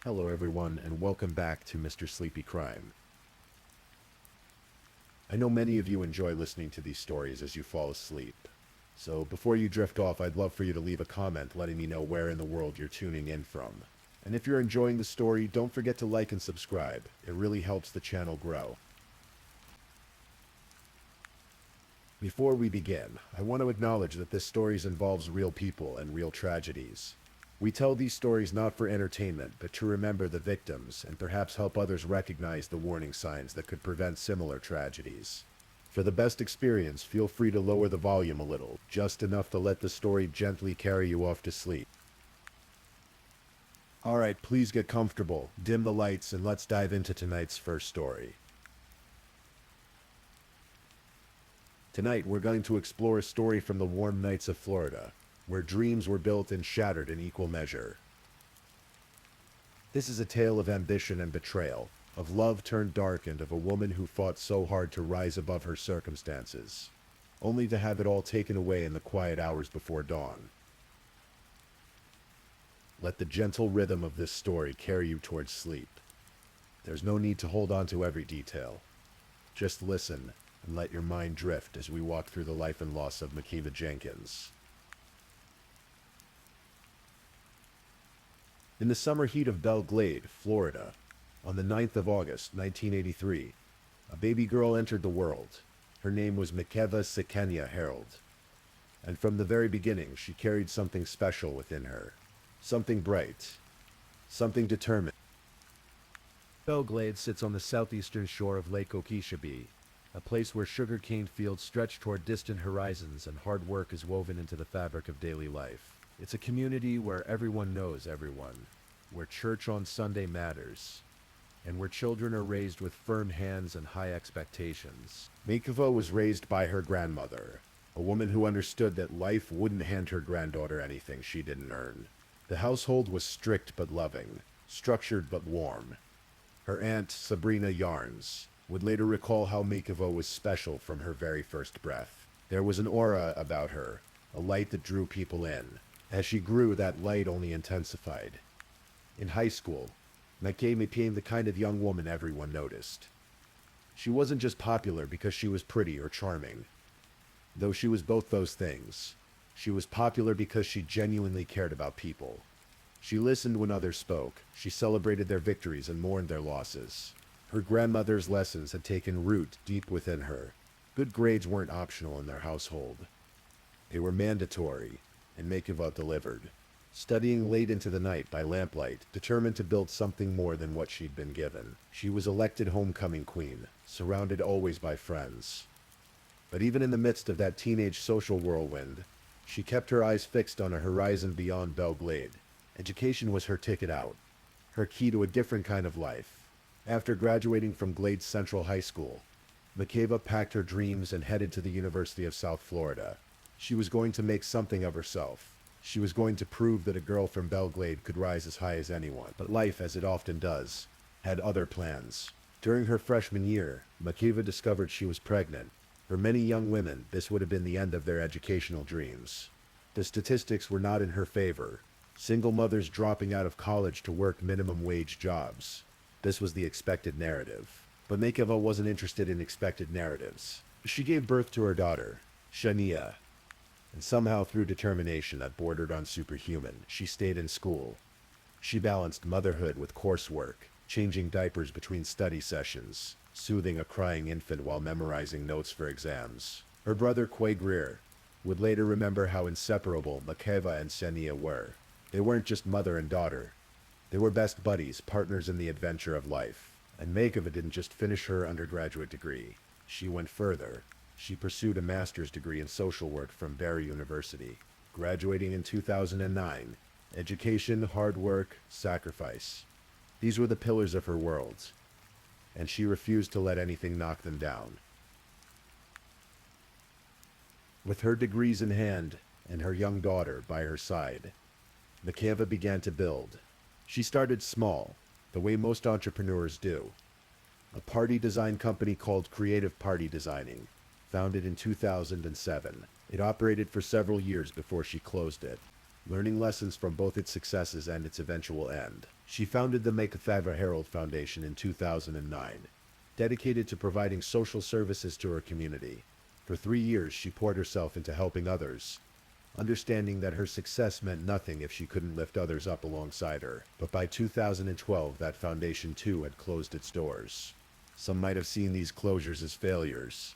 Hello everyone and welcome back to Mr. Sleepy Crime. I know many of you enjoy listening to these stories as you fall asleep. So before you drift off, I'd love for you to leave a comment letting me know where in the world you're tuning in from. And if you're enjoying the story, don't forget to like and subscribe. It really helps the channel grow. Before we begin, I want to acknowledge that this story involves real people and real tragedies. We tell these stories not for entertainment, but to remember the victims and perhaps help others recognize the warning signs that could prevent similar tragedies. For the best experience, feel free to lower the volume a little, just enough to let the story gently carry you off to sleep. Alright, please get comfortable, dim the lights, and let's dive into tonight's first story. Tonight, we're going to explore a story from the warm nights of Florida, where dreams were built and shattered in equal measure. This is a tale of ambition and betrayal, of love turned dark, and of a woman who fought so hard to rise above her circumstances, only to have it all taken away in the quiet hours before dawn. Let the gentle rhythm of this story carry you towards sleep. There's no need to hold on to every detail. Just listen and let your mind drift as we walk through the life and loss of Makeva Jenkins. In the summer heat of Belle Glade, Florida, on the 9th of August, 1983, a baby girl entered the world. Her name was Makeva Sekenya Harold. And from the very beginning, she carried something special within her. Something bright. Something determined. Belle Glade sits on the southeastern shore of Lake Okeechobee, a place where sugarcane fields stretch toward distant horizons and hard work is woven into the fabric of daily life. It's a community where everyone knows everyone, where church on Sunday matters, and where children are raised with firm hands and high expectations. Makeva was raised by her grandmother, a woman who understood that life wouldn't hand her granddaughter anything she didn't earn. The household was strict but loving, structured but warm. Her aunt, Sabrina Yarnes, would later recall how Makeva was special from her very first breath. There was an aura about her, a light that drew people in. As she grew, that light only intensified. In high school, Makeva became the kind of young woman everyone noticed. She wasn't just popular because she was pretty or charming, though she was both those things. She was popular because she genuinely cared about people. She listened when others spoke. She celebrated their victories and mourned their losses. Her grandmother's lessons had taken root deep within her. Good grades weren't optional in their household. They were mandatory, and Makeva delivered. Studying late into the night by lamplight, determined to build something more than what she'd been given. She was elected homecoming queen, surrounded always by friends. But even in the midst of that teenage social whirlwind, she kept her eyes fixed on a horizon beyond Belle Glade. Education was her ticket out, her key to a different kind of life. After graduating from Glade Central High School, Makeva packed her dreams and headed to the University of South Florida. She was going to make something of herself. She was going to prove that a girl from Belle Glade could rise as high as anyone. But life, as it often does, had other plans. During her freshman year, Makeva discovered she was pregnant. For many young women, this would have been the end of their educational dreams. The statistics were not in her favor. Single mothers dropping out of college to work minimum wage jobs. This was the expected narrative. But Makeva wasn't interested in expected narratives. She gave birth to her daughter, Shania. And somehow, through determination that bordered on superhuman, she stayed in school. She balanced motherhood with coursework, changing diapers between study sessions, soothing a crying infant while memorizing notes for exams. Her brother, Quay Greer, would later remember how inseparable Makeva and Shania were. They weren't just mother and daughter. They were best buddies, partners in the adventure of life. And Makeva didn't just finish her undergraduate degree. She went further. She pursued a master's degree in social work from Barry University, graduating in 2009. Education, hard work, sacrifice. These were the pillars of her world, and she refused to let anything knock them down. With her degrees in hand and her young daughter by her side, Makeva began to build. She started small, the way most entrepreneurs do. A party design company called Creative Party Designing, founded in 2007. It operated for several years before she closed it. learning lessons from both its successes and its eventual end. She founded the Mekethava Herald Foundation in 2009, dedicated to providing social services to her community. For 3 years, she poured herself into helping others, understanding that her success meant nothing if she couldn't lift others up alongside her. But by 2012, that foundation too had closed its doors. Some might have seen these closures as failures.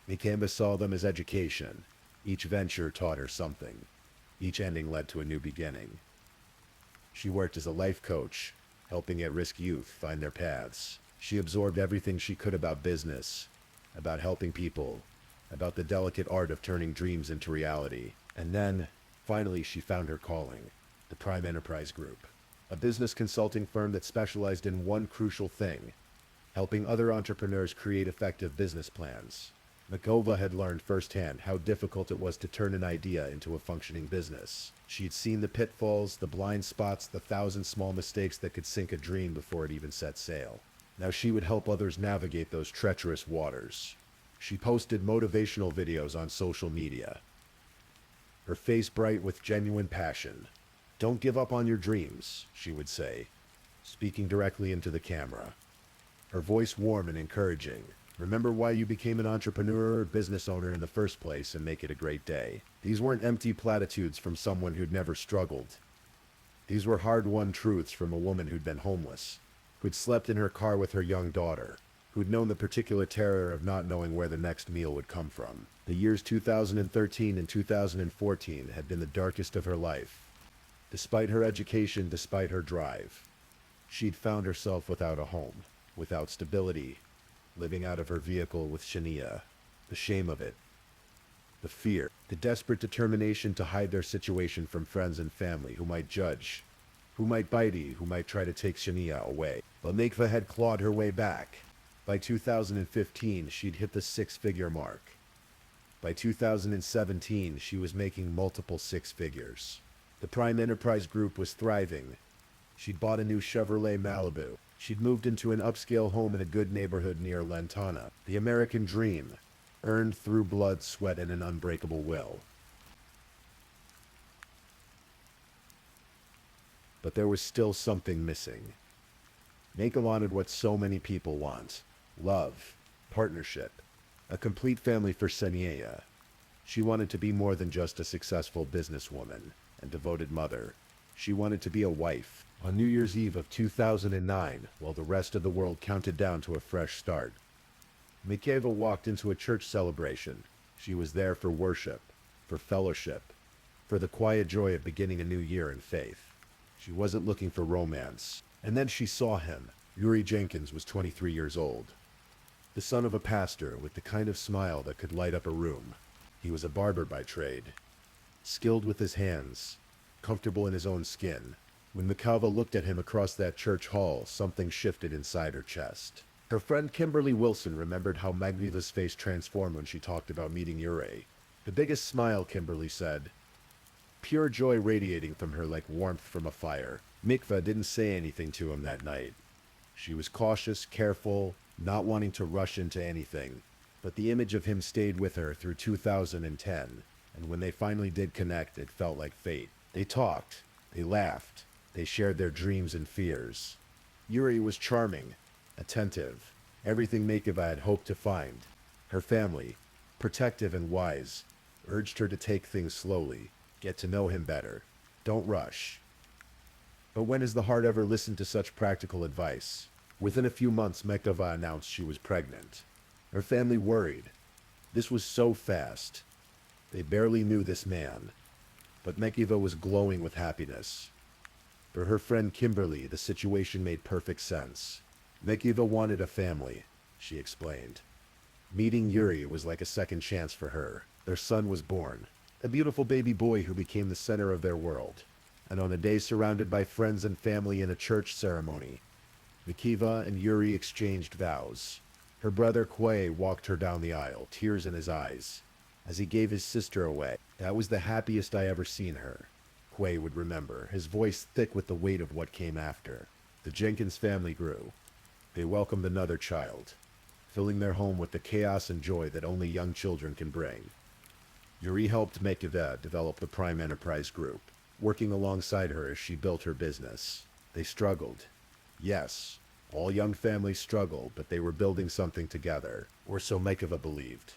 Mikamba saw them as education. Each venture taught her something. Each ending led to a new beginning. She worked as a life coach, helping at-risk youth find their paths. She absorbed everything she could about business, about helping people, about the delicate art of turning dreams into reality. And then, finally, she found her calling, the Prime Enterprise Group, a business consulting firm that specialized in one crucial thing: helping other entrepreneurs create effective business plans. Mikova had learned firsthand how difficult it was to turn an idea into a functioning business. She'd seen the pitfalls, the blind spots, the thousand small mistakes that could sink a dream before it even set sail. Now she would help others navigate those treacherous waters. She posted motivational videos on social media, her face bright with genuine passion. "Don't give up on your dreams," she would say, speaking directly into the camera. Her voice warm and encouraging. "Remember why you became an entrepreneur or business owner in the first place and make it a great day." These weren't empty platitudes from someone who'd never struggled. These were hard-won truths from a woman who'd been homeless, who'd slept in her car with her young daughter, who'd known the particular terror of not knowing where the next meal would come from. The years 2013 and 2014 had been the darkest of her life. Despite her education, despite her drive, she'd found herself without a home, without stability, living out of her vehicle with Shania. The shame of it, the fear, the desperate determination to hide their situation from friends and family who might judge, who might bite, who might try to take Shania away. But Mikva had clawed her way back. By 2015, she'd hit the six-figure mark. By 2017, she was making multiple six figures. The Prime Enterprise Group was thriving. She'd bought a new Chevrolet Malibu. She'd moved into an upscale home in a good neighborhood near Lantana. The American dream, earned through blood, sweat, and an unbreakable will. But there was still something missing. Mako wanted what so many people want: love, partnership, a complete family for Senia. She wanted to be more than just a successful businesswoman and devoted mother. She wanted to be a wife. On New Year's Eve of 2009, while the rest of the world counted down to a fresh start, Mikeva walked into a church celebration. She was there for worship, for fellowship, for the quiet joy of beginning a new year in faith. She wasn't looking for romance. And then she saw him. Yuri Jenkins was 23 years old, the son of a pastor with the kind of smile that could light up a room. He was a barber by trade, skilled with his hands, comfortable in his own skin. When Mikava looked at him across that church hall, something shifted inside her chest. Her friend Kimberly Wilson remembered how Magneva's face transformed when she talked about meeting Yuri. The biggest smile, Kimberly said, pure joy radiating from her like warmth from a fire. Mikva didn't say anything to him that night. She was cautious, careful, not wanting to rush into anything. But the image of him stayed with her through 2010, and when they finally did connect, it felt like fate. They talked, they laughed, they shared their dreams and fears. Yuri was charming, attentive, everything Makeva had hoped to find. Her family, protective and wise, urged her to take things slowly, get to know him better. Don't rush. But when has the heart ever listened to such practical advice? Within a few months, Mekava announced she was pregnant. Her family worried. This was so fast. They barely knew this man. But Mekava was glowing with happiness. For her friend Kimberly, the situation made perfect sense. Mekava wanted a family, she explained. Meeting Yuri was like a second chance for her. Their son was born, a beautiful baby boy who became the center of their world. And on a day surrounded by friends and family in a church ceremony, Mikiva and Yuri exchanged vows. Her brother Quay walked her down the aisle, tears in his eyes, as he gave his sister away. "That was the happiest I ever seen her," Quay would remember, his voice thick with the weight of what came after. The Jenkins family grew. They welcomed another child, filling their home with the chaos and joy that only young children can bring. Yuri helped Mekeva develop the Prime Enterprise Group, working alongside her as she built her business. They struggled. Yes, all young families struggle, but they were building something together, or so Mekeva believed.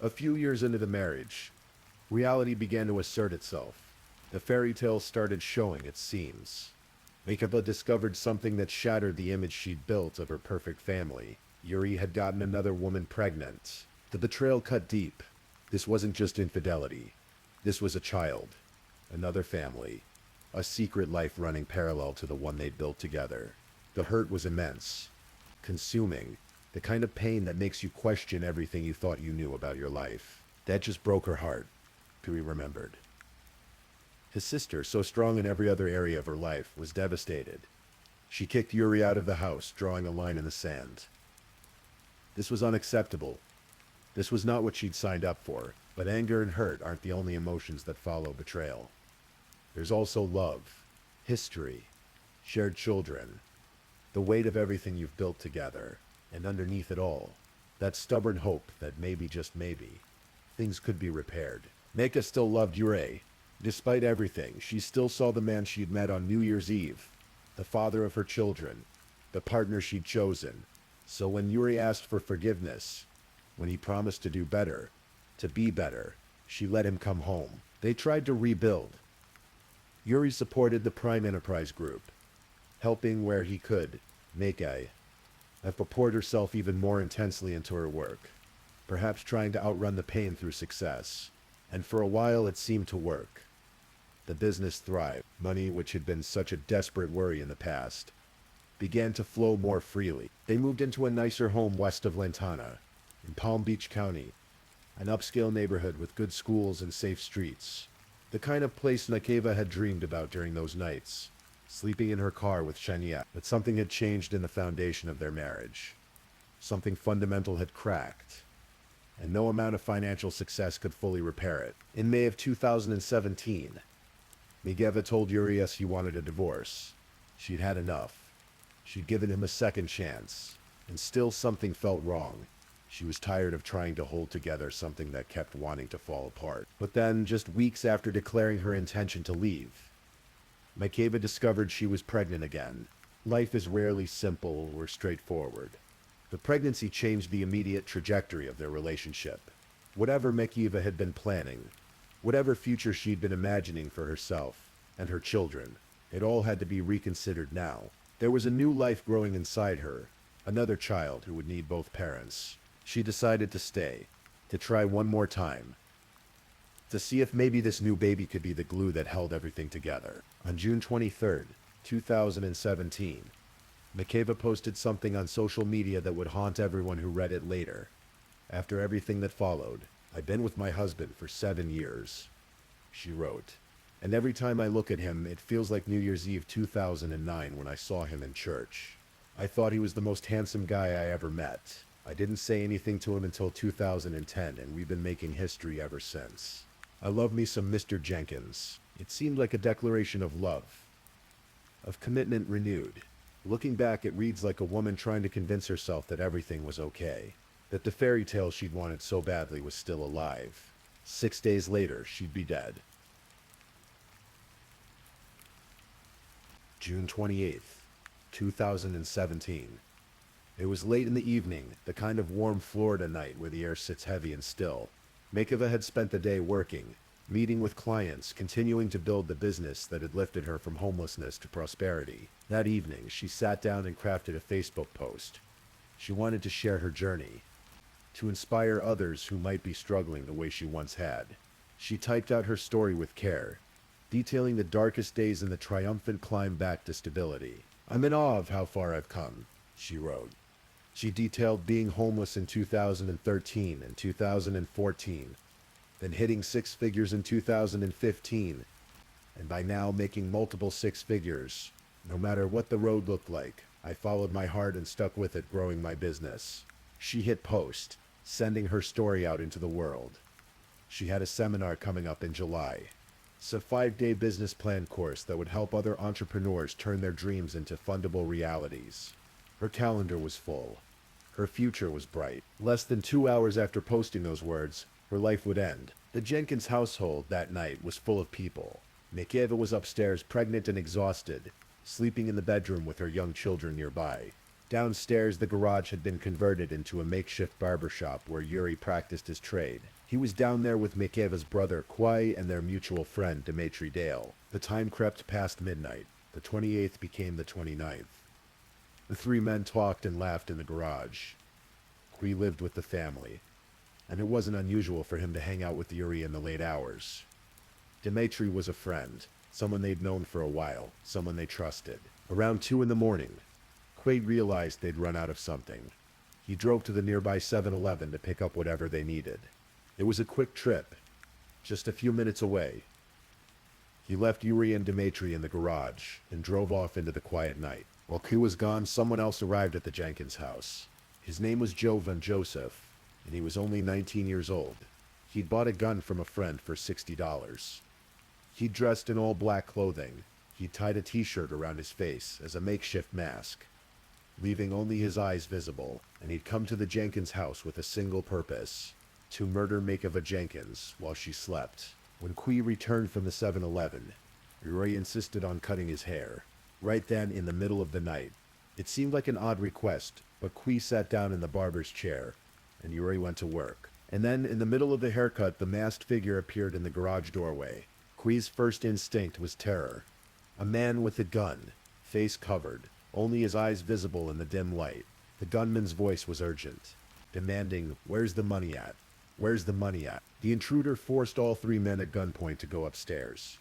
A few years into the marriage, reality began to assert itself. The fairy tale started showing its seams. Mekeva discovered something that shattered the image she'd built of her perfect family. Yuri had gotten another woman pregnant. The betrayal cut deep. This wasn't just infidelity. This was a child, another family, a secret life running parallel to the one they'd built together. The hurt was immense, consuming, the kind of pain that makes you question everything you thought you knew about your life. That just broke her heart, Yuri remembered. His sister, so strong in every other area of her life, was devastated. She kicked Yuri out of the house, drawing a line in the sand. This was unacceptable. This was not what she'd signed up for, but anger and hurt aren't the only emotions that follow betrayal. There's also love, history, shared children, the weight of everything you've built together, and underneath it all, that stubborn hope that maybe, just maybe, things could be repaired. Meka still loved Yuri. Despite everything, she still saw the man she'd met on New Year's Eve, the father of her children, the partner she'd chosen. So when Yuri asked for forgiveness, when he promised to do better, to be better, she let him come home. They tried to rebuild. Yuri supported the Prime Enterprise Group, helping where he could. Meka poured herself even more intensely into her work, perhaps trying to outrun the pain through success. And for a while it seemed to work. The business thrived. Money, which had been such a desperate worry in the past, began to flow more freely. They moved into a nicer home west of Lantana, in Palm Beach County, an upscale neighborhood with good schools and safe streets. The kind of place Mekeva had dreamed about during those nights, sleeping in her car with Shania. But something had changed in the foundation of their marriage. Something fundamental had cracked, and no amount of financial success could fully repair it. In May of 2017, Mekeva told Yuri he wanted a divorce. She'd had enough. She'd given him a second chance, and still something felt wrong. She was tired of trying to hold together something that kept wanting to fall apart. But then, just weeks after declaring her intention to leave, Mekeva discovered she was pregnant again. Life is rarely simple or straightforward. The pregnancy changed the immediate trajectory of their relationship. Whatever Mekeva had been planning, whatever future she'd been imagining for herself and her children, it all had to be reconsidered now. There was a new life growing inside her, another child who would need both parents. She decided to stay, to try one more time, to see if maybe this new baby could be the glue that held everything together. On June 23rd, 2017, Mekeva posted something on social media that would haunt everyone who read it later. After everything that followed, I've been with my husband for 7 years, she wrote. And every time I look at him, it feels like New Year's Eve 2009 when I saw him in church. I thought he was the most handsome guy I ever met. I didn't say anything to him until 2010, and we've been making history ever since. I love me some Mr. Jenkins. It seemed like a declaration of love, of commitment renewed. Looking back, it reads like a woman trying to convince herself that everything was okay, that the fairy tale she'd wanted so badly was still alive. 6 days later, she'd be dead. June 28th, 2017. It was late in the evening, the kind of warm Florida night where the air sits heavy and still. Mekeva had spent the day working, meeting with clients, continuing to build the business that had lifted her from homelessness to prosperity. That evening, she sat down and crafted a Facebook post. She wanted to share her journey, to inspire others who might be struggling the way she once had. She typed out her story with care, detailing the darkest days and the triumphant climb back to stability. I'm in awe of how far I've come, she wrote. She detailed being homeless in 2013 and 2014, then hitting 6 figures in 2015, and by now making multiple 6 figures. No matter what the road looked like, I followed my heart and stuck with it, growing my business. She hit post, sending her story out into the world. She had a seminar coming up in July. It's a 5-day business plan course that would help other entrepreneurs turn their dreams into fundable realities. Her calendar was full. Her future was bright. Less than 2 hours after posting those words, her life would end. The Jenkins household that night was full of people. Makeva was upstairs, pregnant and exhausted, sleeping in the bedroom with her young children nearby. Downstairs, the garage had been converted into a makeshift barber shop where Yuri practiced his trade. He was down there with Makeva's brother, Kwai, and their mutual friend, Dimitri Dale. The time crept past midnight. The 28th became the 29th. The three men talked and laughed in the garage. Kwai lived with the family, and it wasn't unusual for him to hang out with Yuri in the late hours. Dimitri was a friend, someone they'd known for a while, someone they trusted. Around 2 in the morning, Kwai realized they'd run out of something. He drove to the nearby 7-Eleven to pick up whatever they needed. It was a quick trip, just a few minutes away. He left Yuri and Dimitri in the garage and drove off into the quiet night. While Kwai was gone, someone else arrived at the Jenkins house. His name was Joe Van Joseph, and he was only 19 years old. He'd bought a gun from a friend for $60. He'd dressed in all black clothing. He'd tied a t-shirt around his face as a makeshift mask, leaving only his eyes visible, and he'd come to the Jenkins house with a single purpose: to murder Makeva Jenkins while she slept. When Kwai returned from the 7-Eleven, Yuri insisted on cutting his hair. Right then, in the middle of the night. It seemed like an odd request, but Kwai sat down in the barber's chair, and Yuri went to work. And then, in the middle of the haircut, the masked figure appeared in the garage doorway. Kwai's first instinct was terror. A man with a gun, face covered, only his eyes visible in the dim light. The gunman's voice was urgent, demanding, "Where's the money at? Where's the money at?" The intruder forced all three men at gunpoint to go upstairs.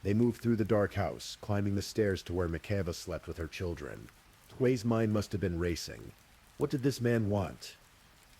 They moved through the dark house, climbing the stairs to where Makeva slept with her children. Kwai's mind must have been racing. What did this man want?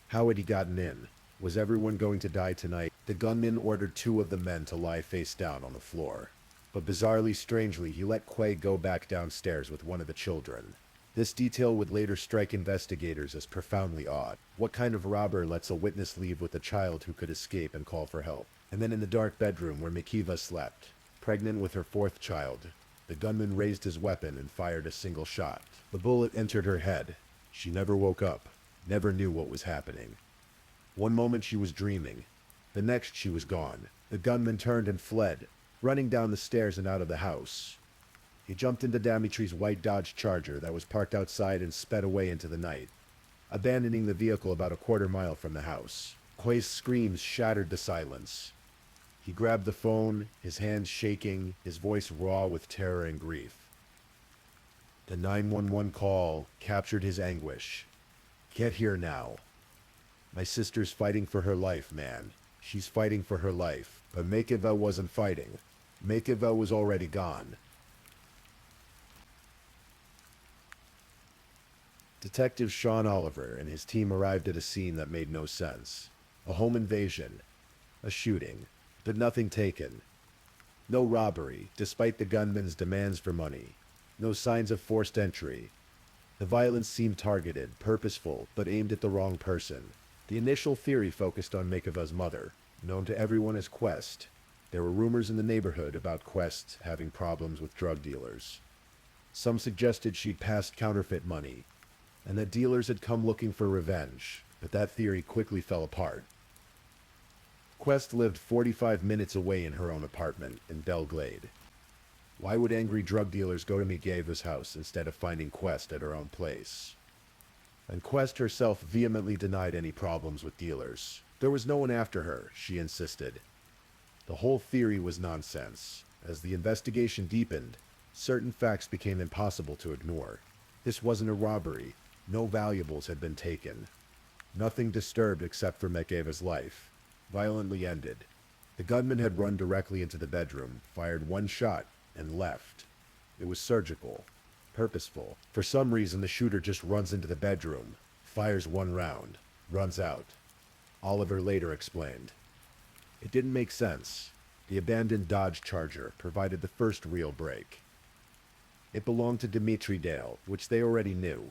How had he gotten in? Was everyone going to die tonight? The gunman ordered 2 of the men to lie face down on the floor. But bizarrely, strangely, he let Kwai go back downstairs with one of the children. This detail would later strike investigators as profoundly odd. What kind of robber lets a witness leave with a child who could escape and call for help? And then in the dark bedroom where Makeva slept, pregnant with her 4th child, the gunman raised his weapon and fired a single shot. The bullet entered her head. She never woke up, never knew what was happening. One moment she was dreaming. The next she was gone. The gunman turned and fled, running down the stairs and out of the house. He jumped into Dimitri's white Dodge Charger that was parked outside and sped away into the night, abandoning the vehicle about a quarter mile from the house. Kwai's screams shattered the silence. He grabbed the phone, his hands shaking, his voice raw with terror and grief. The 911 call captured his anguish. "Get here now. My sister's fighting for her life, man. She's fighting for her life." But Makeva wasn't fighting. Makeva was already gone. Detective Sean Oliver and his team arrived at a scene that made no sense. A home invasion. A shooting. But nothing taken. No robbery, despite the gunman's demands for money. No signs of forced entry. The violence seemed targeted, purposeful, but aimed at the wrong person. The initial theory focused on Makeva's mother, known to everyone as Quest. There were rumors in the neighborhood about Quest having problems with drug dealers. Some suggested she'd passed counterfeit money, and that dealers had come looking for revenge, but that theory quickly fell apart. Quest lived 45 minutes away in her own apartment in Belle Glade. Why would angry drug dealers go to Makeva's house instead of finding Quest at her own place? And Quest herself vehemently denied any problems with dealers. There was no one after her, she insisted. The whole theory was nonsense. As the investigation deepened, certain facts became impossible to ignore. This wasn't a robbery. No valuables had been taken. Nothing disturbed except for Makeva's life. Violently ended. The gunman had run directly into the bedroom, fired one shot, and left. It was surgical, purposeful. For some reason, the shooter just runs into the bedroom, fires one round, runs out. Oliver later explained. It didn't make sense. The abandoned Dodge Charger provided the first real break. It belonged to Dimitri Dale, which they already knew.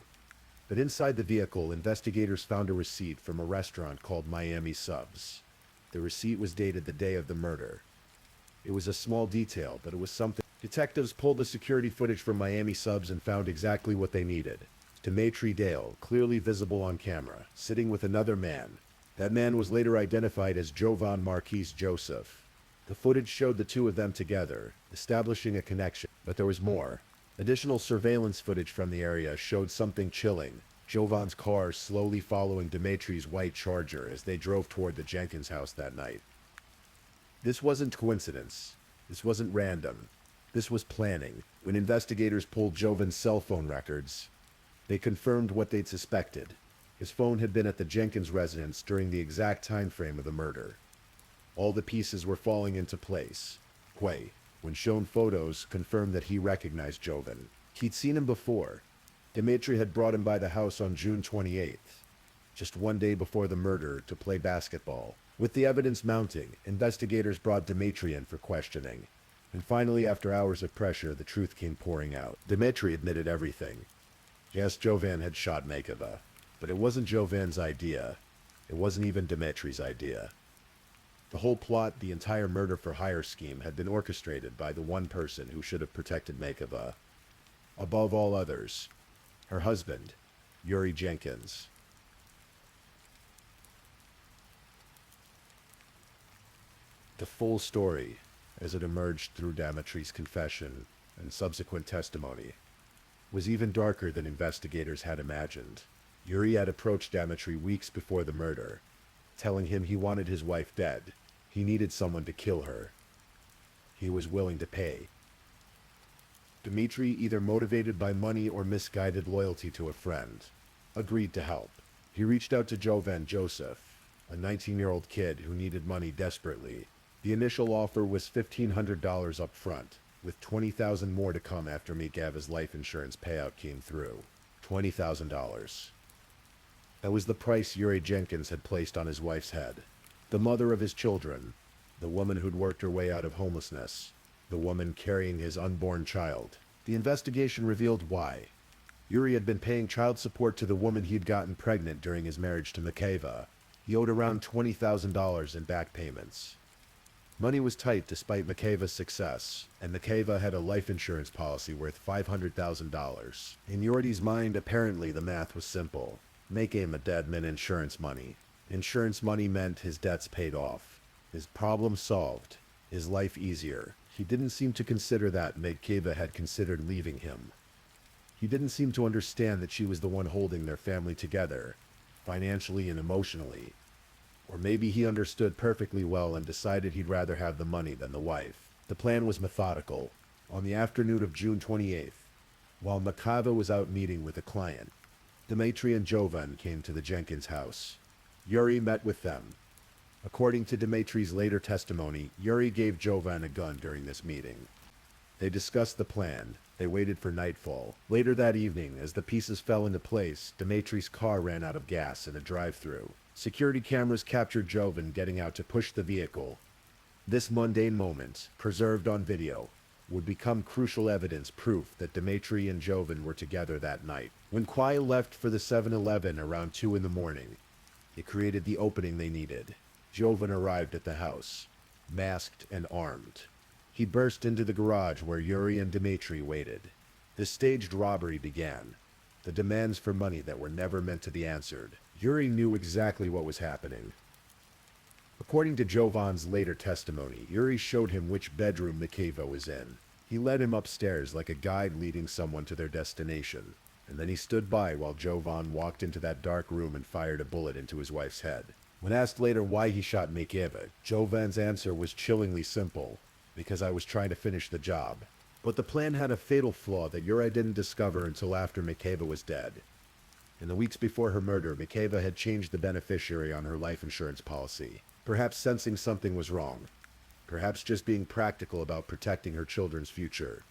But inside the vehicle, investigators found a receipt from a restaurant called Miami Subs. The receipt was dated the day of the murder. It was a small detail, but it was something. Detectives pulled the security footage from Miami Subs and found exactly what they needed. Dmitry Dale, clearly visible on camera, sitting with another man. That man was later identified as Jovan Marquise Joseph. The footage showed the two of them together, establishing a connection, but there was more. Additional surveillance footage from the area showed something chilling. Jovan's car slowly following Dmitry's white Charger as they drove toward the Jenkins house that night. This wasn't coincidence. This wasn't random. This was planning. When investigators pulled Jovan's cell phone records, they confirmed what they'd suspected. His phone had been at the Jenkins residence during the exact time frame of the murder. All the pieces were falling into place. Quay, when shown photos, confirmed that he recognized Jovan. He'd seen him before. Dmitry had brought him by the house on June 28th, just one day before the murder, to play basketball. With the evidence mounting, investigators brought Dmitry in for questioning. And finally, after hours of pressure, the truth came pouring out. Dmitry admitted everything. Yes, Jovan had shot Makeva, but it wasn't Jovan's idea. It wasn't even Dmitry's idea. The whole plot, the entire murder-for-hire scheme, had been orchestrated by the one person who should have protected Makeva. Above all others, her husband, Yuri Jenkins. The full story, as it emerged through Dmitry's confession and subsequent testimony, was even darker than investigators had imagined. Yuri had approached Dmitry weeks before the murder, telling him he wanted his wife dead. He needed someone to kill her. He was willing to pay. Dmitry, either motivated by money or misguided loyalty to a friend, agreed to help. He reached out to Jovan Joseph, a 19-year-old kid who needed money desperately. The initial offer was $1,500 up front, with $20,000 more to come after Makeva's life insurance payout came through. $20,000. That was the price Yuri Jenkins had placed on his wife's head. The mother of his children, the woman who'd worked her way out of homelessness, the woman carrying his unborn child. The investigation revealed why. Yuri had been paying child support to the woman he'd gotten pregnant during his marriage to Makeva. He owed around $20,000 in back payments. Money was tight despite Makeva's success, and Makeva had a life insurance policy worth $500,000. In Yuri's mind, apparently the math was simple. Makeva dead meant insurance money. Insurance money meant his debts paid off, his problem solved, his life easier. He didn't seem to consider that Makeva had considered leaving him. He didn't seem to understand that she was the one holding their family together, financially and emotionally. Or maybe he understood perfectly well and decided he'd rather have the money than the wife. The plan was methodical. On the afternoon of June 28th, while Makeva was out meeting with a client, Dmitry and Jovan came to the Jenkins house. Yuri met with them. According to Dmitry's later testimony, Yuri gave Jovan a gun during this meeting. They discussed the plan. They waited for nightfall. Later that evening, as the pieces fell into place, Dmitry's car ran out of gas in a drive-thru. Security cameras captured Jovan getting out to push the vehicle. This mundane moment, preserved on video, would become crucial evidence, proof that Dmitry and Jovan were together that night. When Quay left for the 7-Eleven around 2 in the morning, it created the opening they needed. Jovan arrived at the house, masked and armed. He burst into the garage where Yuri and Dmitry waited. The staged robbery began. The demands for money that were never meant to be answered. Yuri knew exactly what was happening. According to Jovan's later testimony, Yuri showed him which bedroom Makeva was in. He led him upstairs like a guide leading someone to their destination, and then he stood by while Jovan walked into that dark room and fired a bullet into his wife's head. When asked later why he shot Makeva, Jovan's answer was chillingly simple: because I was trying to finish the job. But the plan had a fatal flaw that Yuri didn't discover until after Makeva was dead. In the weeks before her murder, Makeva had changed the beneficiary on her life insurance policy, perhaps sensing something was wrong, perhaps just being practical about protecting her children's future.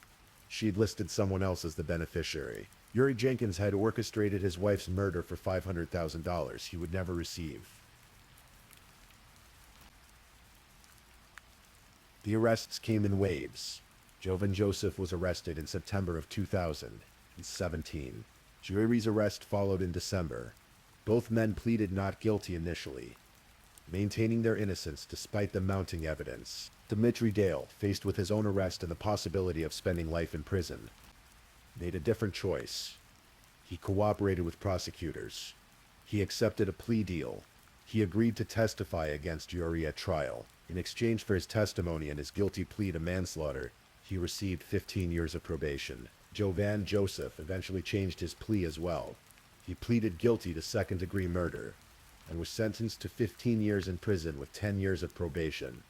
She'd listed someone else as the beneficiary. Yuri Jenkins had orchestrated his wife's murder for $500,000 he would never receive. The arrests came in waves. Jovan Joseph was arrested in September of 2017. Yuri's arrest followed in December. Both men pleaded not guilty initially, maintaining their innocence despite the mounting evidence. Dmitry Dale, faced with his own arrest and the possibility of spending life in prison, made a different choice. He cooperated with prosecutors. He accepted a plea deal. He agreed to testify against Yuri at trial. In exchange for his testimony and his guilty plea to manslaughter, he received 15 years of probation. Jovan Joseph eventually changed his plea as well. He pleaded guilty to second-degree murder and was sentenced to 15 years in prison with 10 years of probation.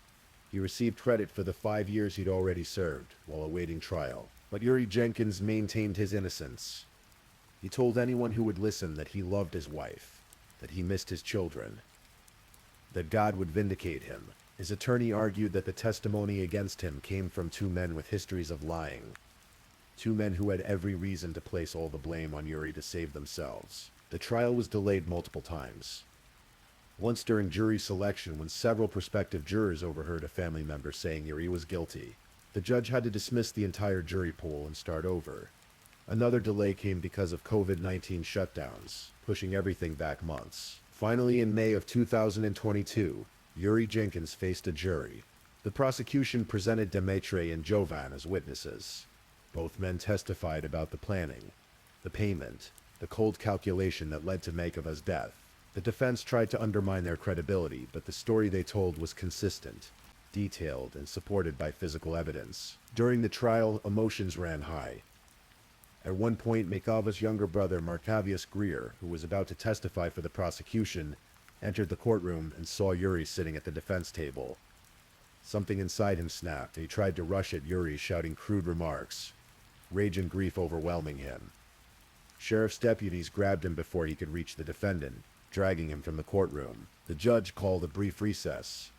He received credit for the 5 years he'd already served while awaiting trial. But Yuri Jenkins maintained his innocence. He told anyone who would listen that he loved his wife, that he missed his children, that God would vindicate him. His attorney argued that the testimony against him came from two men with histories of lying. Two men who had every reason to place all the blame on Yuri to save themselves. The trial was delayed multiple times. Once during jury selection, when several prospective jurors overheard a family member saying Yuri was guilty, the judge had to dismiss the entire jury pool and start over. Another delay came because of COVID-19 shutdowns, pushing everything back months. Finally, in May of 2022, Yuri Jenkins faced a jury. The prosecution presented Demetre and Jovan as witnesses. Both men testified about the planning, the payment, the cold calculation that led to Makeva's death. The defense tried to undermine their credibility, but the story they told was consistent, detailed, and supported by physical evidence. During the trial, emotions ran high. At one point, Makeva's younger brother, Markavius Greer, who was about to testify for the prosecution, entered the courtroom and saw Yuri sitting at the defense table. Something inside him snapped, and he tried to rush at Yuri, shouting crude remarks, rage and grief overwhelming him. Sheriff's deputies grabbed him before he could reach the defendant, dragging him from the courtroom. The judge called a brief recess,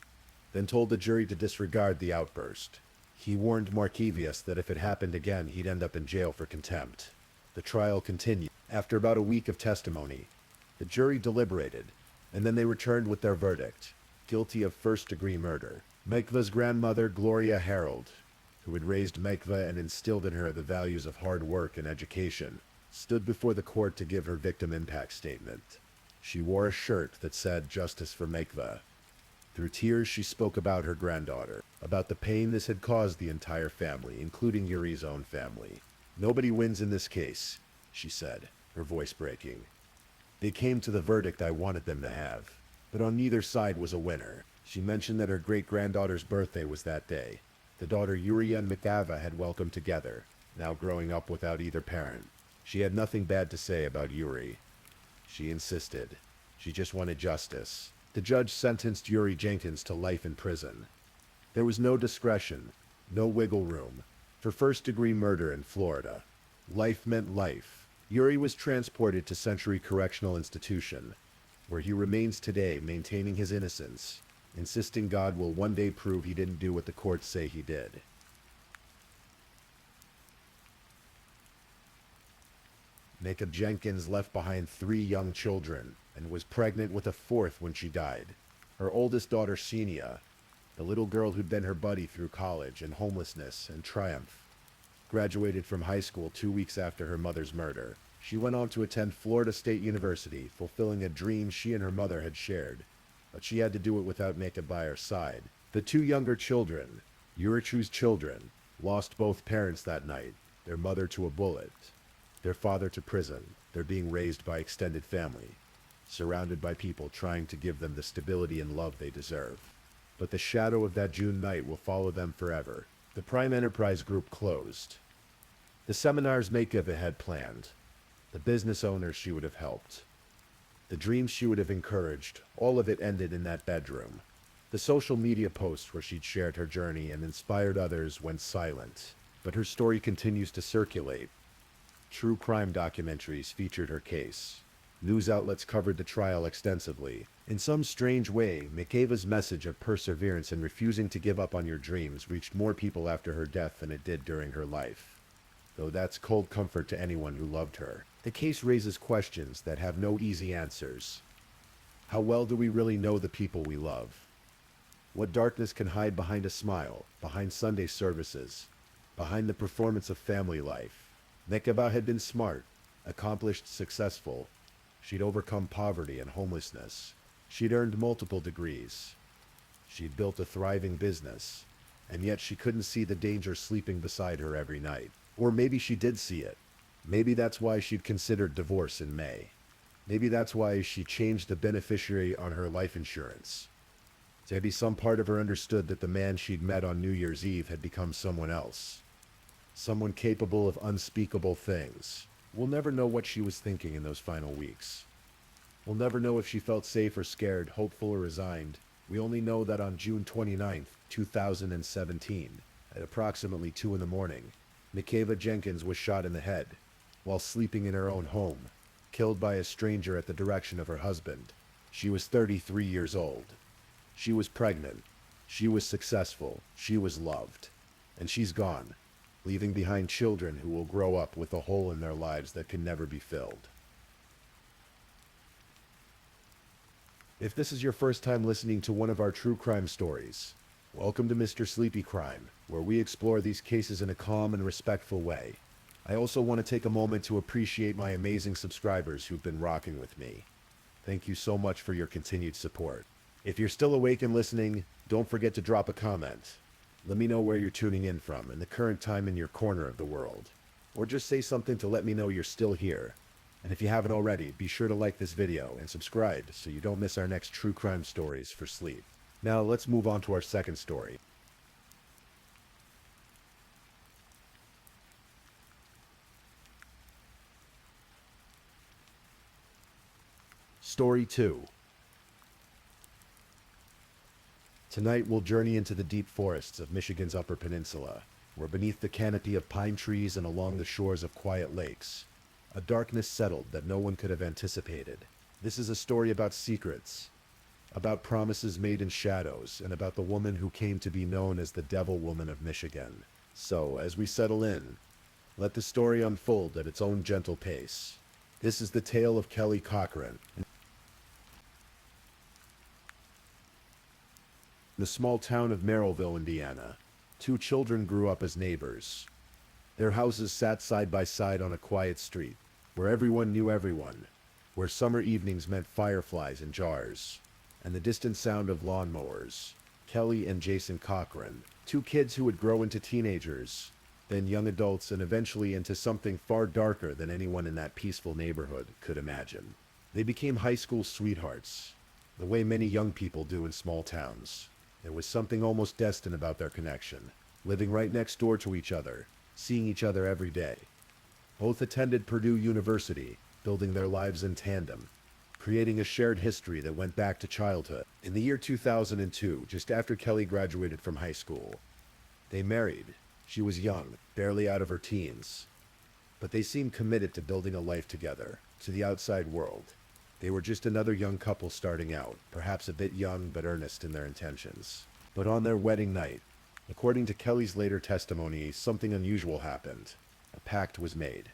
then told the jury to disregard the outburst. He warned Markavius that if it happened again, he'd end up in jail for contempt. The trial continued. After about a week of testimony, the jury deliberated, and then they returned with their verdict: guilty of first-degree murder. Makeva's grandmother, Gloria Harold, who had raised Makeva and instilled in her the values of hard work and education, stood before the court to give her victim impact statement. She wore a shirt that said, "Justice for Makeva." Through tears, she spoke about her granddaughter, about the pain this had caused the entire family, including Yuri's own family. "Nobody wins in this case," she said, her voice breaking. "They came to the verdict I wanted them to have, but on neither side was a winner." She mentioned that her great-granddaughter's birthday was that day. The daughter Yuri and Makeva had welcomed together, now growing up without either parent. She had nothing bad to say about Yuri. She insisted. She just wanted justice. The judge sentenced Yuri Jenkins to life in prison. There was no discretion, no wiggle room. For first-degree murder in Florida, life meant life. Yuri was transported to Century Correctional Institution, where he remains today, maintaining his innocence, insisting God will one day prove he didn't do what the courts say he did. Makeva Jenkins left behind 3 young children and was pregnant with a 4th when she died. Her oldest daughter, Xenia, the little girl who'd been her buddy through college and homelessness and triumph, graduated from high school 2 weeks after her mother's murder. She went on to attend Florida State University, fulfilling a dream she and her mother had shared, but she had to do it without Makeva by her side. The 2 younger children, Yurichu's children, lost both parents that night, their mother to a bullet, their father to prison. They're being raised by extended family, surrounded by people trying to give them the stability and love they deserve. But the shadow of that June night will follow them forever. The Prime Enterprise Group closed. The seminars Makeva had planned, the business owners she would have helped, the dreams she would have encouraged, all of it ended in that bedroom. The social media posts where she'd shared her journey and inspired others went silent, but her story continues to circulate. True crime documentaries featured her case. News outlets covered the trial extensively. In some strange way, Makeva's message of perseverance and refusing to give up on your dreams reached more people after her death than it did during her life. Though that's cold comfort to anyone who loved her. The case raises questions that have no easy answers. How well do we really know the people we love? What darkness can hide behind a smile, behind Sunday services, behind the performance of family life? Makeva had been smart, accomplished, successful. She'd overcome poverty and homelessness. She'd earned multiple degrees. She'd built a thriving business, and yet she couldn't see the danger sleeping beside her every night. Or maybe she did see it, Maybe that's why she'd considered divorce in May. Maybe that's why she changed the beneficiary on her life insurance. Maybe some part of her understood that the man she'd met on New Year's Eve had become someone else. Someone capable of unspeakable things. We'll never know what she was thinking in those final weeks. We'll never know if she felt safe or scared, hopeful or resigned. We only know that on June 29th, 2017, at approximately 2 in the morning, Makeva Jenkins was shot in the head while sleeping in her own home, killed by a stranger at the direction of her husband. She was 33 years old. She was pregnant. She was successful. She was loved. And she's gone, leaving behind children who will grow up with a hole in their lives that can never be filled. If this is your first time listening to one of our true crime stories, welcome to Mr. Sleepy Crime, where we explore these cases in a calm and respectful way. I also want to take a moment to appreciate my amazing subscribers who've been rocking with me. Thank you so much for your continued support. If you're still awake and listening, don't forget to drop a comment. Let me know where you're tuning in from and the current time in your corner of the world. Or just say something to let me know you're still here. And if you haven't already, be sure to like this video and subscribe so you don't miss our next true crime stories for sleep. Now let's move on to our second story. Story 2. Tonight we'll journey into the deep forests of Michigan's Upper Peninsula, where beneath the canopy of pine trees and along the shores of quiet lakes, a darkness settled that no one could have anticipated. This is a story about secrets, about promises made in shadows, and about the woman who came to be known as the Devil Woman of Michigan. So, as we settle in, let the story unfold at its own gentle pace. This is the tale of Kelly Cochran. In the small town of Merrillville, Indiana, 2 children grew up as neighbors. Their houses sat side by side on a quiet street, where everyone knew everyone, where summer evenings meant fireflies in jars, and the distant sound of lawnmowers. Kelly and Jason Cochran, 2 kids who would grow into teenagers, then young adults, and eventually into something far darker than anyone in that peaceful neighborhood could imagine. They became high school sweethearts, the way many young people do in small towns. There was something almost destined about their connection, living right next door to each other, seeing each other every day. Both attended Purdue University, building their lives in tandem, creating a shared history that went back to childhood. In the year 2002, just after Kelly graduated from high school, they married. She was young, barely out of her teens, but they seemed committed to building a life together, to the outside world. They were just another young couple starting out, perhaps a bit young but earnest in their intentions. But on their wedding night, according to Kelly's later testimony, something unusual happened. A pact was made.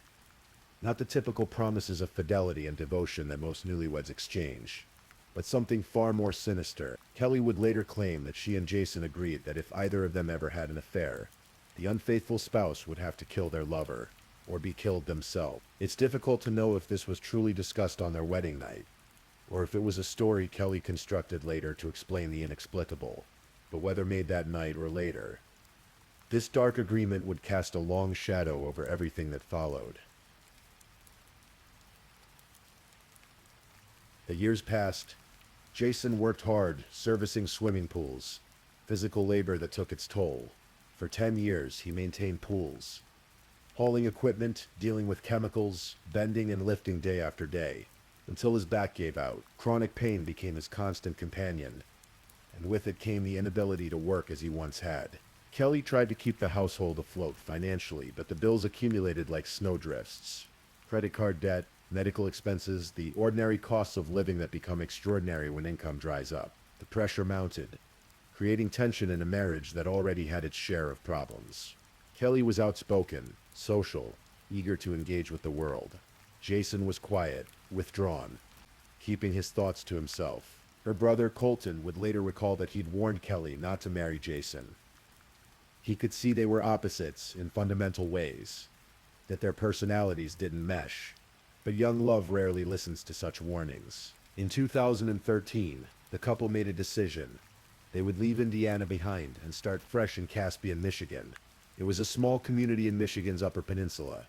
Not the typical promises of fidelity and devotion that most newlyweds exchange, but something far more sinister. Kelly would later claim that she and Jason agreed that if either of them ever had an affair, the unfaithful spouse would have to kill their lover, or be killed themselves. It's difficult to know if this was truly discussed on their wedding night, or if it was a story Kelly constructed later to explain the inexplicable. But whether made that night or later, this dark agreement would cast a long shadow over everything that followed. The years passed. Jason worked hard, servicing swimming pools, physical labor that took its toll. For 10 years, he maintained pools, hauling equipment, dealing with chemicals, bending and lifting day after day, until his back gave out. Chronic pain became his constant companion, and with it came the inability to work as he once had. Kelly tried to keep the household afloat financially, but the bills accumulated like snowdrifts. Credit card debt, medical expenses, the ordinary costs of living that become extraordinary when income dries up. The pressure mounted, creating tension in a marriage that already had its share of problems. Kelly was outspoken, social, eager to engage with the world. Jason was quiet, withdrawn, keeping his thoughts to himself. Her brother Colton would later recall that he'd warned Kelly not to marry Jason. He could see they were opposites in fundamental ways, that their personalities didn't mesh. But young love rarely listens to such warnings. In 2013, the couple made a decision. They would leave Indiana behind and start fresh in Caspian, Michigan. It was a small community in Michigan's Upper Peninsula,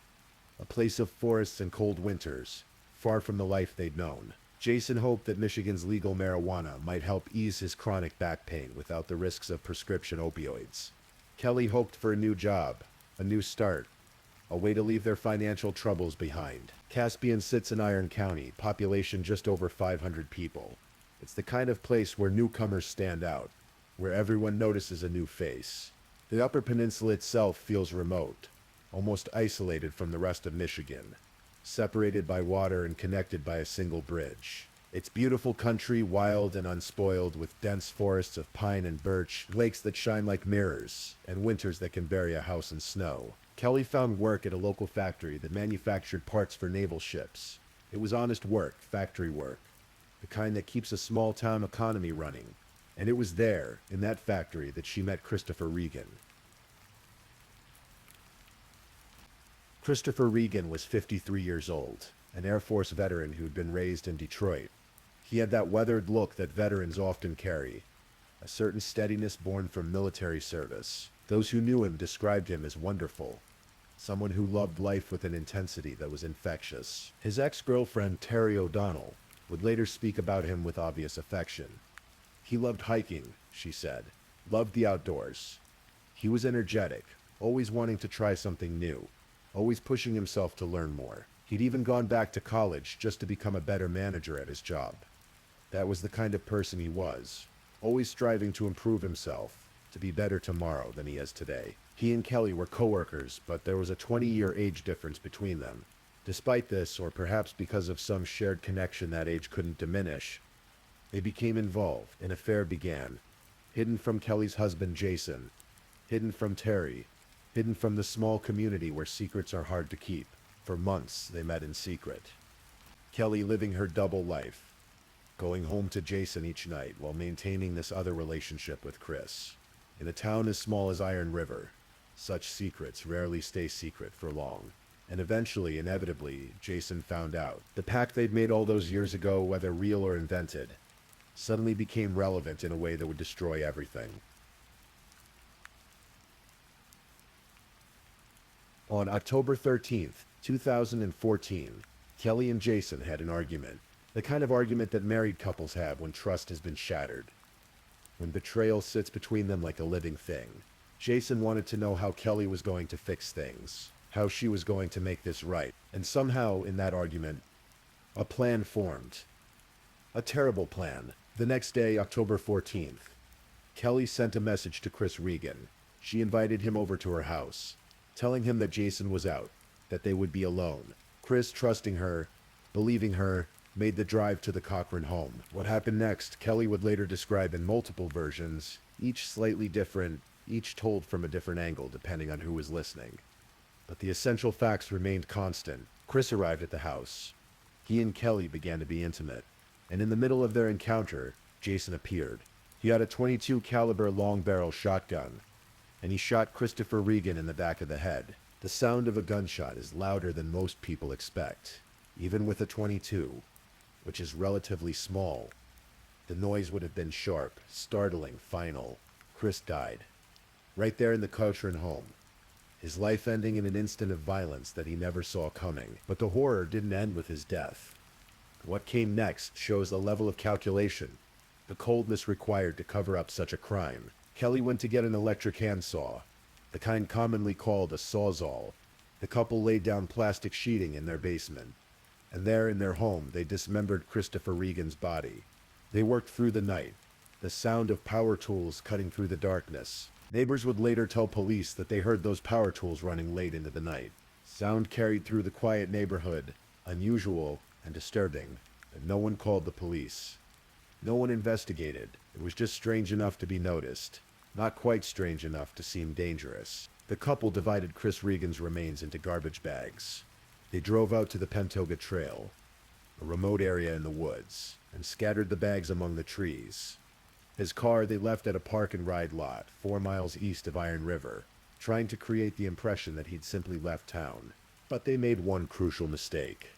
a place of forests and cold winters, far from the life they'd known. Jason hoped that Michigan's legal marijuana might help ease his chronic back pain without the risks of prescription opioids. Kelly hoped for a new job, a new start, a way to leave their financial troubles behind. Caspian sits in Iron County, population just over 500 people. It's the kind of place where newcomers stand out, where everyone notices a new face. The Upper Peninsula itself feels remote, almost isolated from the rest of Michigan, separated by water and connected by a single bridge. It's beautiful country, wild and unspoiled, with dense forests of pine and birch, lakes that shine like mirrors, and winters that can bury a house in snow. Kelly found work at a local factory that manufactured parts for naval ships. It was honest work, factory work, the kind that keeps a small-town economy running. And it was there, in that factory, that she met Christopher Regan. Christopher Regan was 53 years old, an Air Force veteran who'd been raised in Detroit. He had that weathered look that veterans often carry, a certain steadiness born from military service. Those who knew him described him as wonderful, someone who loved life with an intensity that was infectious. His ex-girlfriend, Terry O'Donnell, would later speak about him with obvious affection. He loved hiking, she said, loved the outdoors. He was energetic, always wanting to try something new, always pushing himself to learn more. He'd even gone back to college just to become a better manager at his job. That was the kind of person he was, always striving to improve himself, to be better tomorrow than he is today. He and Kelly were coworkers, but there was a 20-year age difference between them. Despite this, or perhaps because of some shared connection that age couldn't diminish, they became involved. An affair began, hidden from Kelly's husband Jason, hidden from Terry, hidden from the small community where secrets are hard to keep. For months, they met in secret. Kelly living her double life, going home to Jason each night while maintaining this other relationship with Chris. In a town as small as Iron River, such secrets rarely stay secret for long. And eventually, inevitably, Jason found out. The pact they'd made all those years ago, whether real or invented, suddenly became relevant in a way that would destroy everything. On October 13th, 2014, Kelly and Jason had an argument. The kind of argument that married couples have when trust has been shattered, when betrayal sits between them like a living thing. Jason wanted to know how Kelly was going to fix things, how she was going to make this right. And somehow, in that argument, a plan formed. A terrible plan. The next day, October 14th, Kelly sent a message to Chris Regan. She invited him over to her house, telling him that Jason was out, that they would be alone. Chris, trusting her, believing her, made the drive to the Cochran home. What happened next, Kelly would later describe in multiple versions, each slightly different, each told from a different angle depending on who was listening. But the essential facts remained constant. Chris arrived at the house. He and Kelly began to be intimate. And in the middle of their encounter, Jason appeared. He had a .22 caliber long-barrel shotgun, and he shot Christopher Regan in the back of the head. The sound of a gunshot is louder than most people expect. Even with a .22, which is relatively small, the noise would have been sharp, startling, final. Chris died. Right there in the Cochran home. His life ending in an instant of violence that he never saw coming. But the horror didn't end with his death. What came next shows the level of calculation, the coldness required to cover up such a crime. Kelly went to get an electric handsaw, the kind commonly called a sawzall. The couple laid down plastic sheeting in their basement, and there in their home they dismembered Christopher Regan's body. They worked through the night, the sound of power tools cutting through the darkness. Neighbors would later tell police that they heard those power tools running late into the night. Sound carried through the quiet neighborhood, unusual and disturbing, and no one called the police. No one investigated. It was just strange enough to be noticed, not quite strange enough to seem dangerous. The couple divided Chris Regan's remains into garbage bags. They drove out to the Pentoga Trail, a remote area in the woods, and scattered the bags among the trees. His car they left at a park-and-ride lot 4 miles east of Iron River, trying to create the impression that he'd simply left town. But they made one crucial mistake.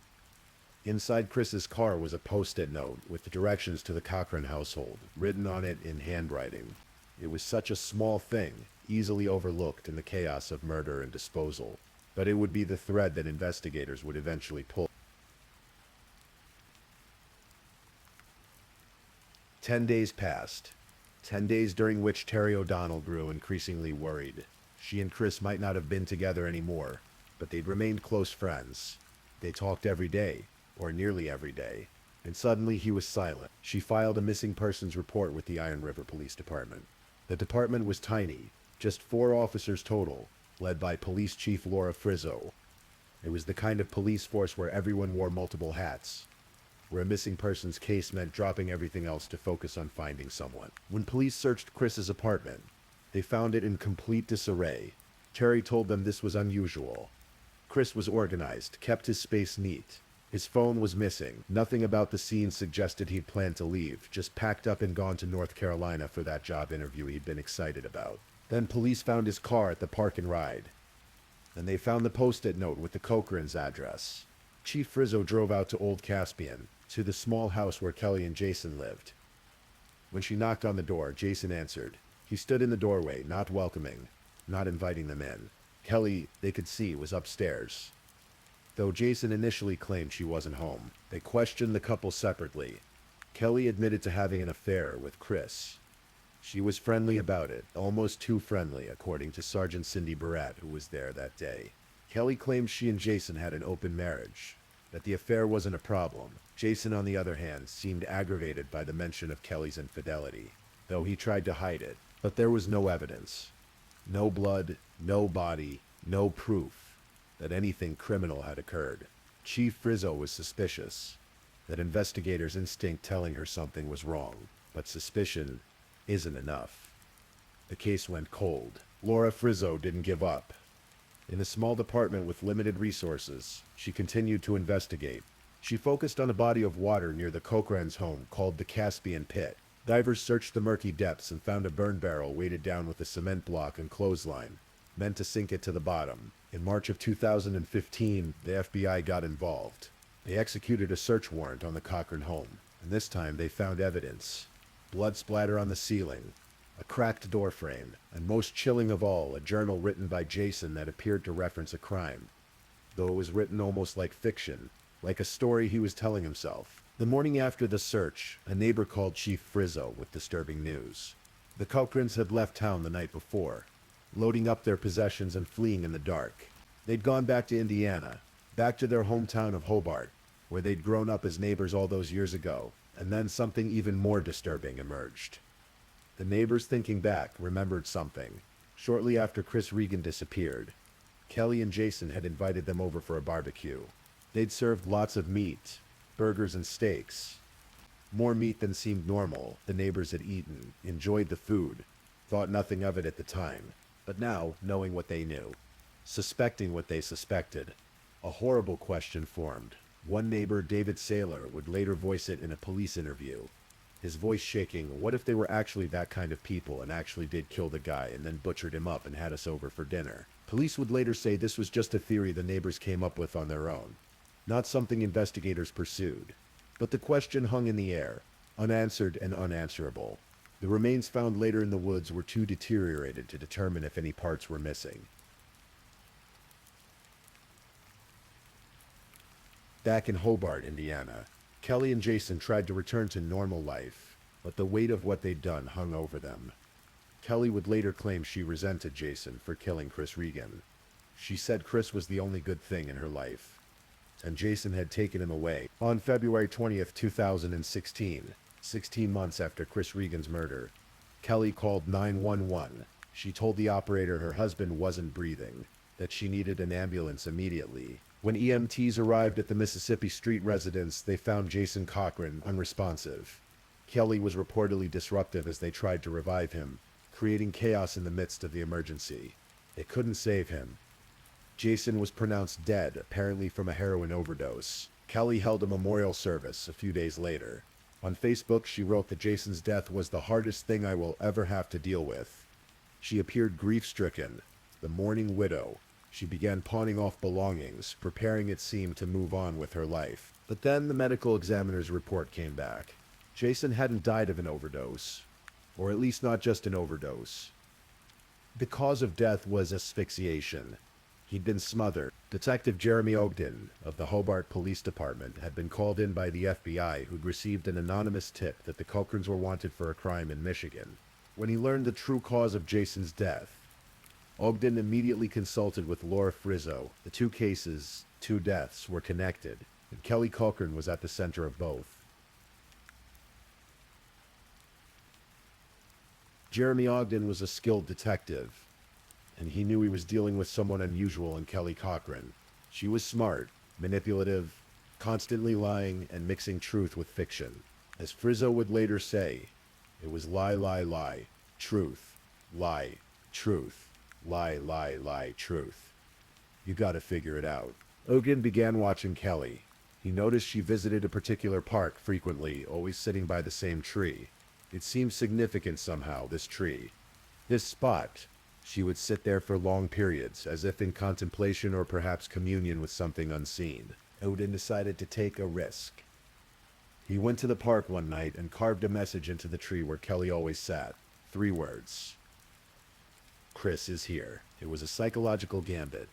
Inside Chris's car was a post-it note with the directions to the Cochran household, written on it in handwriting. It was such a small thing, easily overlooked in the chaos of murder and disposal. but it would be the thread that investigators would eventually pull. 10 days passed. 10 days during which Terry O'Donnell grew increasingly worried. She and Chris might not have been together anymore, but they'd remained close friends. They talked every day, or nearly every day, and suddenly he was silent. She filed a missing persons report with the Iron River Police Department. The department was tiny, just 4 officers total, led by Police Chief Laura Frizzo. It was the kind of police force where everyone wore multiple hats, where a missing persons case meant dropping everything else to focus on finding someone. When police searched Chris's apartment, they found it in complete disarray. Terry told them this was unusual. Chris was organized, kept his space neat. His phone was missing. Nothing about the scene suggested he'd planned to leave, just packed up and gone to North Carolina for that job interview he'd been excited about. Then police found his car at the park and ride. Then they found the post-it note with the Cochran's address. Chief Frizzo drove out to Old Caspian, to the small house where Kelly and Jason lived. When she knocked on the door, Jason answered. He stood in the doorway, not welcoming, not inviting them in. Kelly, they could see, was upstairs. Though Jason initially claimed she wasn't home, they questioned the couple separately. Kelly admitted to having an affair with Chris. She was friendly about it, almost too friendly, according to Sergeant Cindy Barrett, who was there that day. Kelly claimed she and Jason had an open marriage, that the affair wasn't a problem. Jason, on the other hand, seemed aggravated by the mention of Kelly's infidelity, though he tried to hide it. But there was no evidence. No blood, no body, no proof that anything criminal had occurred. Chief Frizzo was suspicious, that investigators' instinct telling her something was wrong. But suspicion isn't enough. The case went cold. Laura Frizzo didn't give up. In a small department with limited resources, she continued to investigate. She focused on a body of water near the Cochran's home called the Caspian Pit. Divers searched the murky depths and found a burn barrel weighted down with a cement block and clothesline, meant to sink it to the bottom. In March of 2015, the FBI got involved. They executed a search warrant on the Cochran home, and this time they found evidence. Blood splatter on the ceiling, a cracked door frame, and most chilling of all, a journal written by Jason that appeared to reference a crime, though it was written almost like fiction, like a story he was telling himself. The morning after the search, a neighbor called Chief Frizzo with disturbing news. The Cochrans had left town the night before, loading up their possessions and fleeing in the dark. They'd gone back to Indiana, back to their hometown of Hobart, where they'd grown up as neighbors all those years ago, and then something even more disturbing emerged. The neighbors, thinking back, remembered something. Shortly after Chris Regan disappeared, Kelly and Jason had invited them over for a barbecue. They'd served lots of meat, burgers and steaks. More meat than seemed normal. The neighbors had eaten, enjoyed the food, thought nothing of it at the time. But now, knowing what they knew, suspecting what they suspected, a horrible question formed. One neighbor, David Saylor, would later voice it in a police interview, his voice shaking. What if they were actually that kind of people and actually did kill the guy and then butchered him up and had us over for dinner? Police would later say this was just a theory the neighbors came up with on their own, not something investigators pursued. But the question hung in the air, unanswered and unanswerable. The remains found later in the woods were too deteriorated to determine if any parts were missing. Back in Hobart, Indiana, Kelly and Jason tried to return to normal life, but the weight of what they'd done hung over them. Kelly would later claim she resented Jason for killing Chris Regan. She said Chris was the only good thing in her life, and Jason had taken him away. On February 20th, 2016, 16 months after Chris Regan's murder, Kelly called 911. She told the operator her husband wasn't breathing, that she needed an ambulance immediately. When EMTs arrived at the Mississippi Street residence, they found Jason Cochran unresponsive. Kelly was reportedly disruptive as they tried to revive him, creating chaos in the midst of the emergency. They couldn't save him. Jason was pronounced dead, apparently from a heroin overdose. Kelly held a memorial service a few days later. On Facebook, she wrote that Jason's death was the hardest thing I will ever have to deal with. She appeared grief-stricken, the mourning widow. She began pawning off belongings, preparing, it seemed, to move on with her life. But then the medical examiner's report came back. Jason hadn't died of an overdose, or at least not just an overdose. The cause of death was asphyxiation. He'd been smothered. Detective Jeremy Ogden of the Hobart Police Department had been called in by the FBI, who'd received an anonymous tip that the Cochranes were wanted for a crime in Michigan. When he learned the true cause of Jason's death, Ogden immediately consulted with Laura Frizzo. The two cases, two deaths, were connected, and Kelly Cochrane was at the center of both. Jeremy Ogden was a skilled detective, and he knew he was dealing with someone unusual in Kelly Cochrane. She was smart, manipulative, constantly lying and mixing truth with fiction. As Frizzo would later say, it was lie, lie, lie, truth, lie, truth, lie, lie, lie, truth. You gotta figure it out. Ogden began watching Kelly. He noticed she visited a particular park frequently, always sitting by the same tree. It seemed significant somehow, this tree. This spot. She would sit there for long periods, as if in contemplation or perhaps communion with something unseen. Ogden decided to take a risk. He went to the park one night and carved a message into the tree where Kelly always sat. 3 words. Chris is here. It was a psychological gambit.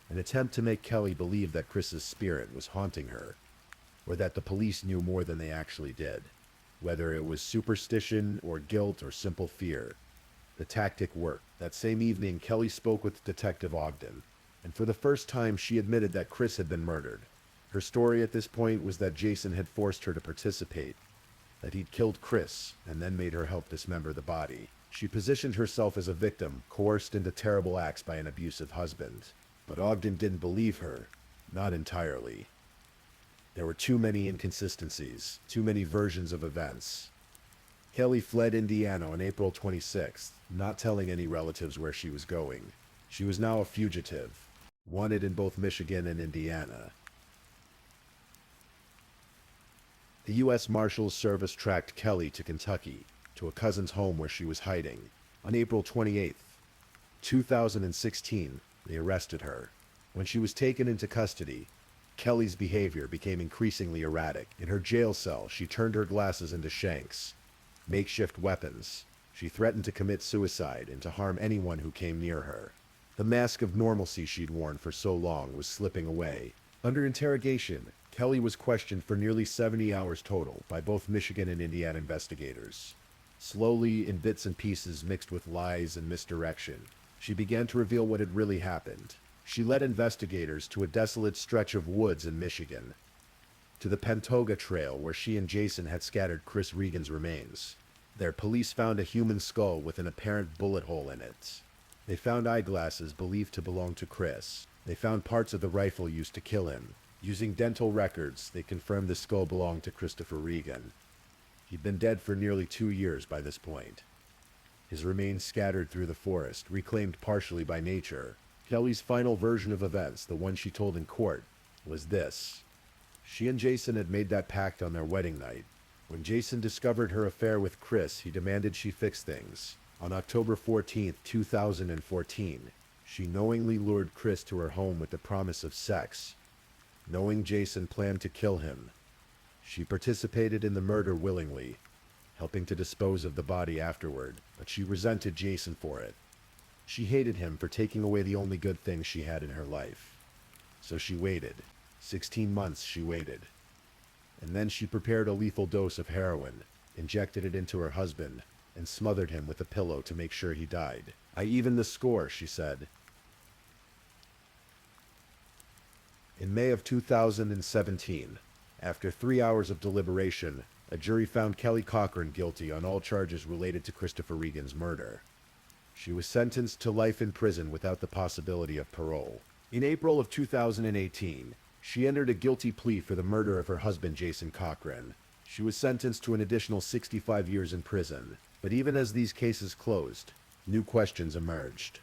An attempt to make Kelly believe that Chris's spirit was haunting her, or that the police knew more than they actually did. Whether it was superstition or guilt or simple fear, the tactic worked. That same evening, Kelly spoke with Detective Ogden, and for the first time she admitted that Chris had been murdered. Her story at this point was that Jason had forced her to participate, that he'd killed Chris and then made her help dismember the body. She positioned herself as a victim, coerced into terrible acts by an abusive husband. But Ogden didn't believe her. Not entirely. There were too many inconsistencies, too many versions of events. Kelly fled Indiana on April 26th, not telling any relatives where she was going. She was now a fugitive, wanted in both Michigan and Indiana. The U.S. Marshals Service tracked Kelly to Kentucky, to a cousin's home where she was hiding. On April 28th, 2016, they arrested her. When she was taken into custody, Kelly's behavior became increasingly erratic. In her jail cell, she turned her glasses into shanks, makeshift weapons. She threatened to commit suicide and to harm anyone who came near her. The mask of normalcy she'd worn for so long was slipping away. Under interrogation, Kelly was questioned for nearly 70 hours total by both Michigan and Indiana investigators. Slowly, in bits and pieces mixed with lies and misdirection, she began to reveal what had really happened. She led investigators to a desolate stretch of woods in Michigan, to the Pentoga Trail where she and Jason had scattered Chris Regan's remains. There, police found a human skull with an apparent bullet hole in it. They found eyeglasses believed to belong to Chris. They found parts of the rifle used to kill him. Using dental records, they confirmed the skull belonged to Christopher Regan. He'd been dead for nearly 2 years by this point. His remains scattered through the forest, reclaimed partially by nature. Kelly's final version of events, the one she told in court, was this. She and Jason had made that pact on their wedding night. When Jason discovered her affair with Chris, he demanded she fix things. On October 14, 2014, she knowingly lured Chris to her home with the promise of sex. Knowing Jason planned to kill him, she participated in the murder willingly, helping to dispose of the body afterward, but she resented Jason for it. She hated him for taking away the only good thing she had in her life. So she waited. 16 months she waited. And then she prepared a lethal dose of heroin, injected it into her husband, and smothered him with a pillow to make sure he died. "I evened the score," she said. In May of 2017, after 3 hours of deliberation, a jury found Kelly Cochrane guilty on all charges related to Christopher Regan's murder. She was sentenced to life in prison without the possibility of parole. In April of 2018, she entered a guilty plea for the murder of her husband, Jason Cochrane. She was sentenced to an additional 65 years in prison. But even as these cases closed, new questions emerged.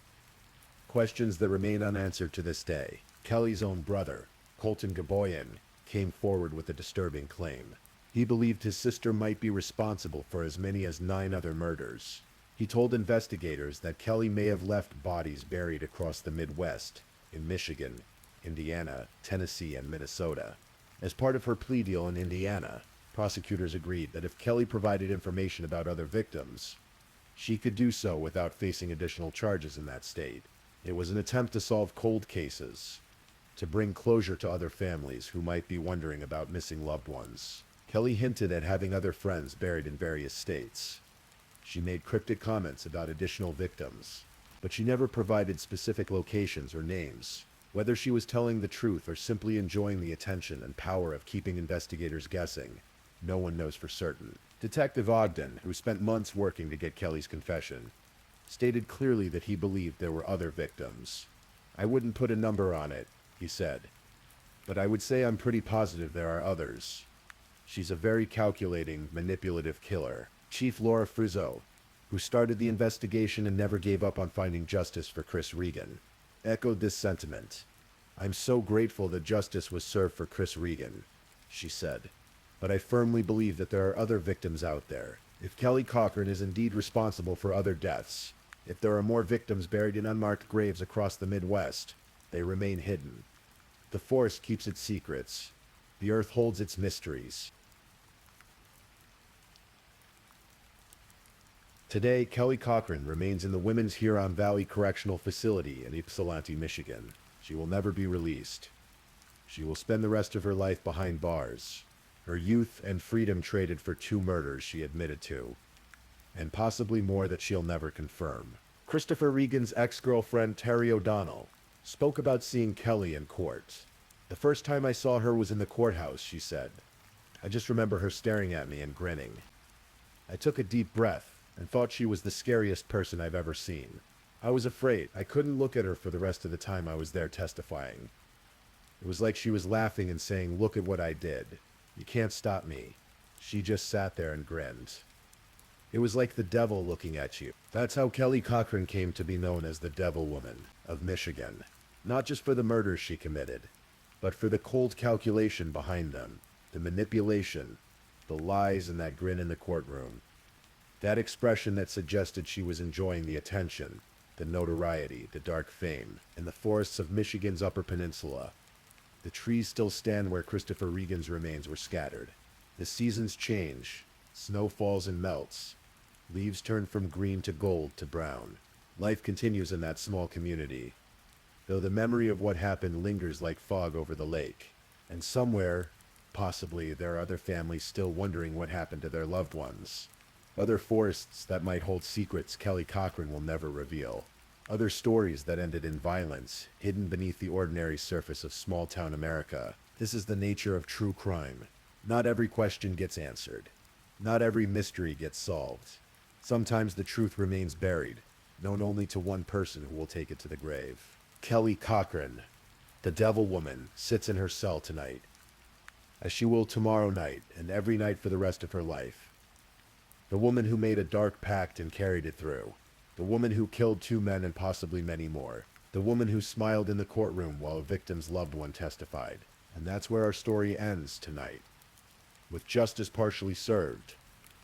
Questions that remain unanswered to this day. Kelly's own brother, Colton Gaboyan, came forward with a disturbing claim. He believed his sister might be responsible for as many as 9 other murders. He told investigators that Kelly may have left bodies buried across the Midwest, in Michigan, Indiana, Tennessee, and Minnesota. As part of her plea deal in Indiana, prosecutors agreed that if Kelly provided information about other victims, she could do so without facing additional charges in that state. It was an attempt to solve cold cases, to bring closure to other families who might be wondering about missing loved ones. Kelly hinted at having other friends buried in various states. She made cryptic comments about additional victims, but she never provided specific locations or names. Whether she was telling the truth or simply enjoying the attention and power of keeping investigators guessing, no one knows for certain. Detective Ogden, who spent months working to get Kelly's confession, stated clearly that he believed there were other victims. "I wouldn't put a number on it," he said, "but I would say I'm pretty positive there are others. She's a very calculating, manipulative killer." Chief Laura Frizzot, who started the investigation and never gave up on finding justice for Chris Regan, echoed this sentiment. "I'm so grateful that justice was served for Chris Regan," she said, "but I firmly believe that there are other victims out there. If Kelly Cochran is indeed responsible for other deaths, if there are more victims buried in unmarked graves across the Midwest, they remain hidden. The forest keeps its secrets. The earth holds its mysteries." Today, Kelly Cochran remains in the Women's Huron Valley Correctional Facility in Ypsilanti, Michigan. She will never be released. She will spend the rest of her life behind bars, her youth and freedom traded for 2 murders she admitted to, and possibly more that she'll never confirm. Christopher Regan's ex-girlfriend, Terry O'Donnell, spoke about seeing Kelly in court. "The first time I saw her was in the courthouse," she said. "I just remember her staring at me and grinning. I took a deep breath and thought she was the scariest person I've ever seen. I was afraid. I couldn't look at her for the rest of the time I was there testifying. It was like she was laughing and saying, 'Look at what I did. You can't stop me.' She just sat there and grinned. It was like the devil looking at you." That's how Kelly Cochran came to be known as the Devil Woman of Michigan. Not just for the murders she committed, but for the cold calculation behind them, the manipulation, the lies, and that grin in the courtroom. That expression that suggested she was enjoying the attention, the notoriety, the dark fame, in the forests of Michigan's Upper Peninsula. The trees still stand where Christopher Regan's remains were scattered. The seasons change. Snow falls and melts. Leaves turn from green to gold to brown. Life continues in that small community, though the memory of what happened lingers like fog over the lake. And somewhere, possibly, there are other families still wondering what happened to their loved ones. Other forests that might hold secrets Kelly Cochran will never reveal. Other stories that ended in violence, hidden beneath the ordinary surface of small-town America. This is the nature of true crime. Not every question gets answered. Not every mystery gets solved. Sometimes the truth remains buried, known only to one person who will take it to the grave. Kelly Cochran, the Devil Woman, sits in her cell tonight, as she will tomorrow night and every night for the rest of her life. The woman who made a dark pact and carried it through. The woman who killed 2 men and possibly many more. The woman who smiled in the courtroom while a victim's loved one testified. And that's where our story ends tonight. With justice partially served,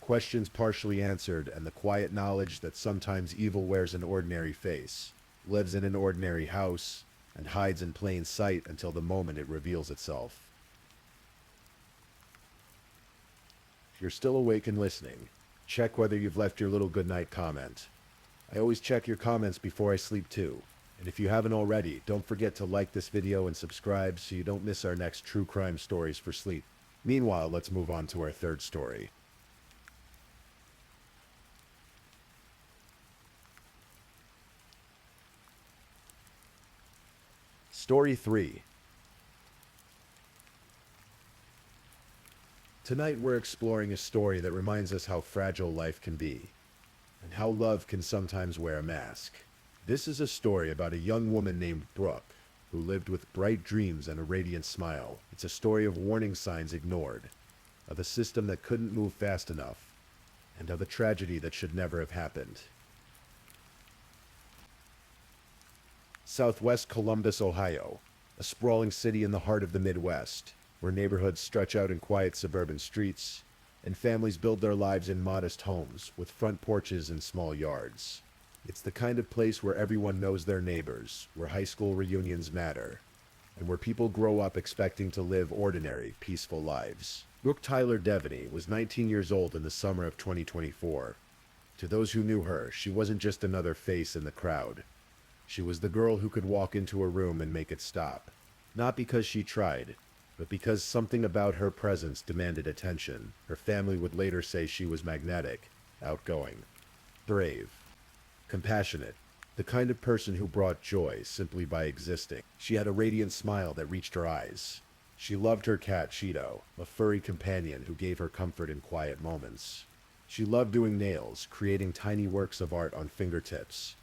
questions partially answered, and the quiet knowledge that sometimes evil wears an ordinary face, lives in an ordinary house, and hides in plain sight until the moment it reveals itself. If you're still awake and listening, check whether you've left your little goodnight comment. I always check your comments before I sleep too. And if you haven't already, don't forget to like this video and subscribe so you don't miss our next true crime stories for sleep. Meanwhile, let's move on to our third story. Story 3. Tonight we're exploring a story that reminds us how fragile life can be, and how love can sometimes wear a mask. This is a story about a young woman named Brooke, who lived with bright dreams and a radiant smile. It's a story of warning signs ignored, of a system that couldn't move fast enough, and of a tragedy that should never have happened. Southwest Columbus, Ohio, a sprawling city in the heart of the Midwest, where neighborhoods stretch out in quiet suburban streets, and families build their lives in modest homes with front porches and small yards. It's the kind of place where everyone knows their neighbors, where high school reunions matter, and where people grow up expecting to live ordinary, peaceful lives. Brooke Tyler Devaney was 19 years old in the summer of 2024. To those who knew her, she wasn't just another face in the crowd. She was the girl who could walk into a room and make it stop. Not because she tried, but because something about her presence demanded attention. Her family would later say she was magnetic, outgoing, brave, compassionate, the kind of person who brought joy simply by existing. She had a radiant smile that reached her eyes. She loved her cat Cheeto, a furry companion who gave her comfort in quiet moments. She loved doing nails, creating tiny works of art on fingertips,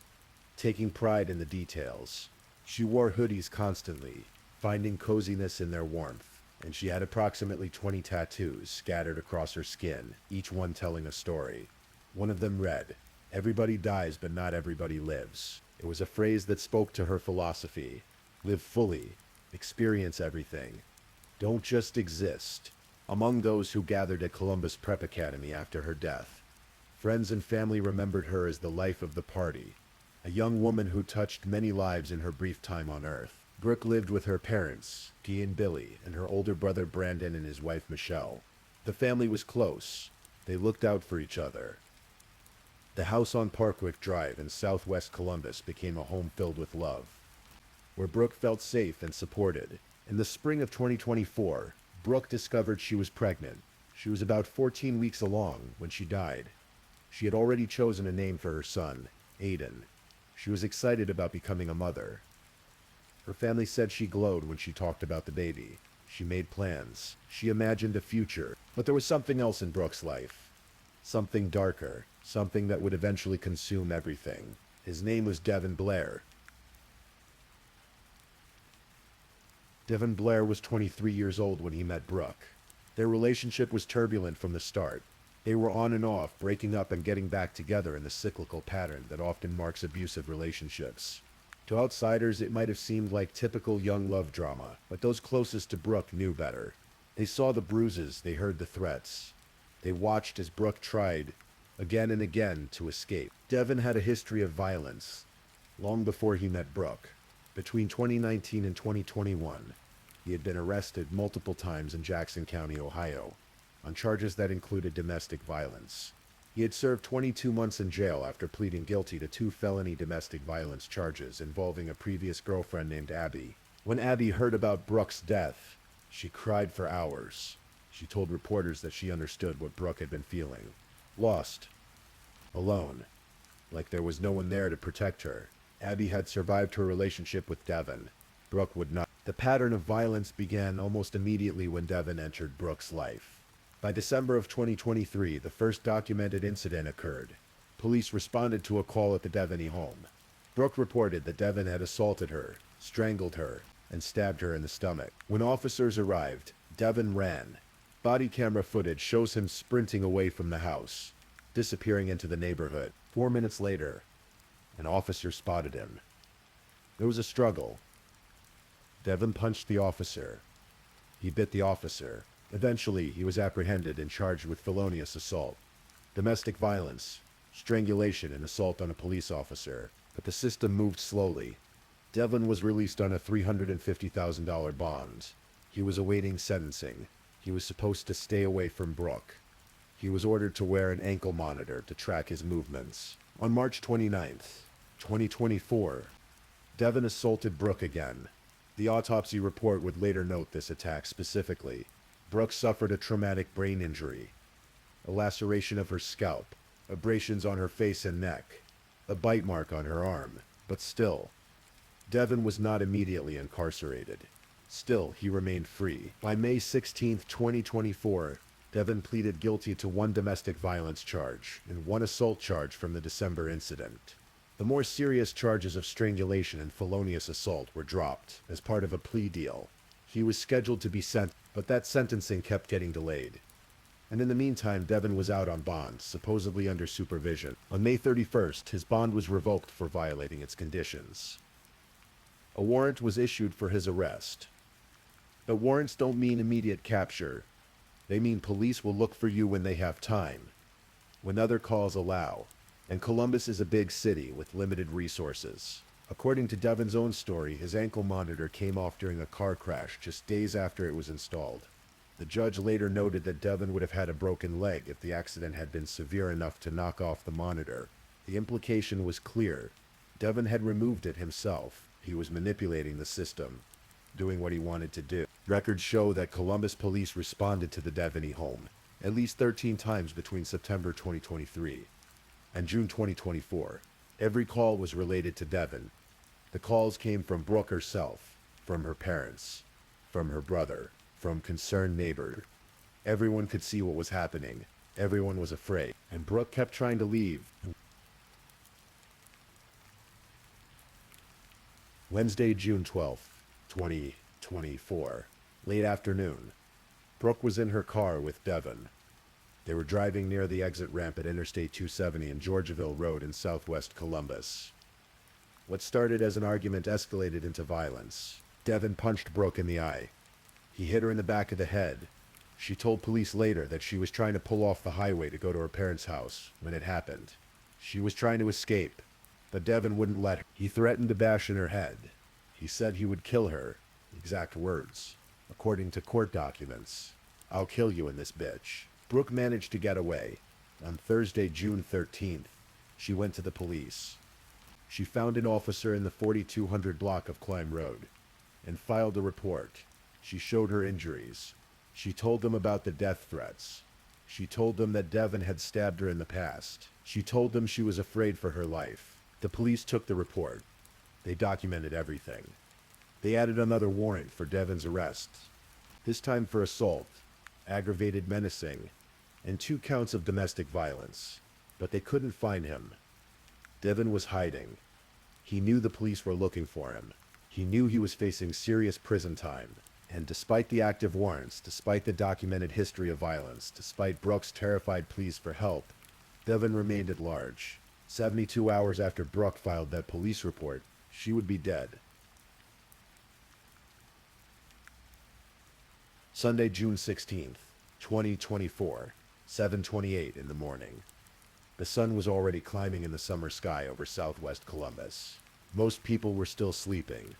taking pride in the details. She wore hoodies constantly, finding coziness in their warmth, and she had approximately 20 tattoos scattered across her skin, each one telling a story. One of them read, "Everybody dies, but not everybody lives." It was a phrase that spoke to her philosophy. Live fully, experience everything. Don't just exist. Among those who gathered at Columbus Prep Academy after her death, friends and family remembered her as the life of the party, a young woman who touched many lives in her brief time on Earth. Brooke lived with her parents, Dee and Billy, and her older brother Brandon and his wife Michelle. The family was close. They looked out for each other. The house on Parkwick Drive in southwest Columbus became a home filled with love, where Brooke felt safe and supported. In the spring of 2024, Brooke discovered she was pregnant. She was about 14 weeks along when she died. She had already chosen a name for her son, Aiden. She was excited about becoming a mother. Her family said she glowed when she talked about the baby. She made plans. She imagined a future. But there was something else in Brooke's life. Something darker. Something that would eventually consume everything. His name was Devin Blair. Devin Blair was 23 years old when he met Brooke. Their relationship was turbulent from the start. They were on and off, breaking up and getting back together in the cyclical pattern that often marks abusive relationships. To outsiders, it might have seemed like typical young love drama, but those closest to Brooke knew better. They saw the bruises, they heard the threats. They watched as Brooke tried, again and again, to escape. Devin had a history of violence, long before he met Brooke. Between 2019 and 2021, he had been arrested multiple times in Jackson County, Ohio, on charges that included domestic violence. He had served 22 months in jail after pleading guilty to 2 felony domestic violence charges involving a previous girlfriend named Abby. When Abby heard about Brooke's death, she cried for hours. She told reporters that she understood what Brooke had been feeling. Lost. Alone. Like there was no one there to protect her. Abby had survived her relationship with Devin. Brooke would not. The pattern of violence began almost immediately when Devin entered Brooke's life. By December of 2023, the first documented incident occurred. Police responded to a call at the Deviny home. Brooke reported that Devin had assaulted her, strangled her, and stabbed her in the stomach. When officers arrived, Devin ran. Body camera footage shows him sprinting away from the house, disappearing into the neighborhood. 4 minutes later, an officer spotted him. There was a struggle. Devin punched the officer. He bit the officer. Eventually, he was apprehended and charged with felonious assault, domestic violence, strangulation, and assault on a police officer. But the system moved slowly. Devin was released on a $350,000 bond. He was awaiting sentencing. He was supposed to stay away from Brooke. He was ordered to wear an ankle monitor to track his movements. On March 29th, 2024, Devin assaulted Brooke again. The autopsy report would later note this attack specifically. Brooke suffered a traumatic brain injury, a laceration of her scalp, abrasions on her face and neck, a bite mark on her arm. But still, Devin was not immediately incarcerated. Still, he remained free. By May 16, 2024, Devin pleaded guilty to 1 domestic violence charge and 1 assault charge from the December incident. The more serious charges of strangulation and felonious assault were dropped as part of a plea deal. He was scheduled to be sentenced, but that sentencing kept getting delayed. And in the meantime, Devin was out on bond, supposedly under supervision. On May 31st, his bond was revoked for violating its conditions. A warrant was issued for his arrest. But warrants don't mean immediate capture. They mean police will look for you when they have time, when other calls allow. And Columbus is a big city with limited resources. According to Devin's own story, his ankle monitor came off during a car crash just days after it was installed. The judge later noted that Devin would have had a broken leg if the accident had been severe enough to knock off the monitor. The implication was clear. Devon had removed it himself. He was manipulating the system, doing what he wanted to do. Records show that Columbus police responded to the Devaney home at least 13 times between September 2023 and June 2024. Every call was related to Devon. The calls came from Brooke herself, from her parents, from her brother, from concerned neighbors. Everyone could see what was happening. Everyone was afraid, and Brooke kept trying to leave. Wednesday, June 12th, 2024. Late afternoon. Brooke was in her car with Devon. They were driving near the exit ramp at Interstate 270 and Georgeville Road in southwest Columbus. What started as an argument escalated into violence. Devon punched Brooke in the eye. He hit her in the back of the head. She told police later that she was trying to pull off the highway to go to her parents' house when it happened. She was trying to escape, but Devon wouldn't let her. He threatened to bash in her head. He said he would kill her. Exact words. According to court documents, "I'll kill you in this bitch." Brooke managed to get away. On Thursday, June 13th, she went to the police. She found an officer in the 4200 block of Climb Road and filed a report. She showed her injuries. She told them about the death threats. She told them that Devon had stabbed her in the past. She told them she was afraid for her life. The police took the report. They documented everything. They added another warrant for Devon's arrest, this time for assault, aggravated menacing, and 2 counts of domestic violence. But they couldn't find him. Devon was hiding. He knew the police were looking for him. He knew he was facing serious prison time. And despite the active warrants, despite the documented history of violence, despite Brooke's terrified pleas for help, Devon remained at large. 72 hours after Brooke filed that police report, she would be dead. Sunday, June 16th, 2024, 7:28 in the morning. The sun was already climbing in the summer sky over southwest Columbus. Most people were still sleeping.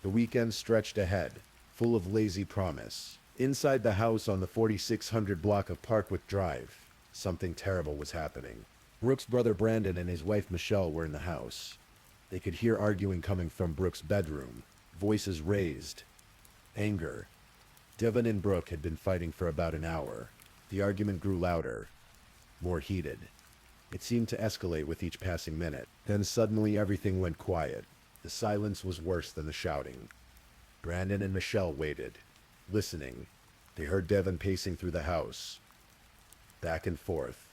The weekend stretched ahead, full of lazy promise. Inside the house on the 4600 block of Parkwick Drive, something terrible was happening. Brooke's brother Brandon and his wife Michelle were in the house. They could hear arguing coming from Brooke's bedroom, voices raised, anger. Devon and Brooke had been fighting for about an hour. The argument grew louder, more heated. It seemed to escalate with each passing minute. Then suddenly everything went quiet. The silence was worse than the shouting. Brandon and Michelle waited, listening. They heard Devon pacing through the house, back and forth,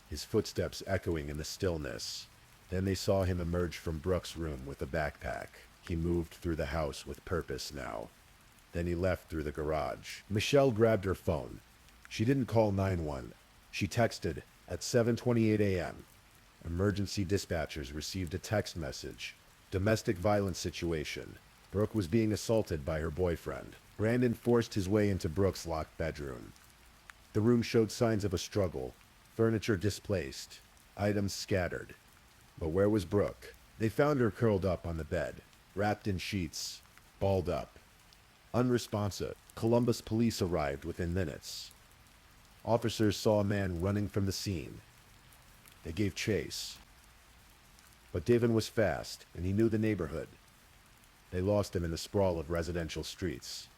his footsteps echoing in the stillness. Then they saw him emerge from Brooke's room with a backpack. He moved through the house with purpose now. Then he left through the garage. Michelle grabbed her phone. She didn't call 911. She texted at 7:28 a.m. Emergency dispatchers received a text message. Domestic violence situation. Brooke was being assaulted by her boyfriend. Brandon forced his way into Brooke's locked bedroom. The room showed signs of a struggle. Furniture displaced. Items scattered. But where was Brooke? They found her curled up on the bed, wrapped in sheets, balled up. Unresponsive. Columbus police arrived within minutes. Officers saw a man running from the scene. They gave chase. But Devon was fast, and he knew the neighborhood. They lost him in the sprawl of residential streets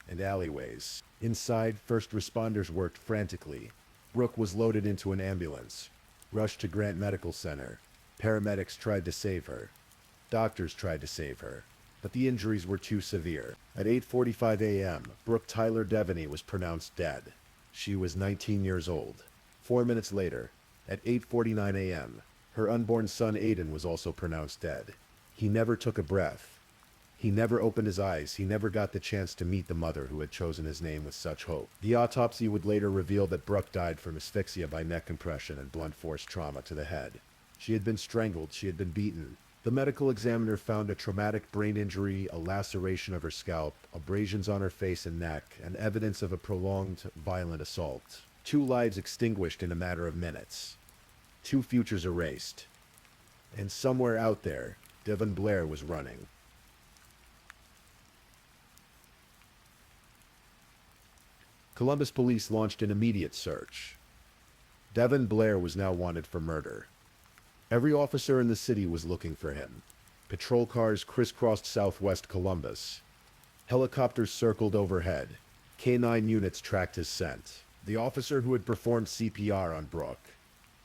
and alleyways. Inside, first responders worked frantically. Brooke was loaded into an ambulance, rushed to Grant Medical Center. Paramedics tried to save her. Doctors tried to save her, but the injuries were too severe. At 8:45 a.m., Brooke Tyler Devaney was pronounced dead. She was 19 years old. 4 minutes later, at 8:49 a.m., her unborn son Aiden was also pronounced dead. He never took a breath. He never opened his eyes. He never got the chance to meet the mother who had chosen his name with such hope. The autopsy would later reveal that Brooke died from asphyxia by neck compression and blunt force trauma to the head. She had been strangled. She had been beaten. The medical examiner found a traumatic brain injury, a laceration of her scalp, abrasions on her face and neck, and evidence of a prolonged, violent assault. 2 lives extinguished in a matter of minutes. 2 futures erased. And somewhere out there, Devon Blair was running. Columbus police launched an immediate search. Devon Blair was now wanted for murder. Every officer in the city was looking for him. Patrol cars crisscrossed southwest Columbus. Helicopters circled overhead. K-9 units tracked his scent. The officer who had performed CPR on Brooke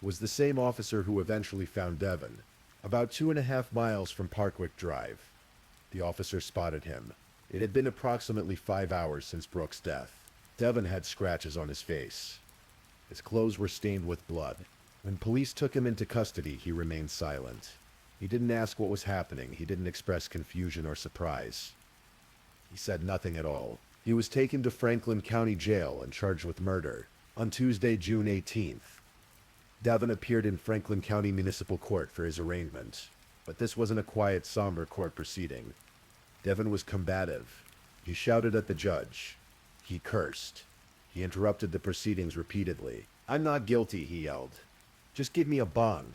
was the same officer who eventually found Devon, about 2.5 miles from Parkwick Drive. The officer spotted him. It had been approximately 5 hours since Brooke's death. Devon had scratches on his face. His clothes were stained with blood. When police took him into custody, he remained silent. He didn't ask what was happening. He didn't express confusion or surprise. He said nothing at all. He was taken to Franklin County Jail and charged with murder on Tuesday, June 18th. Devon appeared in Franklin County Municipal Court for his arraignment, but this wasn't a quiet, somber court proceeding. Devon was combative. He shouted at the judge. He cursed. He interrupted the proceedings repeatedly. "I'm not guilty," he yelled. "Just give me a bond."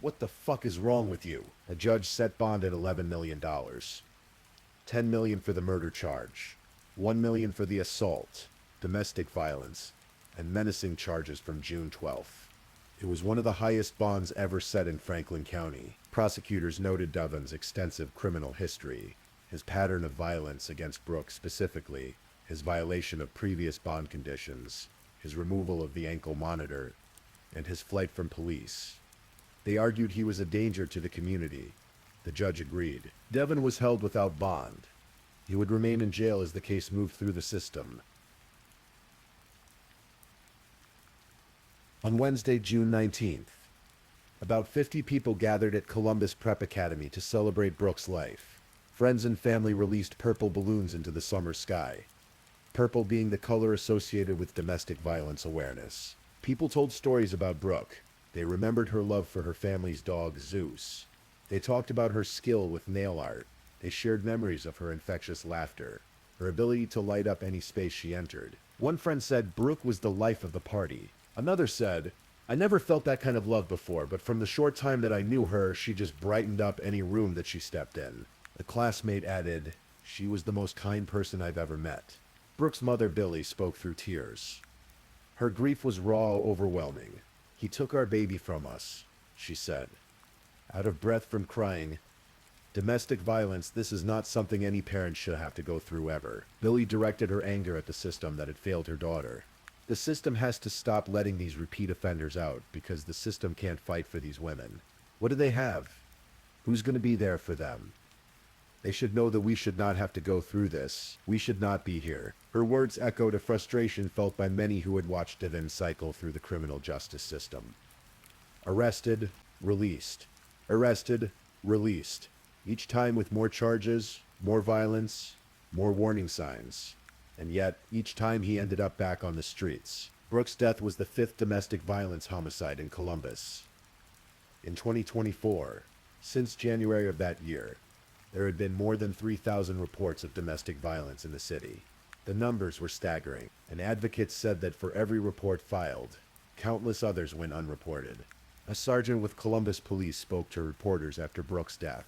"What the fuck is wrong with you?" A judge set bond at $11 million. $10 million for the murder charge, $1 million for the assault, domestic violence, and menacing charges from June 12th. It was one of the highest bonds ever set in Franklin County. Prosecutors noted Devon's extensive criminal history, his pattern of violence against Brooke specifically, his violation of previous bond conditions, his removal of the ankle monitor, and his flight from police. They argued he was a danger to the community. The judge agreed. Devon was held without bond. He would remain in jail as the case moved through the system. On Wednesday, June 19th, about 50 people gathered at Columbus Prep Academy to celebrate Brooke's life. Friends and family released purple balloons into the summer sky, purple being the color associated with domestic violence awareness. People told stories about Brooke. They remembered her love for her family's dog, Zeus. They talked about her skill with nail art. They shared memories of her infectious laughter, her ability to light up any space she entered. One friend said Brooke was the life of the party. Another said, "I never felt that kind of love before, but from the short time that I knew her, she just brightened up any room that she stepped in." A classmate added, "She was the most kind person I've ever met." Brooke's mother, Billy, spoke through tears. Her grief was raw, overwhelming. "He took our baby from us," she said. Out of breath from crying, "Domestic violence, this is not something any parent should have to go through ever." Billy directed her anger at the system that had failed her daughter. The system has to stop letting these repeat offenders out because the system can't fight for these women. What do they have? Who's going to be there for them? They should know that we should not have to go through this. We should not be here. Her words echoed a frustration felt by many who had watched Devon cycle through the criminal justice system. Arrested, released. Arrested, released. Each time with more charges, more violence, more warning signs. And yet, each time he ended up back on the streets. Brooke's death was the 5th domestic violence homicide in Columbus. In 2024, since January of that year, there had been more than 3,000 reports of domestic violence in the city. The numbers were staggering, and advocates said that for every report filed, countless others went unreported. A sergeant with Columbus Police spoke to reporters after Brooke's death.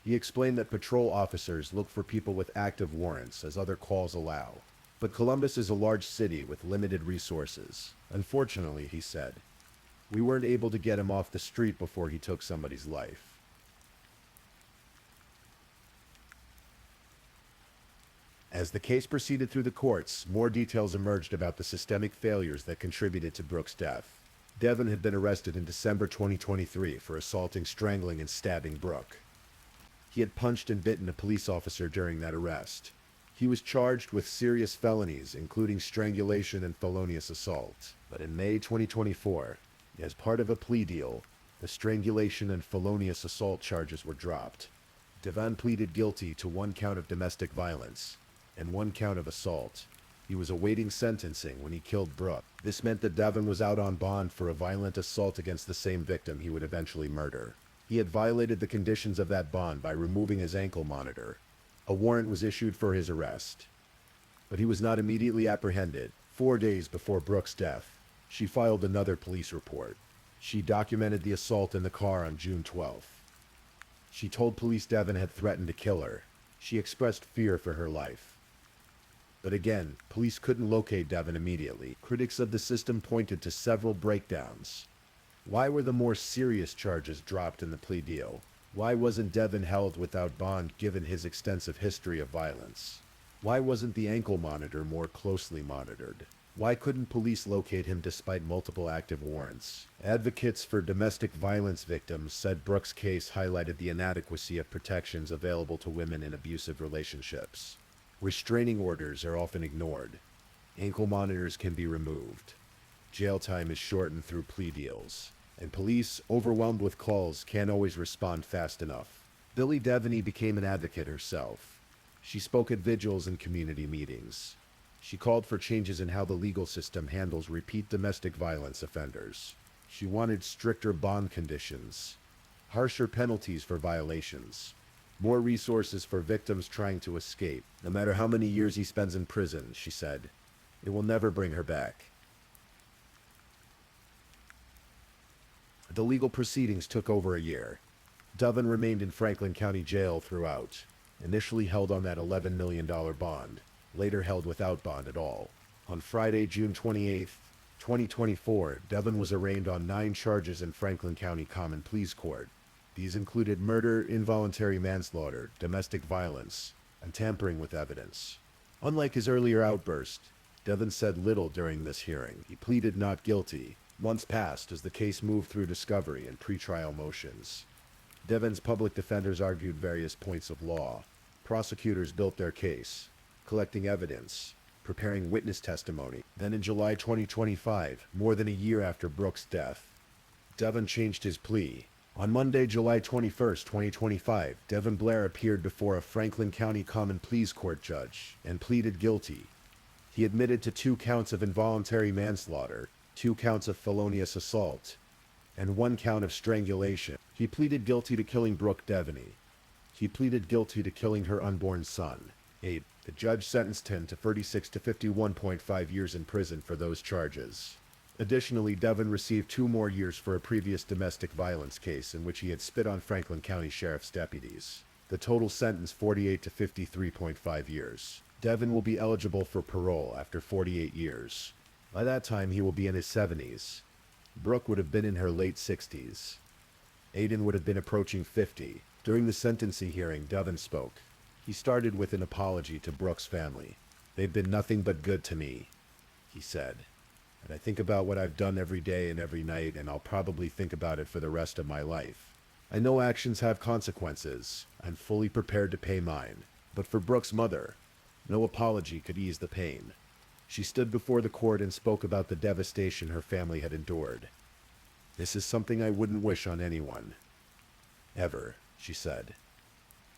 He explained that patrol officers look for people with active warrants as other calls allow. But Columbus is a large city with limited resources. Unfortunately, he said, we weren't able to get him off the street before he took somebody's life. As the case proceeded through the courts, more details emerged about the systemic failures that contributed to Brooke's death. Devon had been arrested in December 2023 for assaulting, strangling, and stabbing Brooke. He had punched and bitten a police officer during that arrest. He was charged with serious felonies, including strangulation and felonious assault. But in May 2024, as part of a plea deal, the strangulation and felonious assault charges were dropped. Devon pleaded guilty to 1 count of domestic violence and 1 count of assault. He was awaiting sentencing when he killed Brooke. This meant that Devon was out on bond for a violent assault against the same victim he would eventually murder. He had violated the conditions of that bond by removing his ankle monitor. A warrant was issued for his arrest. But he was not immediately apprehended. 4 days before Brooke's death, she filed another police report. She documented the assault in the car on June 12th. She told police Devon had threatened to kill her. She expressed fear for her life. But again, police couldn't locate Devon immediately. Critics of the system pointed to several breakdowns. Why were the more serious charges dropped in the plea deal? Why wasn't Devon held without bond given his extensive history of violence? Why wasn't the ankle monitor more closely monitored? Why couldn't police locate him despite multiple active warrants? Advocates for domestic violence victims said Brooks' case highlighted the inadequacy of protections available to women in abusive relationships. Restraining orders are often ignored. Ankle monitors can be removed. Jail time is shortened through plea deals. And police, overwhelmed with calls, can't always respond fast enough. Billy Devaney became an advocate herself. She spoke at vigils and community meetings. She called for changes in how the legal system handles repeat domestic violence offenders. She wanted stricter bond conditions, harsher penalties for violations, more resources for victims trying to escape. No matter how many years he spends in prison, she said, it will never bring her back. The legal proceedings took over a year. Devon remained in Franklin County Jail throughout, initially held on that $11 million bond, later held without bond at all. On Friday, June 28, 2024, Devon was arraigned on 9 charges in Franklin County Common Pleas Court. These included murder, involuntary manslaughter, domestic violence, and tampering with evidence. Unlike his earlier outburst, Devon said little during this hearing. He pleaded not guilty. Months passed as the case moved through discovery and pretrial motions. Devon's public defenders argued various points of law. Prosecutors built their case, collecting evidence, preparing witness testimony. Then in July 2025, more than a year after Brooks' death, Devon changed his plea. On Monday, July 21, 2025, Devon Blair appeared before a Franklin County Common Pleas Court judge and pleaded guilty. He admitted to 2 counts of involuntary manslaughter, 2 counts of felonious assault, and 1 count of strangulation. He pleaded guilty to killing Brooke Devaney. He pleaded guilty to killing her unborn son, Abe. The judge sentenced him to 36 to 51.5 years in prison for those charges. Additionally, Devon received 2 more years for a previous domestic violence case in which he had spit on Franklin County Sheriff's deputies. The total sentence 48 to 53.5 years. Devon will be eligible for parole after 48 years. By that time, he will be in his 70s. Brooke would have been in her late 60s. Aiden would have been approaching 50. During the sentencing hearing, Devon spoke. He started with an apology to Brooke's family. They've been nothing but good to me, he said. And I think about what I've done every day and every night, and I'll probably think about it for the rest of my life. I know actions have consequences. I'm fully prepared to pay mine. But for Brooke's mother, no apology could ease the pain. She stood before the court and spoke about the devastation her family had endured. This is something I wouldn't wish on anyone. Ever, she said.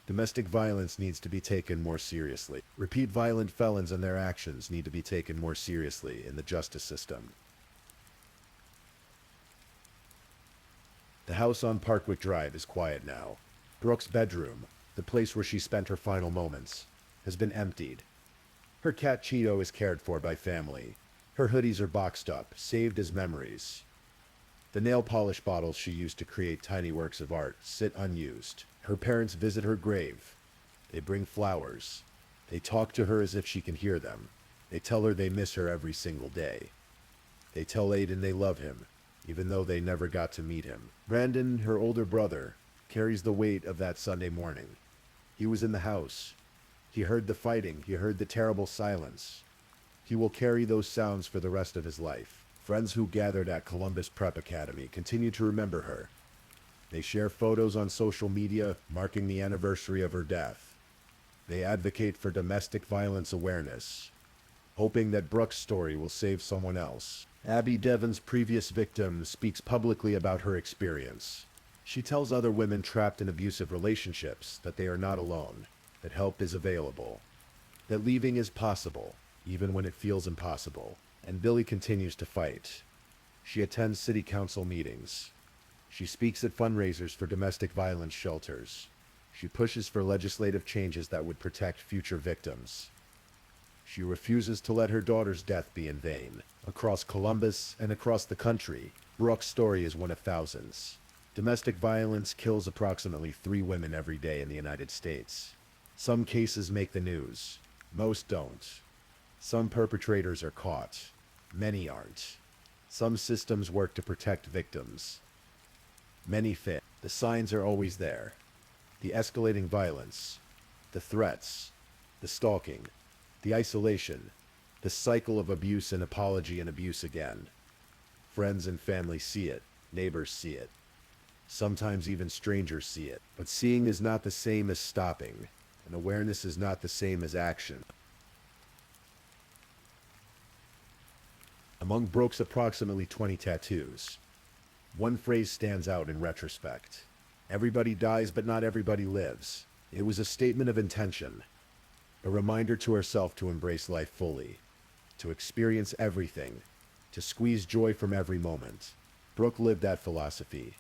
Domestic violence needs to be taken more seriously. Repeat violent felons and their actions need to be taken more seriously in the justice system. The house on Parkwick Drive is quiet now. Brooke's bedroom, the place where she spent her final moments, has been emptied. Her cat Cheeto is cared for by family. Her hoodies are boxed up, saved as memories. The nail polish bottles she used to create tiny works of art sit unused. Her parents visit her grave. They bring flowers. They talk to her as if she can hear them. They tell her they miss her every single day. They tell Aiden they love him, even though they never got to meet him. Brandon, her older brother, carries the weight of that Sunday morning. He was in the house. He heard the fighting. He heard the terrible silence. He will carry those sounds for the rest of his life. Friends who gathered at Columbus Prep Academy continue to remember her. They share photos on social media marking the anniversary of her death. They advocate for domestic violence awareness, hoping that Brooke's story will save someone else. Abby Devon's previous victim speaks publicly about her experience. She tells other women trapped in abusive relationships that they are not alone, that help is available, that leaving is possible, even when it feels impossible. And Billy continues to fight. She attends city council meetings. She speaks at fundraisers for domestic violence shelters. She pushes for legislative changes that would protect future victims. She refuses to let her daughter's death be in vain. Across Columbus and across the country, Brooke's story is one of thousands. Domestic violence kills approximately 3 women every day in the United States. Some cases make the news. Most don't. Some perpetrators are caught. Many aren't. Some systems work to protect victims. Many fail. The signs are always there. The escalating violence, the threats, the stalking, the isolation, the cycle of abuse and apology and abuse again. Friends and family see it. Neighbors see it. Sometimes even strangers see it. But seeing is not the same as stopping, and awareness is not the same as action. Among Brooke's approximately 20 tattoos, one phrase stands out in retrospect. Everybody dies, but not everybody lives. It was a statement of intention, a reminder to herself to embrace life fully, to experience everything, to squeeze joy from every moment. Brooke lived that philosophy.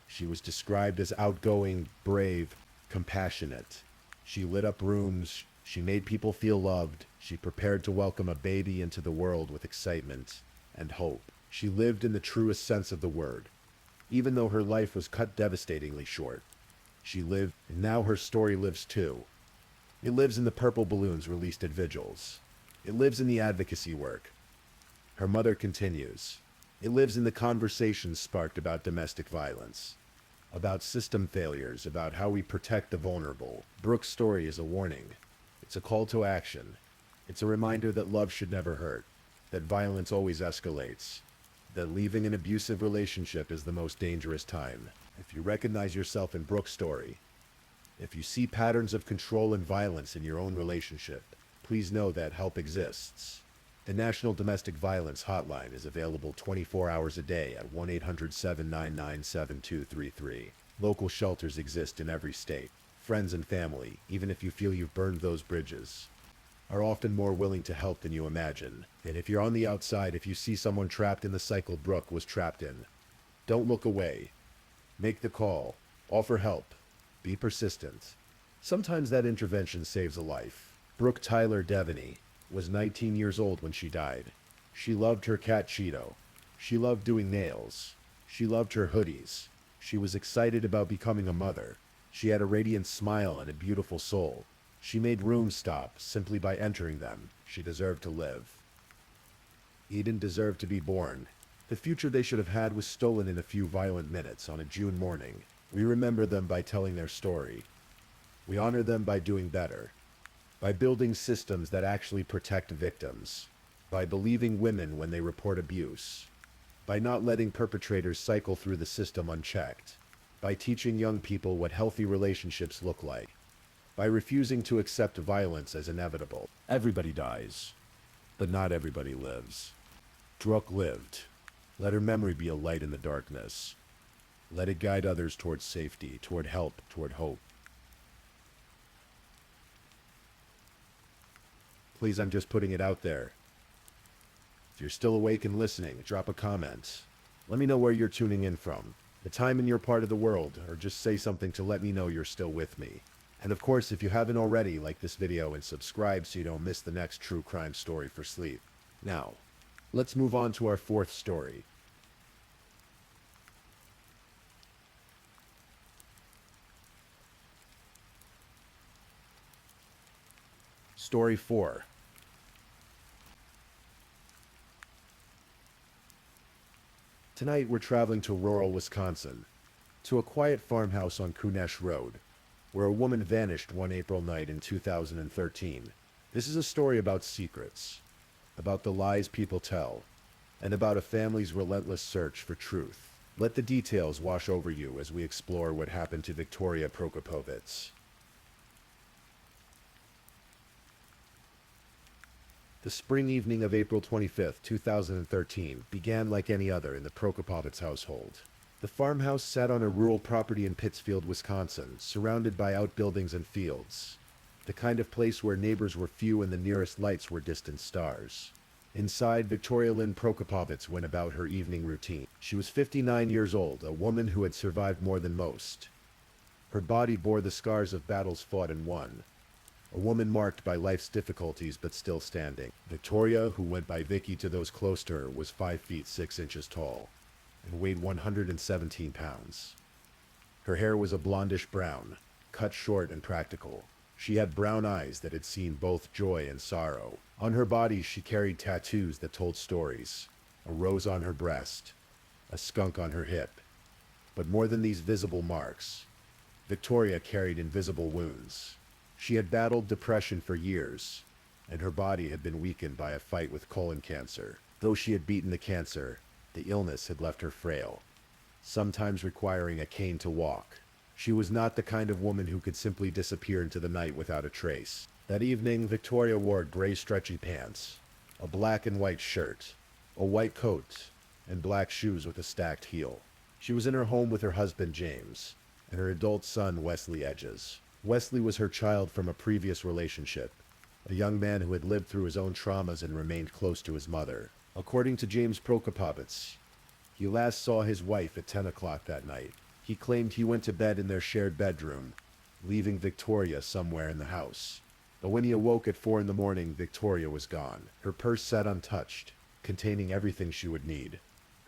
She was described as outgoing, brave, compassionate. She lit up rooms, she made people feel loved, she prepared to welcome a baby into the world with excitement and hope. She lived in the truest sense of the word. Even though her life was cut devastatingly short, she lived, and now her story lives too. It lives in the purple balloons released at vigils. It lives in the advocacy work. Her mother continues. It lives in the conversations sparked about domestic violence, about system failures, about how we protect the vulnerable. Brooke's story is a warning. It's a call to action. It's a reminder that love should never hurt, that violence always escalates, that leaving an abusive relationship is the most dangerous time. If you recognize yourself in Brooke's story, if you see patterns of control and violence in your own relationship, please know that help exists. The National Domestic Violence Hotline is available 24 hours a day at 1-800-799-7233. Local shelters exist in every state. Friends and family, even if you feel you've burned those bridges, are often more willing to help than you imagine. And if you're on the outside, if you see someone trapped in the cycle Brooke was trapped in, don't look away. Make the call. Offer help. Be persistent. Sometimes that intervention saves a life. Brooke Tyler Devaney was 19 years old when she died. She loved her cat Cheeto. She loved doing nails. She loved her hoodies. She was excited about becoming a mother. She had a radiant smile and a beautiful soul. She made rooms stop simply by entering them. She deserved to live. Eden deserved to be born. The future they should have had was stolen in a few violent minutes on a June morning. We remember them by telling their story. We honor them by doing better. By building systems that actually protect victims. By believing women when they report abuse. By not letting perpetrators cycle through the system unchecked. By teaching young people what healthy relationships look like. By refusing to accept violence as inevitable. Everybody dies, but not everybody lives. Brooke lived. Let her memory be a light in the darkness. Let it guide others toward safety, toward help, toward hope. Please, I'm just putting it out there. If you're still awake and listening, drop a comment. Let me know where you're tuning in from, the time in your part of the world, or just say something to let me know you're still with me. And of course, if you haven't already, like this video and subscribe so you don't miss the next true crime story for sleep. Now, let's move on to our fourth story. Story 4. Tonight we're traveling to rural Wisconsin, to a quiet farmhouse on Kunesh Road, where a woman vanished one April night in 2013. This is a story about secrets, about the lies people tell, and about a family's relentless search for truth. Let the details wash over you as we explore what happened to Victoria Prokopovits. The spring evening of April 25, 2013, began like any other in the Prokopovits household. The farmhouse sat on a rural property in Pittsfield, Wisconsin, surrounded by outbuildings and fields. The kind of place where neighbors were few and the nearest lights were distant stars. Inside, Victoria Lynn Prokopovits went about her evening routine. She was 59 years old, a woman who had survived more than most. Her body bore the scars of battles fought and won. A woman marked by life's difficulties but still standing. Victoria, who went by Vicky to those close to her, was 5 feet 6 inches tall and weighed 117 pounds. Her hair was a blondish brown, cut short and practical. She had brown eyes that had seen both joy and sorrow. On her body she carried tattoos that told stories. a rose on her breast, a skunk on her hip. But more than these visible marks, Victoria carried invisible wounds. She had battled depression for years, and her body had been weakened by a fight with colon cancer. Though she had beaten the cancer, the illness had left her frail, sometimes requiring a cane to walk. She was not the kind of woman who could simply disappear into the night without a trace. That evening, Victoria wore gray stretchy pants, a black and white shirt, a white coat, and black shoes with a stacked heel. She was in her home with her husband James and her adult son Wesley Edges. Wesley was her child from a previous relationship, a young man who had lived through his own traumas and remained close to his mother. According to James Prokopovitz, he last saw his wife at 10 o'clock that night. He claimed he went to bed in their shared bedroom, leaving Victoria somewhere in the house. But when he awoke at 4 in the morning, Victoria was gone. Her purse sat untouched, containing everything she would need: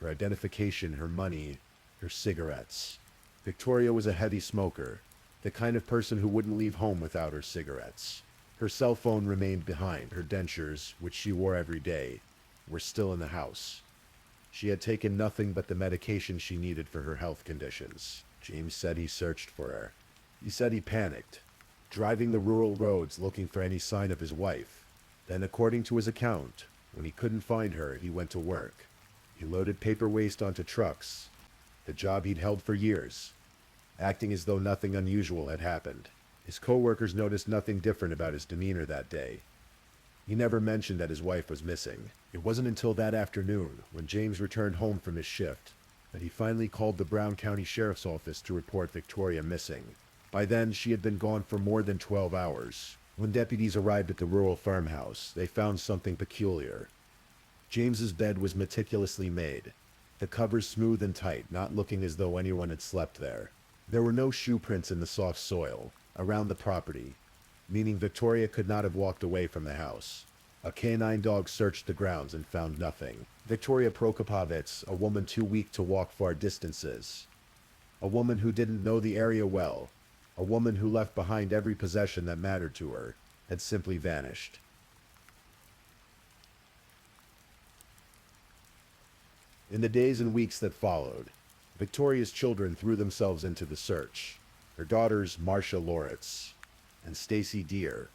her identification, her money, her cigarettes. Victoria was a heavy smoker, the kind of person who wouldn't leave home without her cigarettes. Her cell phone remained behind. Her dentures, which she wore every day, were still in the house. She had taken nothing but the medication she needed for her health conditions. James said he searched for her. He said he panicked, driving the rural roads looking for any sign of his wife. Then, according to his account, when he couldn't find her, he went to work. He loaded paper waste onto trucks, the job he'd held for years, acting as though nothing unusual had happened. His co-workers noticed nothing different about his demeanor that day. He never mentioned that his wife was missing. It wasn't until that afternoon, when James returned home from his shift, that he finally called the Brown County Sheriff's Office to report Victoria missing. By then, she had been gone for more than 12 hours. When deputies arrived at the rural farmhouse, they found something peculiar. James's bed was meticulously made, the covers smooth and tight, not looking as though anyone had slept there. There were no shoe prints in the soft soil around the property, meaning Victoria could not have walked away from the house. A canine dog searched the grounds and found nothing. Victoria Prokopovitz, a woman too weak to walk far distances, a woman who didn't know the area well, a woman who left behind every possession that mattered to her, had simply vanished. In the days and weeks that followed, Victoria's children threw themselves into the search. Her daughters, Marcia Loritz and Stacy Deere,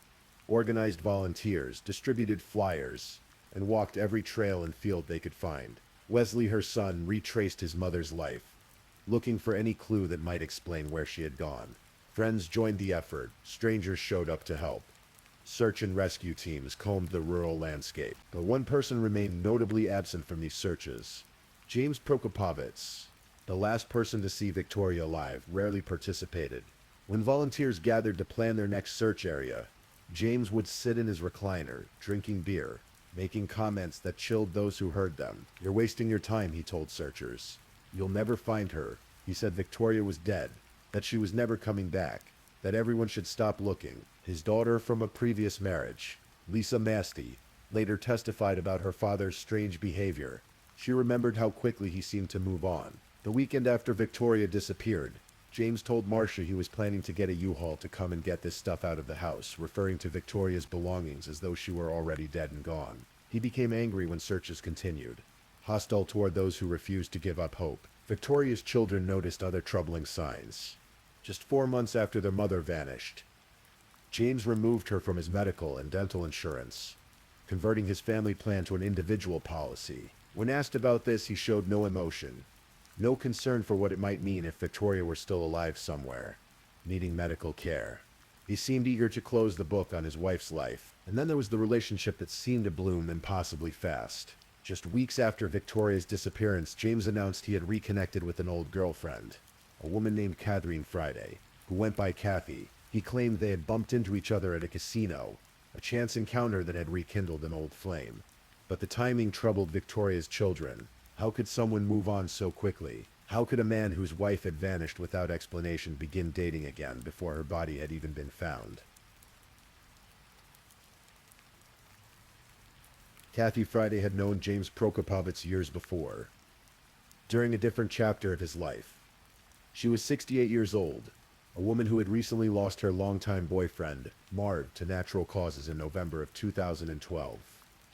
organized volunteers, distributed flyers, and walked every trail and field they could find. Wesley, her son, retraced his mother's life, looking for any clue that might explain where she had gone. Friends joined the effort. Strangers showed up to help. Search and rescue teams combed the rural landscape. But one person remained notably absent from these searches. James Prokopovitz, the last person to see Victoria alive, rarely participated. When volunteers gathered to plan their next search area, James would sit in his recliner, drinking beer, making comments that chilled those who heard them. "You're wasting your time," he told searchers. "You'll never find her." He said Victoria was dead, that she was never coming back, that everyone should stop looking. His daughter from a previous marriage, Lisa Masty, later testified about her father's strange behavior. She remembered how quickly he seemed to move on. The weekend after Victoria disappeared, James told Marcia he was planning to get a U-Haul to come and get this stuff out of the house, referring to Victoria's belongings as though she were already dead and gone. He became angry when searches continued, hostile toward those who refused to give up hope. Victoria's children noticed other troubling signs. Just 4 months after their mother vanished, James removed her from his medical and dental insurance, converting his family plan to an individual policy. When asked about this, he showed no emotion, no concern for what it might mean if Victoria were still alive somewhere, needing medical care. He seemed eager to close the book on his wife's life. And then there was the relationship that seemed to bloom impossibly fast. Just weeks after Victoria's disappearance, James announced he had reconnected with an old girlfriend, a woman named Catherine Friday, who went by Kathy. He claimed they had bumped into each other at a casino, a chance encounter that had rekindled an old flame. But the timing troubled Victoria's children. How could someone move on so quickly? How could a man whose wife had vanished without explanation begin dating again before her body had even been found? Kathy Friday had known James Prokopovitz years before, during a different chapter of his life. She was 68 years old, a woman who had recently lost her longtime boyfriend, Marv, to natural causes in November of 2012.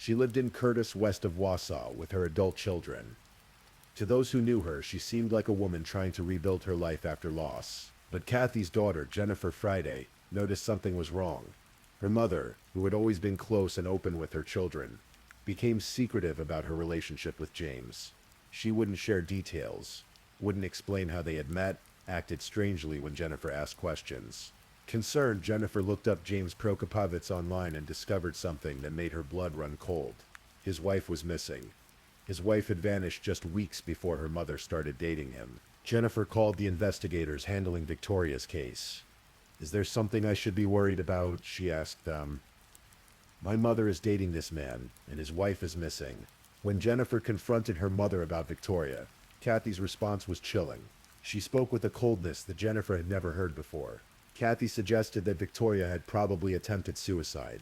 She lived in Curtis, west of Wausau, with her adult children. To those who knew her, she seemed like a woman trying to rebuild her life after loss. But Kathy's daughter, Jennifer Friday, noticed something was wrong. Her mother, who had always been close and open with her children, became secretive about her relationship with James. She wouldn't share details, wouldn't explain how they had met, acted strangely when Jennifer asked questions. Concerned, Jennifer looked up James Prokopovich online and discovered something that made her blood run cold. His wife was missing. His wife had vanished just weeks before her mother started dating him. Jennifer called the investigators handling Victoria's case. "Is there something I should be worried about?" she asked them. "My mother is dating this man, and his wife is missing." When Jennifer confronted her mother about Victoria, Kathy's response was chilling. She spoke with a coldness that Jennifer had never heard before. Kathy suggested that Victoria had probably attempted suicide,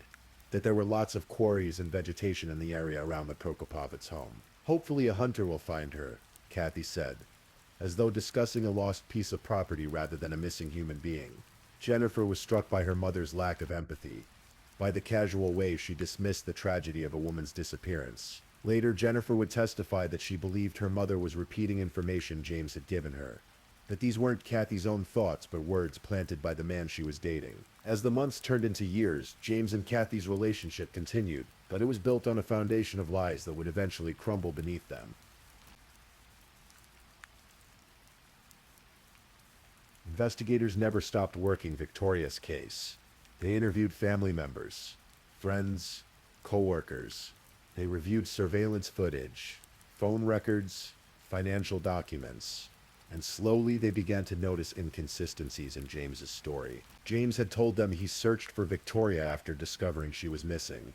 that there were lots of quarries and vegetation in the area around the Prokopovich's home. "Hopefully a hunter will find her," Kathy said, as though discussing a lost piece of property rather than a missing human being. Jennifer was struck by her mother's lack of empathy, by the casual way she dismissed the tragedy of a woman's disappearance. Later, Jennifer would testify that she believed her mother was repeating information James had given her, that these weren't Kathy's own thoughts but words planted by the man she was dating. As the months turned into years, James and Kathy's relationship continued, but it was built on a foundation of lies that would eventually crumble beneath them. Investigators never stopped working Victoria's case. They interviewed family members, friends, co-workers. They reviewed surveillance footage, phone records, financial documents, and slowly they began to notice inconsistencies in James's story. James had told them he searched for Victoria after discovering she was missing,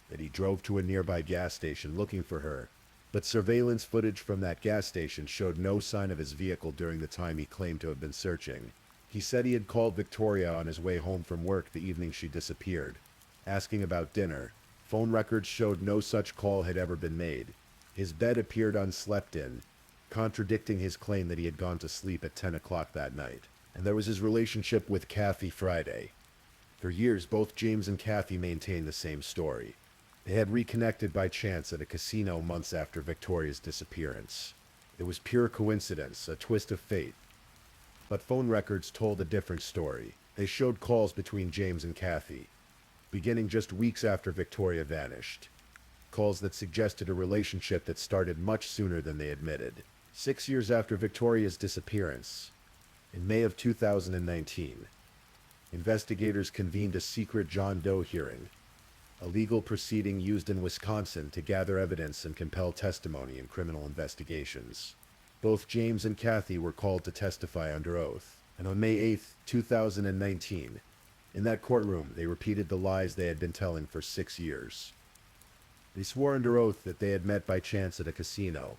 that he drove to a nearby gas station looking for her, but surveillance footage from that gas station showed no sign of his vehicle during the time he claimed to have been searching. He said he had called Victoria on his way home from work the evening she disappeared, asking about dinner. Phone records showed no such call had ever been made. His bed appeared unslept in, contradicting his claim that he had gone to sleep at 10 o'clock that night. And there was his relationship with Kathy Friday. For years, both James and Kathy maintained the same story. They had reconnected by chance at a casino months after Victoria's disappearance. It was pure coincidence, a twist of fate. But phone records told a different story. They showed calls between James and Kathy, beginning just weeks after Victoria vanished. Calls that suggested a relationship that started much sooner than they admitted. 6 years after Victoria's disappearance, in May of 2019, investigators convened a secret John Doe hearing, a legal proceeding used in Wisconsin to gather evidence and compel testimony in criminal investigations. Both James and Kathy were called to testify under oath, and on May 8, 2019, in that courtroom, they repeated the lies they had been telling for 6 years. They swore under oath that they had met by chance at a casino,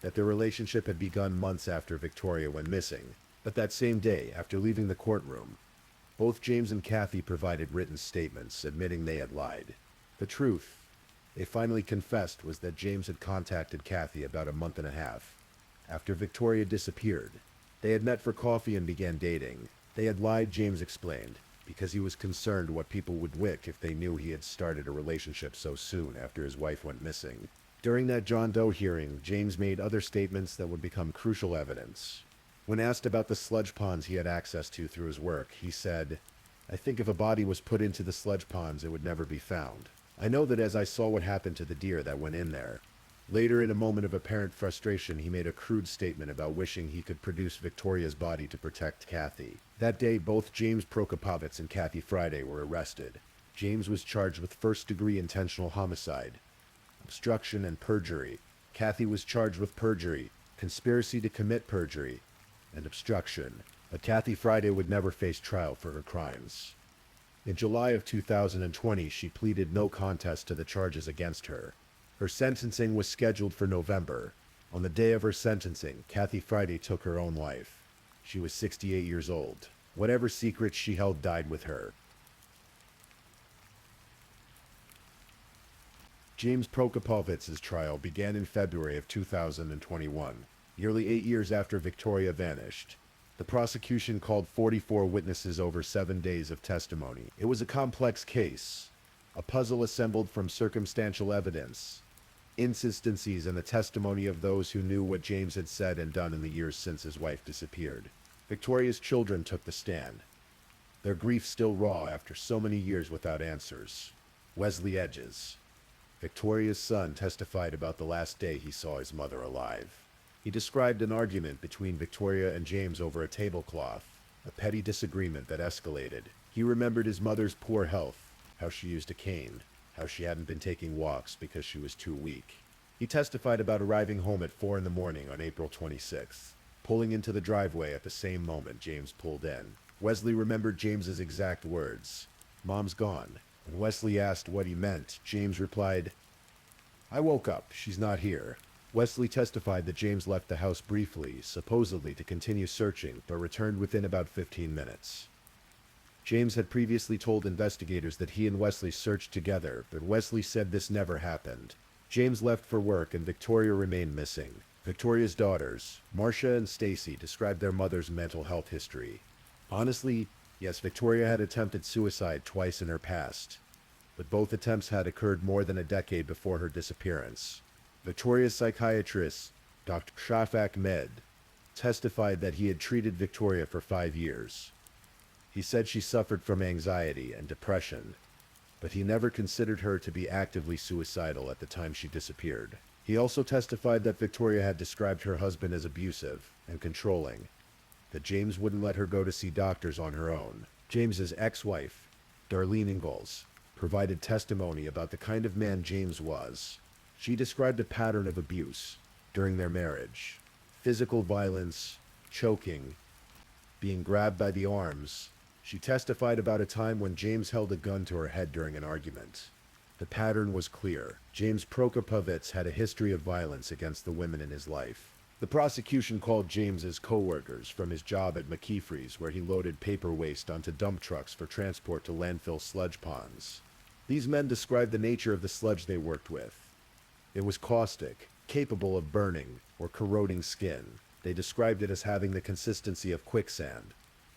that their relationship had begun months after Victoria went missing. But that same day, after leaving the courtroom, both James and Kathy provided written statements admitting they had lied. The truth, they finally confessed, was that James had contacted Kathy about a month and a half after Victoria disappeared. They had met for coffee and began dating. They had lied, James explained, because he was concerned what people would wick if they knew he had started a relationship so soon after his wife went missing. During that John Doe hearing, James made other statements that would become crucial evidence. When asked about the sludge ponds he had access to through his work, he said, "I think if a body was put into the sludge ponds, it would never be found. I know that as I saw what happened to the deer that went in there." Later, in a moment of apparent frustration, he made a crude statement about wishing he could produce Victoria's body to protect Kathy. That day, both James Prokopovich and Kathy Friday were arrested. James was charged with first-degree intentional homicide, obstruction, and perjury. Kathy was charged with perjury, conspiracy to commit perjury, and obstruction. But Kathy Friday would never face trial for her crimes. In July of 2020, she pleaded no contest to the charges against her. Her sentencing was scheduled for November. On the day of her sentencing, Kathy Friday took her own life. She was 68 years old. Whatever secrets she held died with her. James Prokopovich's trial began in February of 2021, nearly 8 years after Victoria vanished. The prosecution called 44 witnesses over 7 days of testimony. It was a complex case. a puzzle assembled from circumstantial evidence, inconsistencies, and the testimony of those who knew what James had said and done in the years since his wife disappeared. Victoria's children took the stand, their grief still raw after so many years without answers. Wesley Edges, Victoria's son, testified about the last day he saw his mother alive. He described an argument between Victoria and James over a tablecloth, a petty disagreement that escalated. He remembered his mother's poor health, how she used a cane, how she hadn't been taking walks because she was too weak. He testified about arriving home at 4 in the morning on April 26th, pulling into the driveway at the same moment James pulled in. Wesley remembered James's exact words, "Mom's gone." When Wesley asked what he meant, James replied, "I woke up, she's not here." Wesley testified that James left the house briefly, supposedly to continue searching, but returned within about 15 minutes. James had previously told investigators that he and Wesley searched together, but Wesley said this never happened. James left for work and Victoria remained missing. Victoria's daughters, Marcia and Stacy, described their mother's mental health history. Honestly, yes, Victoria had attempted suicide twice in her past, but both attempts had occurred more than a decade before her disappearance. Victoria's psychiatrist, Dr. Shafak Med, testified that he had treated Victoria for 5 years. He said she suffered from anxiety and depression, but he never considered her to be actively suicidal at the time she disappeared. He also testified that Victoria had described her husband as abusive and controlling, that James wouldn't let her go to see doctors on her own. James's ex-wife, Darlene Ingalls, provided testimony about the kind of man James was. She described a pattern of abuse during their marriage: physical violence, choking, being grabbed by the arms. She testified about a time when James held a gun to her head during an argument. The pattern was clear. James Prokopovich had a history of violence against the women in his life. The prosecution called James's co-workers from his job at McKeefrey's, where he loaded paper waste onto dump trucks for transport to landfill sludge ponds. These men described the nature of the sludge they worked with. It was caustic, capable of burning or corroding skin. They described it as having the consistency of quicksand,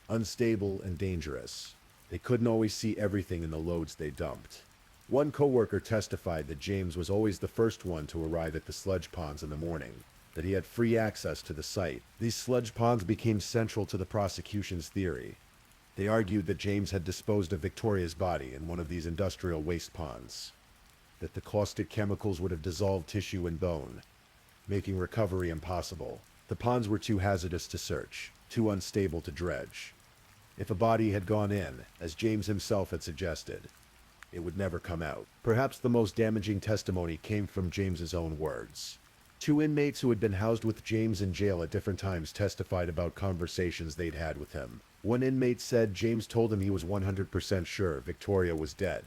unstable and dangerous. They couldn't always see everything in the loads they dumped. One co-worker testified that James was always the first one to arrive at the sludge ponds in the morning, that he had free access to the site. These sludge ponds became central to the prosecution's theory. They argued that James had disposed of Victoria's body in one of these industrial waste ponds, that the caustic chemicals would have dissolved tissue and bone, making recovery impossible. The ponds were too hazardous to search, too unstable to dredge. If a body had gone in, as James himself had suggested, it would never come out. Perhaps the most damaging testimony came from James's own words. 2 inmates who had been housed with James in jail at different times testified about conversations they'd had with him. One inmate said James told him he was 100% sure Victoria was dead,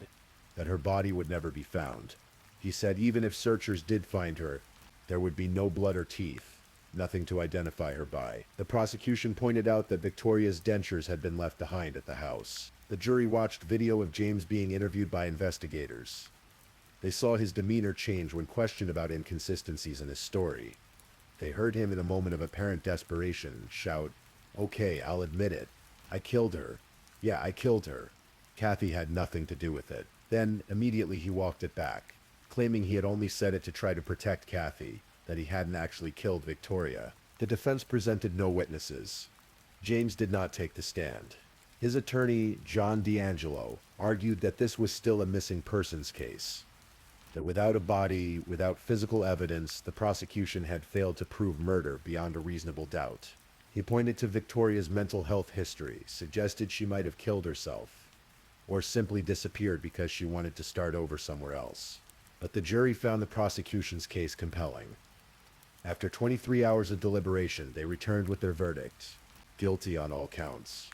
that her body would never be found. He said even if searchers did find her, there would be no blood or teeth, nothing to identify her by. The prosecution pointed out that Victoria's dentures had been left behind at the house. The jury watched video of James being interviewed by investigators. They saw his demeanor change when questioned about inconsistencies in his story. They heard him in a moment of apparent desperation shout, "Okay, I'll admit it. I killed her. Yeah, I killed her. Kathy had nothing to do with it." Then, immediately he walked it back, claiming he had only said it to try to protect Kathy, that he hadn't actually killed Victoria. The defense presented no witnesses. James did not take the stand. His attorney, John D'Angelo, argued that this was still a missing persons case, that without a body, without physical evidence, the prosecution had failed to prove murder beyond a reasonable doubt. He pointed to Victoria's mental health history, suggested she might have killed herself, or simply disappeared because she wanted to start over somewhere else. But the jury found the prosecution's case compelling. After 23 hours of deliberation, they returned with their verdict: guilty on all counts.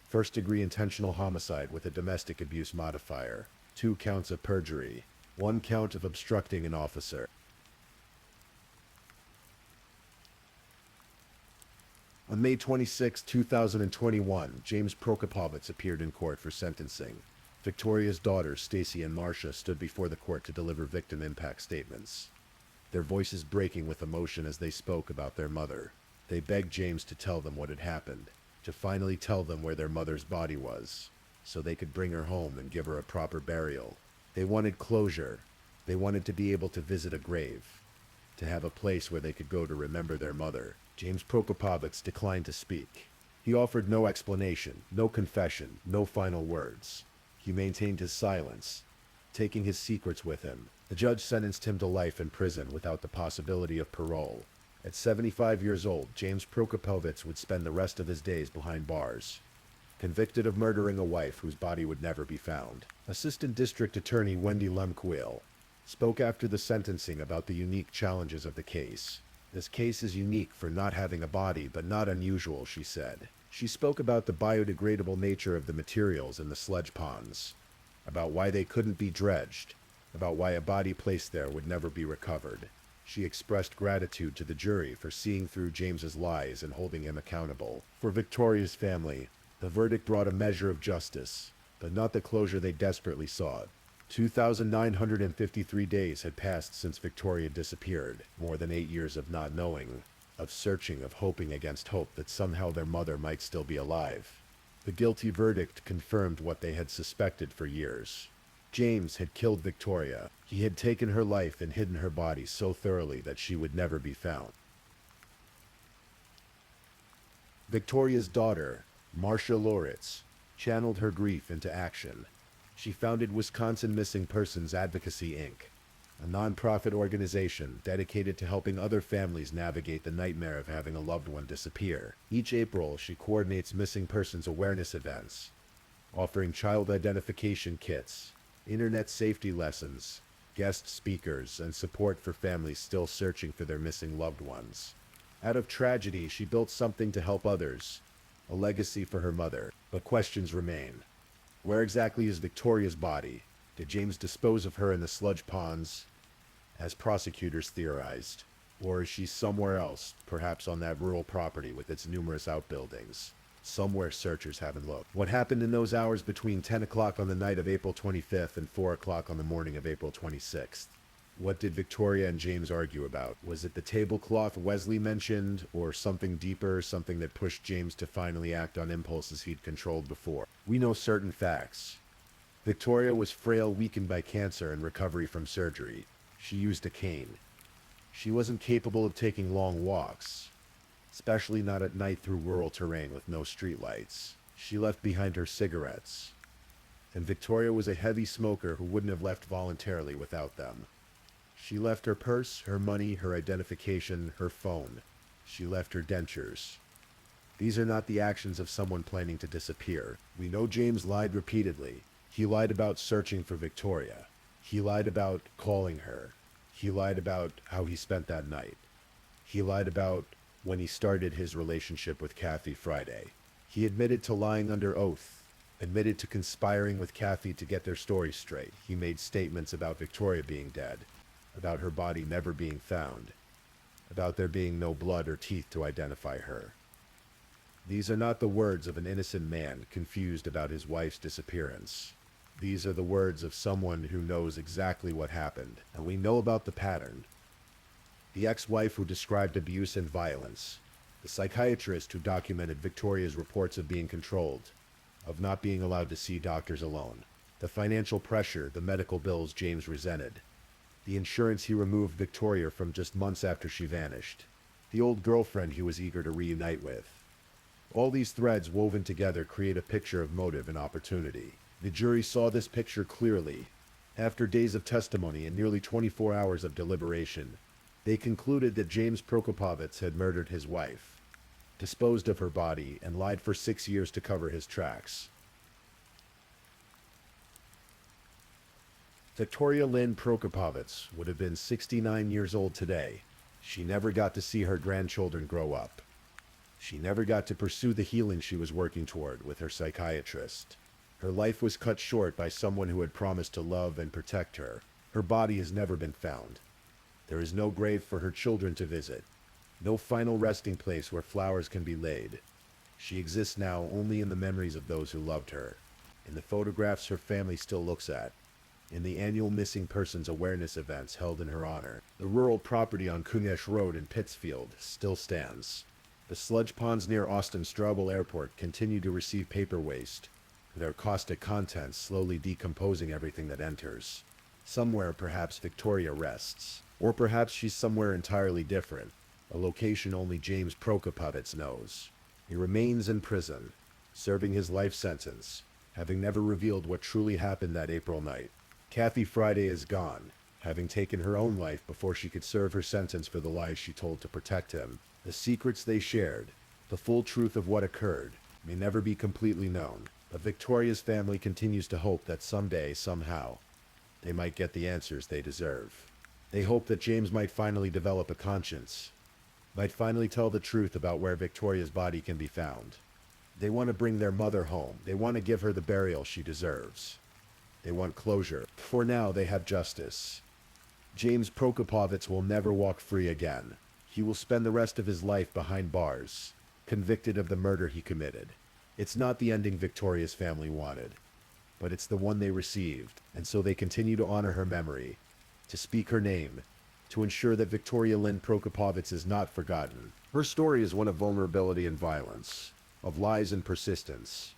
First-degree intentional homicide with a domestic abuse modifier, 2 counts of perjury, 1 count of obstructing an officer. On May 26, 2021, James Prokopovich appeared in court for sentencing. Victoria's daughters, Stacy and Marcia, stood before the court to deliver victim impact statements, their voices breaking with emotion as they spoke about their mother. They begged James to tell them what had happened, to finally tell them where their mother's body was, so they could bring her home and give her a proper burial. They wanted closure. They wanted to be able to visit a grave, to have a place where they could go to remember their mother. James Prokopovich declined to speak. He offered no explanation, no confession, no final words. He maintained his silence, taking his secrets with him. The judge sentenced him to life in prison without the possibility of parole. At 75 years old, James Prokopovich would spend the rest of his days behind bars, convicted of murdering a wife whose body would never be found. Assistant District Attorney Wendy Lemquil spoke after the sentencing about the unique challenges of the case. This case is unique for not having a body, but not unusual, she said. She spoke about the biodegradable nature of the materials in the sludge ponds, about why they couldn't be dredged, about why a body placed there would never be recovered. She expressed gratitude to the jury for seeing through James's lies and holding him accountable. For Victoria's family, the verdict brought a measure of justice, but not the closure they desperately sought. 2,953 days had passed since Victoria disappeared, more than 8 years of not knowing, of searching, of hoping against hope that somehow their mother might still be alive. The guilty verdict confirmed what they had suspected for years. James had killed Victoria. He had taken her life and hidden her body so thoroughly that she would never be found. Victoria's daughter, Marcia Loritz, channeled her grief into action. She founded Wisconsin Missing Persons Advocacy, Inc., a nonprofit organization dedicated to helping other families navigate the nightmare of having a loved one disappear. Each April, she coordinates missing persons awareness events, offering child identification kits, internet safety lessons, guest speakers, and support for families still searching for their missing loved ones. Out of tragedy, she built something to help others, a legacy for her mother. But questions remain. Where exactly is Victoria's body? Did James dispose of her in the sludge ponds, as prosecutors theorized? Or is she somewhere else, perhaps on that rural property with its numerous outbuildings? Somewhere searchers haven't looked. What happened in those hours between 10 o'clock on the night of April 25th and 4 o'clock on the morning of April 26th? What did Victoria and James argue about? Was it the tablecloth Wesley mentioned, or something deeper, something that pushed James to finally act on impulses he'd controlled before? We know certain facts. Victoria was frail, weakened by cancer and recovery from surgery. She used a cane. She wasn't capable of taking long walks, especially not at night through rural terrain with no streetlights. She left behind her cigarettes. And Victoria was a heavy smoker who wouldn't have left voluntarily without them. She left her purse, her money, her identification, her phone. She left her dentures. These are not the actions of someone planning to disappear. We know James lied repeatedly. He lied about searching for Victoria. He lied about calling her. He lied about how he spent that night. He lied about when he started his relationship with Kathy Friday. He admitted to lying under oath, admitted to conspiring with Kathy to get their story straight. He made statements about Victoria being dead, about her body never being found, about there being no blood or teeth to identify her. These are not the words of an innocent man confused about his wife's disappearance. These are the words of someone who knows exactly what happened, and we know about the pattern. The ex-wife who described abuse and violence, the psychiatrist who documented Victoria's reports of being controlled, of not being allowed to see doctors alone, the financial pressure, the medical bills James resented, the insurance he removed Victoria from just months after she vanished, the old girlfriend he was eager to reunite with. All these threads woven together create a picture of motive and opportunity. The jury saw this picture clearly. After days of testimony and nearly 24 hours of deliberation, they concluded that James Prokopovich had murdered his wife, disposed of her body, and lied for 6 years to cover his tracks. Victoria Lynn Prokopovich would have been 69 years old today. She never got to see her grandchildren grow up. She never got to pursue the healing she was working toward with her psychiatrist. Her life was cut short by someone who had promised to love and protect her. Her body has never been found. There is no grave for her children to visit, no final resting place where flowers can be laid. She exists now only in the memories of those who loved her, in the photographs her family still looks at, in the annual missing persons awareness events held in her honor. The rural property on Kunesh Road in Pittsfield still stands. The sludge ponds near Austin Straubel Airport continue to receive paper waste, their caustic contents slowly decomposing everything that enters. Somewhere perhaps Victoria rests, or perhaps she's somewhere entirely different, a location only James Prokopovich knows. He remains in prison, serving his life sentence, having never revealed what truly happened that April night. Kathy Friday is gone, having taken her own life before she could serve her sentence for the lies she told to protect him. The secrets they shared, the full truth of what occurred, may never be completely known, but Victoria's family continues to hope that someday, somehow, they might get the answers they deserve. They hope that James might finally develop a conscience, might finally tell the truth about where Victoria's body can be found. They want to bring their mother home. They want to give her the burial she deserves. They want closure. For now, they have justice. James Prokopovich will never walk free again. He will spend the rest of his life behind bars, convicted of the murder he committed. It's not the ending Victoria's family wanted, but it's the one they received, and so they continue to honor her memory, to speak her name, to ensure that Victoria Lynn Prokopovich is not forgotten. Her story is one of vulnerability and violence, of lies and persistence,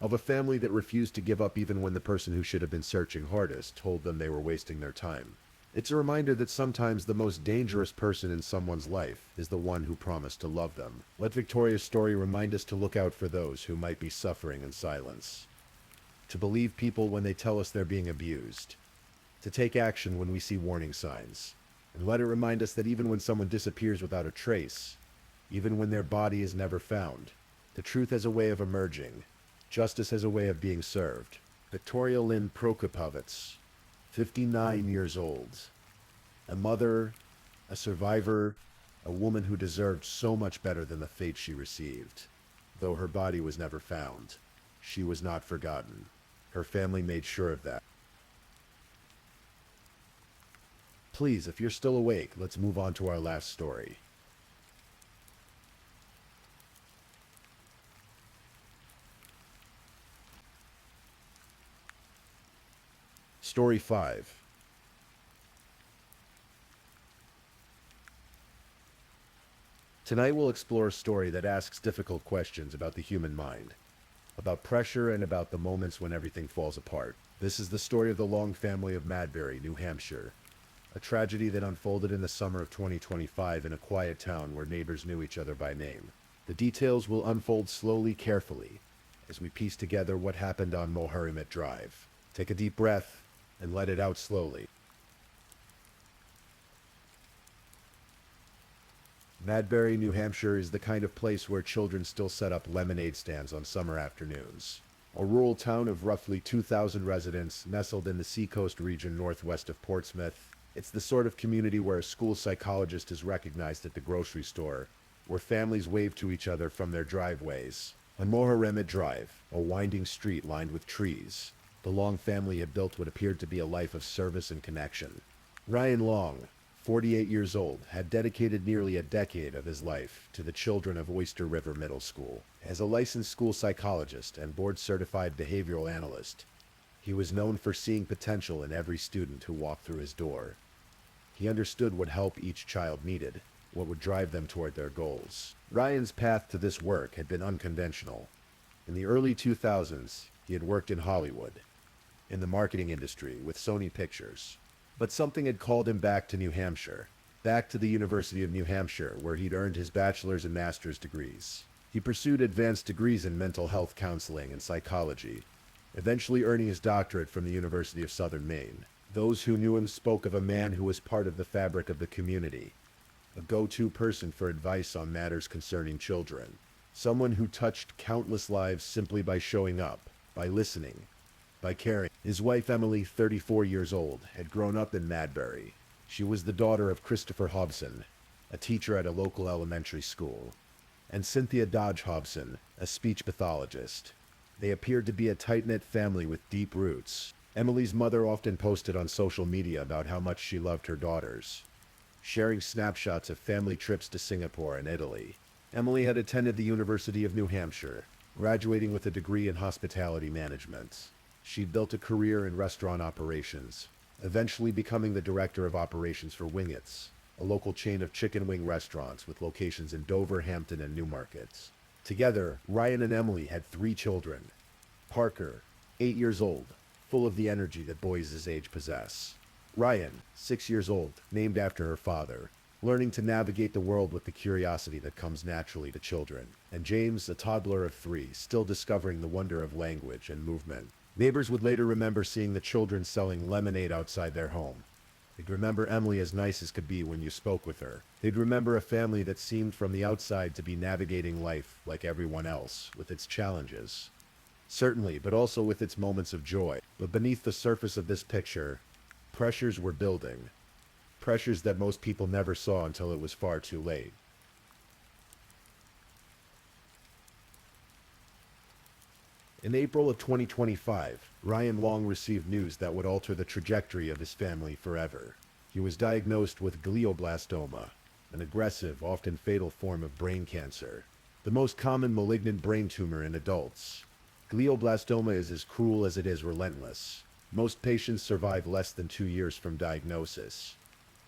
of a family that refused to give up even when the person who should have been searching hardest told them they were wasting their time. It's a reminder that sometimes the most dangerous person in someone's life is the one who promised to love them. Let Victoria's story remind us to look out for those who might be suffering in silence, to believe people when they tell us they're being abused, to take action when we see warning signs, and let it remind us that even when someone disappears without a trace, even when their body is never found, the truth has a way of emerging. Justice has a way of being served. Victoria Lynn Prokopovich, 59 years old. A mother, a survivor, a woman who deserved so much better than the fate she received. Though her body was never found, she was not forgotten. Her family made sure of that. Please, if you're still awake, let's move on to our last story. Story 5. Tonight we'll explore a story that asks difficult questions about the human mind, about pressure and about the moments when everything falls apart. This is the story of the Long family of Madbury, New Hampshire, a tragedy that unfolded in the summer of 2025 in a quiet town where neighbors knew each other by name. The details will unfold slowly, carefully, as we piece together what happened on Moharimet Drive. Take a deep breath and let it out slowly. Madbury, New Hampshire is the kind of place where children still set up lemonade stands on summer afternoons. A rural town of roughly 2,000 residents nestled in the seacoast region northwest of Portsmouth. It's the sort of community where a school psychologist is recognized at the grocery store, where families wave to each other from their driveways. On Moharimet Drive, a winding street lined with trees, the Long family had built what appeared to be a life of service and connection. Ryan Long, 48 years old, had dedicated nearly a decade of his life to the children of Oyster River Middle School. As a licensed school psychologist and board-certified behavioral analyst, he was known for seeing potential in every student who walked through his door. He understood what help each child needed, what would drive them toward their goals. Ryan's path to this work had been unconventional. In the early 2000s, he had worked in Hollywood, in the marketing industry with Sony Pictures. But something had called him back to New Hampshire, back to the University of New Hampshire, where he'd earned his bachelor's and master's degrees. He pursued advanced degrees in mental health counseling and psychology, eventually earning his doctorate from the University of Southern Maine. Those who knew him spoke of a man who was part of the fabric of the community, a go-to person for advice on matters concerning children, someone who touched countless lives simply by showing up, by listening, by caring. His wife Emily, 34 years old, had grown up in Madbury. She was the daughter of Christopher Hobson, a teacher at a local elementary school, and Cynthia Dodge Hobson, a speech pathologist. They appeared to be a tight-knit family with deep roots. Emily's mother often posted on social media about how much she loved her daughters, sharing snapshots of family trips to Singapore and Italy. Emily had attended the University of New Hampshire, graduating with a degree in hospitality management. She'd built a career in restaurant operations, eventually becoming the director of operations for Wingett's, a local chain of chicken wing restaurants with locations in Dover, Hampton, and Newmarket. Together, Ryan and Emily had 3 children, Parker, 8 years old, full of the energy that boys his age possess. Ryan, 6 years old, named after her father, learning to navigate the world with the curiosity that comes naturally to children. And James, a toddler of 3, still discovering the wonder of language and movement. Neighbors would later remember seeing the children selling lemonade outside their home. They'd remember Emily as nice as could be when you spoke with her. They'd remember a family that seemed from the outside to be navigating life like everyone else, with its challenges. Certainly, but also with its moments of joy. But beneath the surface of this picture, pressures were building. Pressures that most people never saw until it was far too late. In April of 2025, Ryan Long received news that would alter the trajectory of his family forever. He was diagnosed with glioblastoma, an aggressive, often fatal form of brain cancer, the most common malignant brain tumor in adults. Glioblastoma is as cruel as it is relentless. Most patients survive less than 2 years from diagnosis,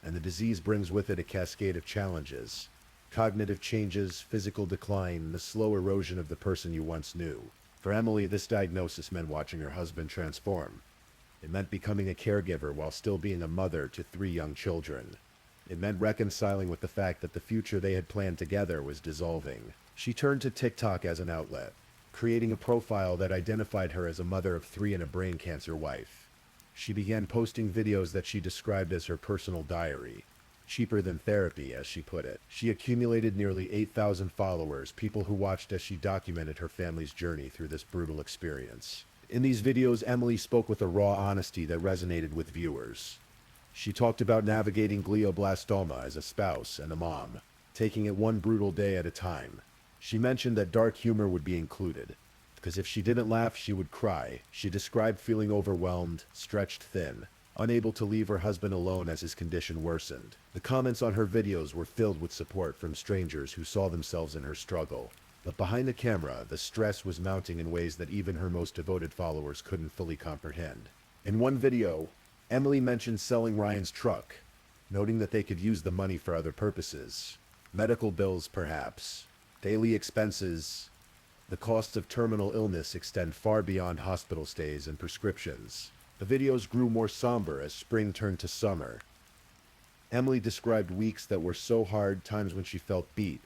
and the disease brings with it a cascade of challenges: cognitive changes, physical decline, the slow erosion of the person you once knew. For Emily, this diagnosis meant watching her husband transform. It meant becoming a caregiver while still being a mother to 3 young children. It meant reconciling with the fact that the future they had planned together was dissolving. She turned to TikTok as an outlet, creating a profile that identified her as a mother of 3 and a brain cancer wife. She began posting videos that she described as her personal diary. Cheaper than therapy, as she put it. She accumulated nearly 8,000 followers, people who watched as she documented her family's journey through this brutal experience. In these videos, Emily spoke with a raw honesty that resonated with viewers. She talked about navigating glioblastoma as a spouse and a mom, taking it one brutal day at a time. She mentioned that dark humor would be included, because if she didn't laugh, she would cry. She described feeling overwhelmed, stretched thin, unable to leave her husband alone as his condition worsened. The comments on her videos were filled with support from strangers who saw themselves in her struggle. But behind the camera, the stress was mounting in ways that even her most devoted followers couldn't fully comprehend. In one video, Emily mentioned selling Ryan's truck, noting that they could use the money for other purposes. Medical bills, perhaps. Daily expenses. The costs of terminal illness extend far beyond hospital stays and prescriptions. The videos grew more somber as spring turned to summer. Emily described weeks that were so hard, times when she felt beat,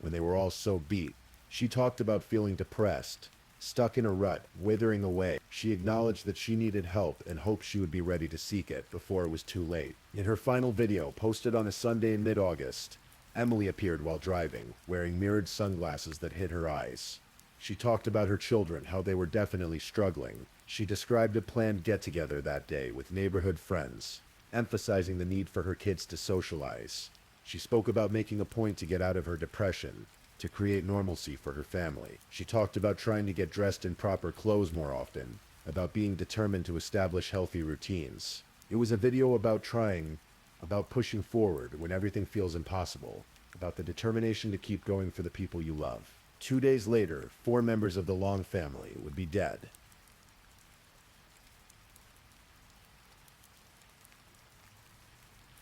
when they were all so beat. She talked about feeling depressed, stuck in a rut, withering away. She acknowledged that she needed help and hoped she would be ready to seek it before it was too late. In her final video, posted on a Sunday in mid-August, Emily appeared while driving, wearing mirrored sunglasses that hid her eyes. She talked about her children, how they were definitely struggling. She described a planned get-together that day with neighborhood friends, emphasizing the need for her kids to socialize. She spoke about making a point to get out of her depression, to create normalcy for her family. She talked about trying to get dressed in proper clothes more often, about being determined to establish healthy routines. It was a video about trying, about pushing forward when everything feels impossible, about the determination to keep going for the people you love. 2 days later, 4 members of the Long family would be dead.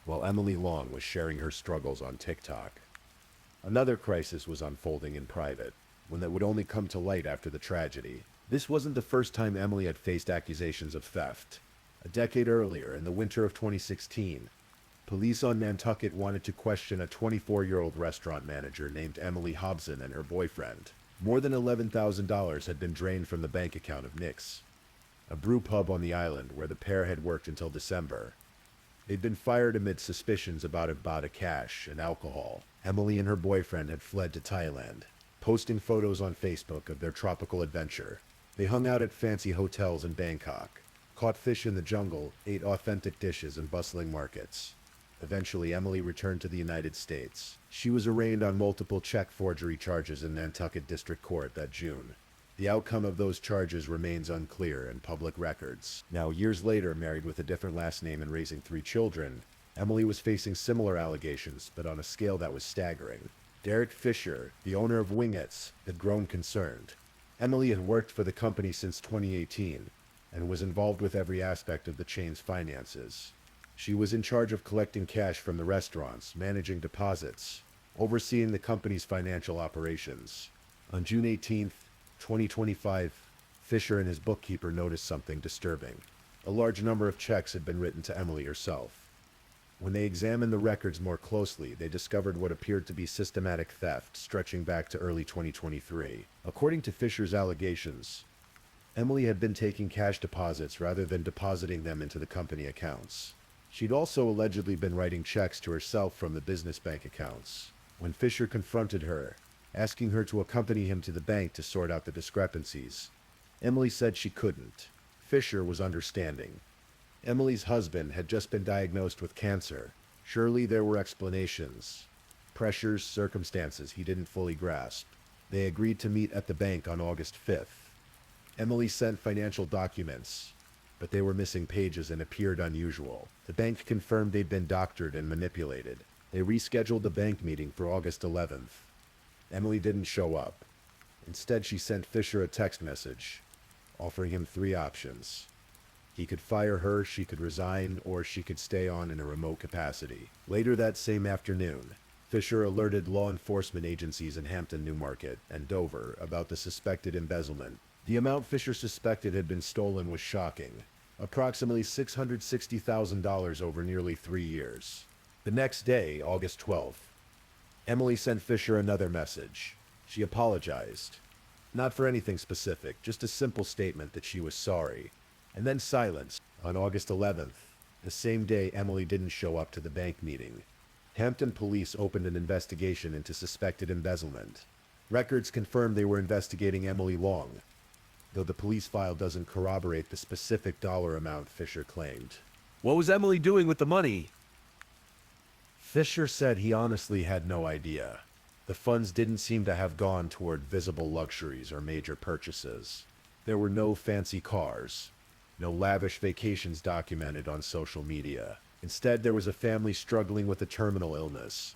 While Emily Long was sharing her struggles on TikTok. Another crisis was unfolding in private, one that would only come to light after the tragedy. This wasn't the first time Emily had faced accusations of theft. A decade earlier, in the winter of 2016, police on Nantucket wanted to question a 24-year-old restaurant manager named Emily Hobson and her boyfriend. More than $11,000 had been drained from the bank account of Nick's, a brew pub on the island where the pair had worked until December. They'd been fired amid suspicions about a bout of cash and alcohol. Emily and her boyfriend had fled to Thailand, posting photos on Facebook of their tropical adventure. They hung out at fancy hotels in Bangkok, caught fish in the jungle, ate authentic dishes in bustling markets. Eventually, Emily returned to the United States. She was arraigned on multiple check forgery charges in Nantucket District Court that June. The outcome of those charges remains unclear in public records. Now, years later, married with a different last name and raising 3 children, Emily was facing similar allegations, but on a scale that was staggering. Derek Fisher, the owner of Wingett's, had grown concerned. Emily had worked for the company since 2018 and was involved with every aspect of the chain's finances. She was in charge of collecting cash from the restaurants, managing deposits, overseeing the company's financial operations. On June 18th, 2025, Fisher and his bookkeeper noticed something disturbing. A large number of checks had been written to Emily herself. When they examined the records more closely, they discovered what appeared to be systematic theft stretching back to early 2023. According to Fisher's allegations, Emily had been taking cash deposits rather than depositing them into the company accounts. She'd also allegedly been writing checks to herself from the business bank accounts. When Fisher confronted her, asking her to accompany him to the bank to sort out the discrepancies, Emily said she couldn't. Fisher was understanding. Emily's husband had just been diagnosed with cancer. Surely there were explanations, pressures, circumstances he didn't fully grasp. They agreed to meet at the bank on August 5th. Emily sent financial documents, but they were missing pages and appeared unusual. The bank confirmed they'd been doctored and manipulated. They rescheduled the bank meeting for August 11th. Emily didn't show up. Instead, she sent Fisher a text message, offering him 3 options. He could fire her, she could resign, or she could stay on in a remote capacity. Later that same afternoon, Fisher alerted law enforcement agencies in Hampton, Newmarket, and Dover about the suspected embezzlement. The amount Fisher suspected had been stolen was shocking. Approximately $660,000 over nearly 3 years. The next day, August 12th, Emily sent Fisher another message. She apologized. Not for anything specific, just a simple statement that she was sorry. And then silence. On August 11th, the same day Emily didn't show up to the bank meeting, Hampton police opened an investigation into suspected embezzlement. Records confirmed they were investigating Emily Long, though the police file doesn't corroborate the specific dollar amount Fisher claimed. What was Emily doing with the money? Fisher said he honestly had no idea. The funds didn't seem to have gone toward visible luxuries or major purchases. There were no fancy cars, no lavish vacations documented on social media. Instead, there was a family struggling with a terminal illness,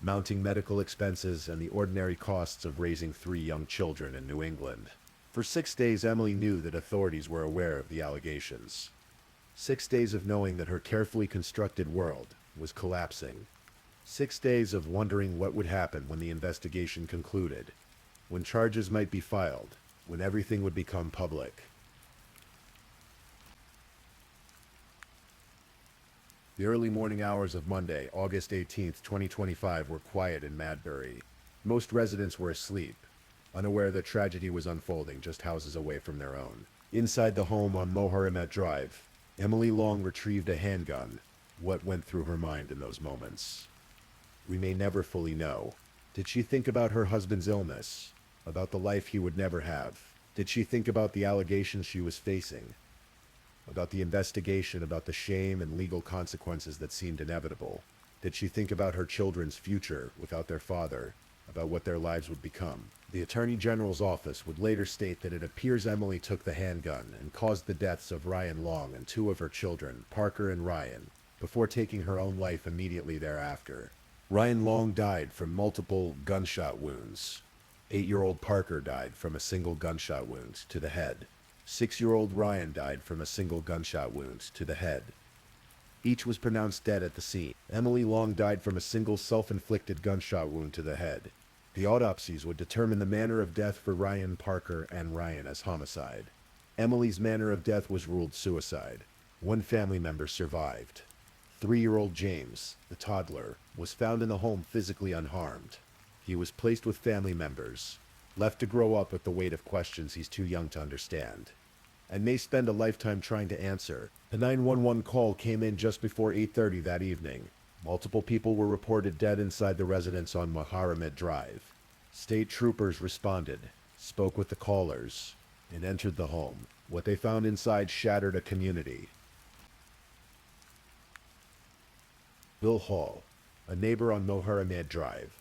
mounting medical expenses, and the ordinary costs of raising 3 young children in New England. For 6 days, Emily knew that authorities were aware of the allegations. 6 days of knowing that her carefully constructed world was collapsing. 6 days of wondering what would happen when the investigation concluded, when charges might be filed, when everything would become public. The early morning hours of Monday, August 18th, 2025 were quiet in Madbury. Most residents were asleep, unaware that tragedy was unfolding just houses away from their own. Inside the home on Moharimet Drive, Emily Long retrieved a handgun. What went through her mind in those moments? We may never fully know. Did she think about her husband's illness? About the life he would never have? Did she think about the allegations she was facing? About the investigation, about the shame and legal consequences that seemed inevitable? Did she think about her children's future without their father, about what their lives would become? The Attorney General's office would later state that it appears Emily took the handgun and caused the deaths of Ryan Long and 2 of her children, Parker and Ryan, before taking her own life immediately thereafter. Ryan Long died from multiple gunshot wounds. 8-year-old Parker died from a single gunshot wound to the head. 6-year-old Ryan died from a single gunshot wound to the head. Each was pronounced dead at the scene. Emily Long died from a single self-inflicted gunshot wound to the head. The autopsies would determine the manner of death for Ryan, Parker, and Ryan as homicide. Emily's manner of death was ruled suicide. 1 family member survived. 3-year-old James, the toddler, was found in the home physically unharmed. He was placed with family members, left to grow up with the weight of questions he's too young to understand, and may spend a lifetime trying to answer. A 911 call came in just before 8:30 that evening. Multiple people were reported dead inside the residence on Moharimet Drive. State troopers responded, spoke with the callers, and entered the home. What they found inside shattered a community. Bill Hall, a neighbor on Moharimet Drive,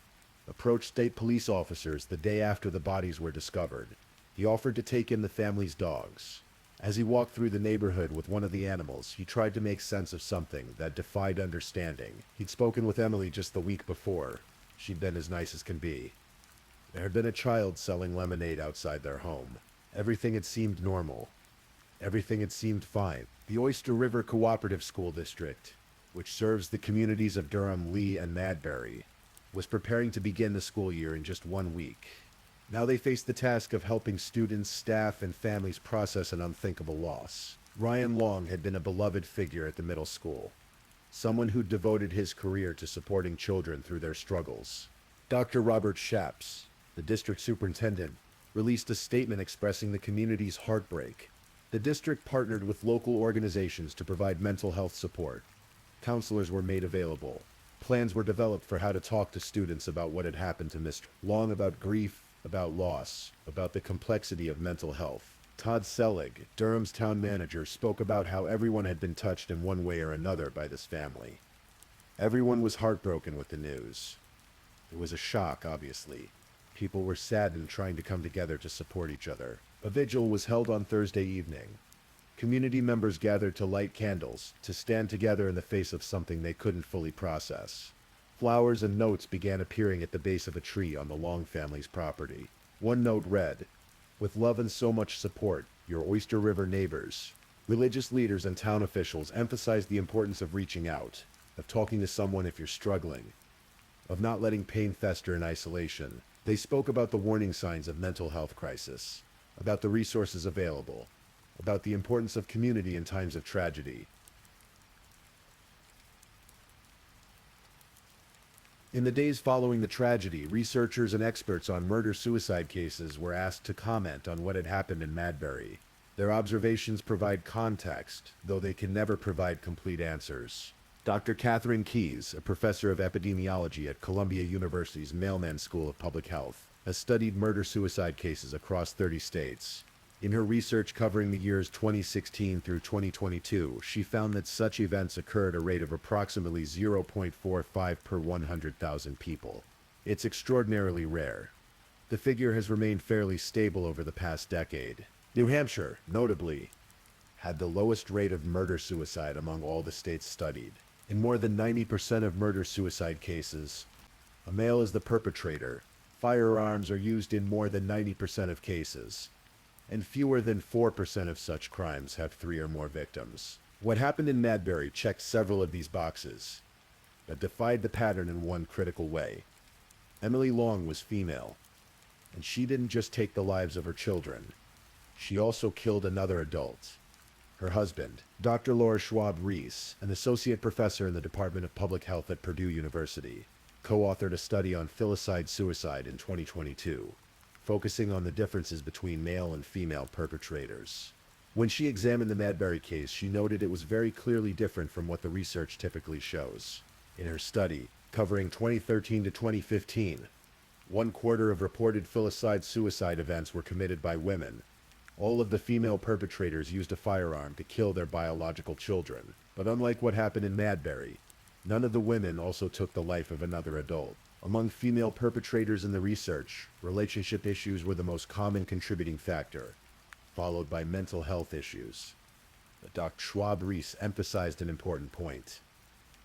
approached state police officers the day after the bodies were discovered. He offered to take in the family's dogs. As he walked through the neighborhood with one of the animals, he tried to make sense of something that defied understanding. He'd spoken with Emily just the week before. She'd been as nice as can be. There had been a child selling lemonade outside their home. Everything had seemed normal. Everything had seemed fine. The Oyster River Cooperative School District, which serves the communities of Durham, Lee, and Madbury, was preparing to begin the school year in just 1 week. Now they faced the task of helping students, staff, and families process an unthinkable loss. Ryan Long had been a beloved figure at the middle school, someone who devoted his career to supporting children through their struggles. Dr. Robert Shaps, the district superintendent, released a statement expressing the community's heartbreak. The district partnered with local organizations to provide mental health support. Counselors were made available. Plans were developed for how to talk to students about what had happened to Mr. Long, about grief, about loss, about the complexity of mental health. Todd Selig, Durham's town manager, spoke about how everyone had been touched in one way or another by this family. Everyone was heartbroken with the news. It was a shock, obviously. People were saddened, trying to come together to support each other. A vigil was held on Thursday evening. Community members gathered to light candles, to stand together in the face of something they couldn't fully process. Flowers and notes began appearing at the base of a tree on the Long family's property. One note read, "With love and so much support, your Oyster River neighbors." Religious leaders and town officials emphasized the importance of reaching out, of talking to someone if you're struggling, of not letting pain fester in isolation. They spoke about the warning signs of mental health crisis, about the resources available, about the importance of community in times of tragedy. In the days following the tragedy, researchers and experts on murder-suicide cases were asked to comment on what had happened in Madbury. Their observations provide context, though they can never provide complete answers. Dr. Catherine Keyes, a professor of epidemiology at Columbia University's Mailman School of Public Health, has studied murder-suicide cases across 30 states. In her research covering the years 2016 through 2022, she found that such events occur at a rate of approximately 0.45 per 100,000 people. It's extraordinarily rare. The figure has remained fairly stable over the past decade. New Hampshire, notably, had the lowest rate of murder-suicide among all the states studied. In more than 90% of murder-suicide cases, a male is the perpetrator. Firearms are used in more than 90% of cases, and fewer than 4% of such crimes have 3 or more victims. What happened in Madbury checked several of these boxes, but defied the pattern in one critical way. Emily Long was female, and she didn't just take the lives of her children. She also killed another adult, her husband. Dr. Laura Schwab-Reese, an associate professor in the Department of Public Health at Purdue University, co-authored a study on filicide suicide in 2022. Focusing on the differences between male and female perpetrators. When she examined the Madbury case, she noted it was very clearly different from what the research typically shows. In her study, covering 2013 to 2015, 1/4 of reported filicide suicide events were committed by women. All of the female perpetrators used a firearm to kill their biological children. But unlike what happened in Madbury, none of the women also took the life of another adult. Among female perpetrators in the research, relationship issues were the most common contributing factor, followed by mental health issues. But Dr. Schwab-Reese emphasized an important point.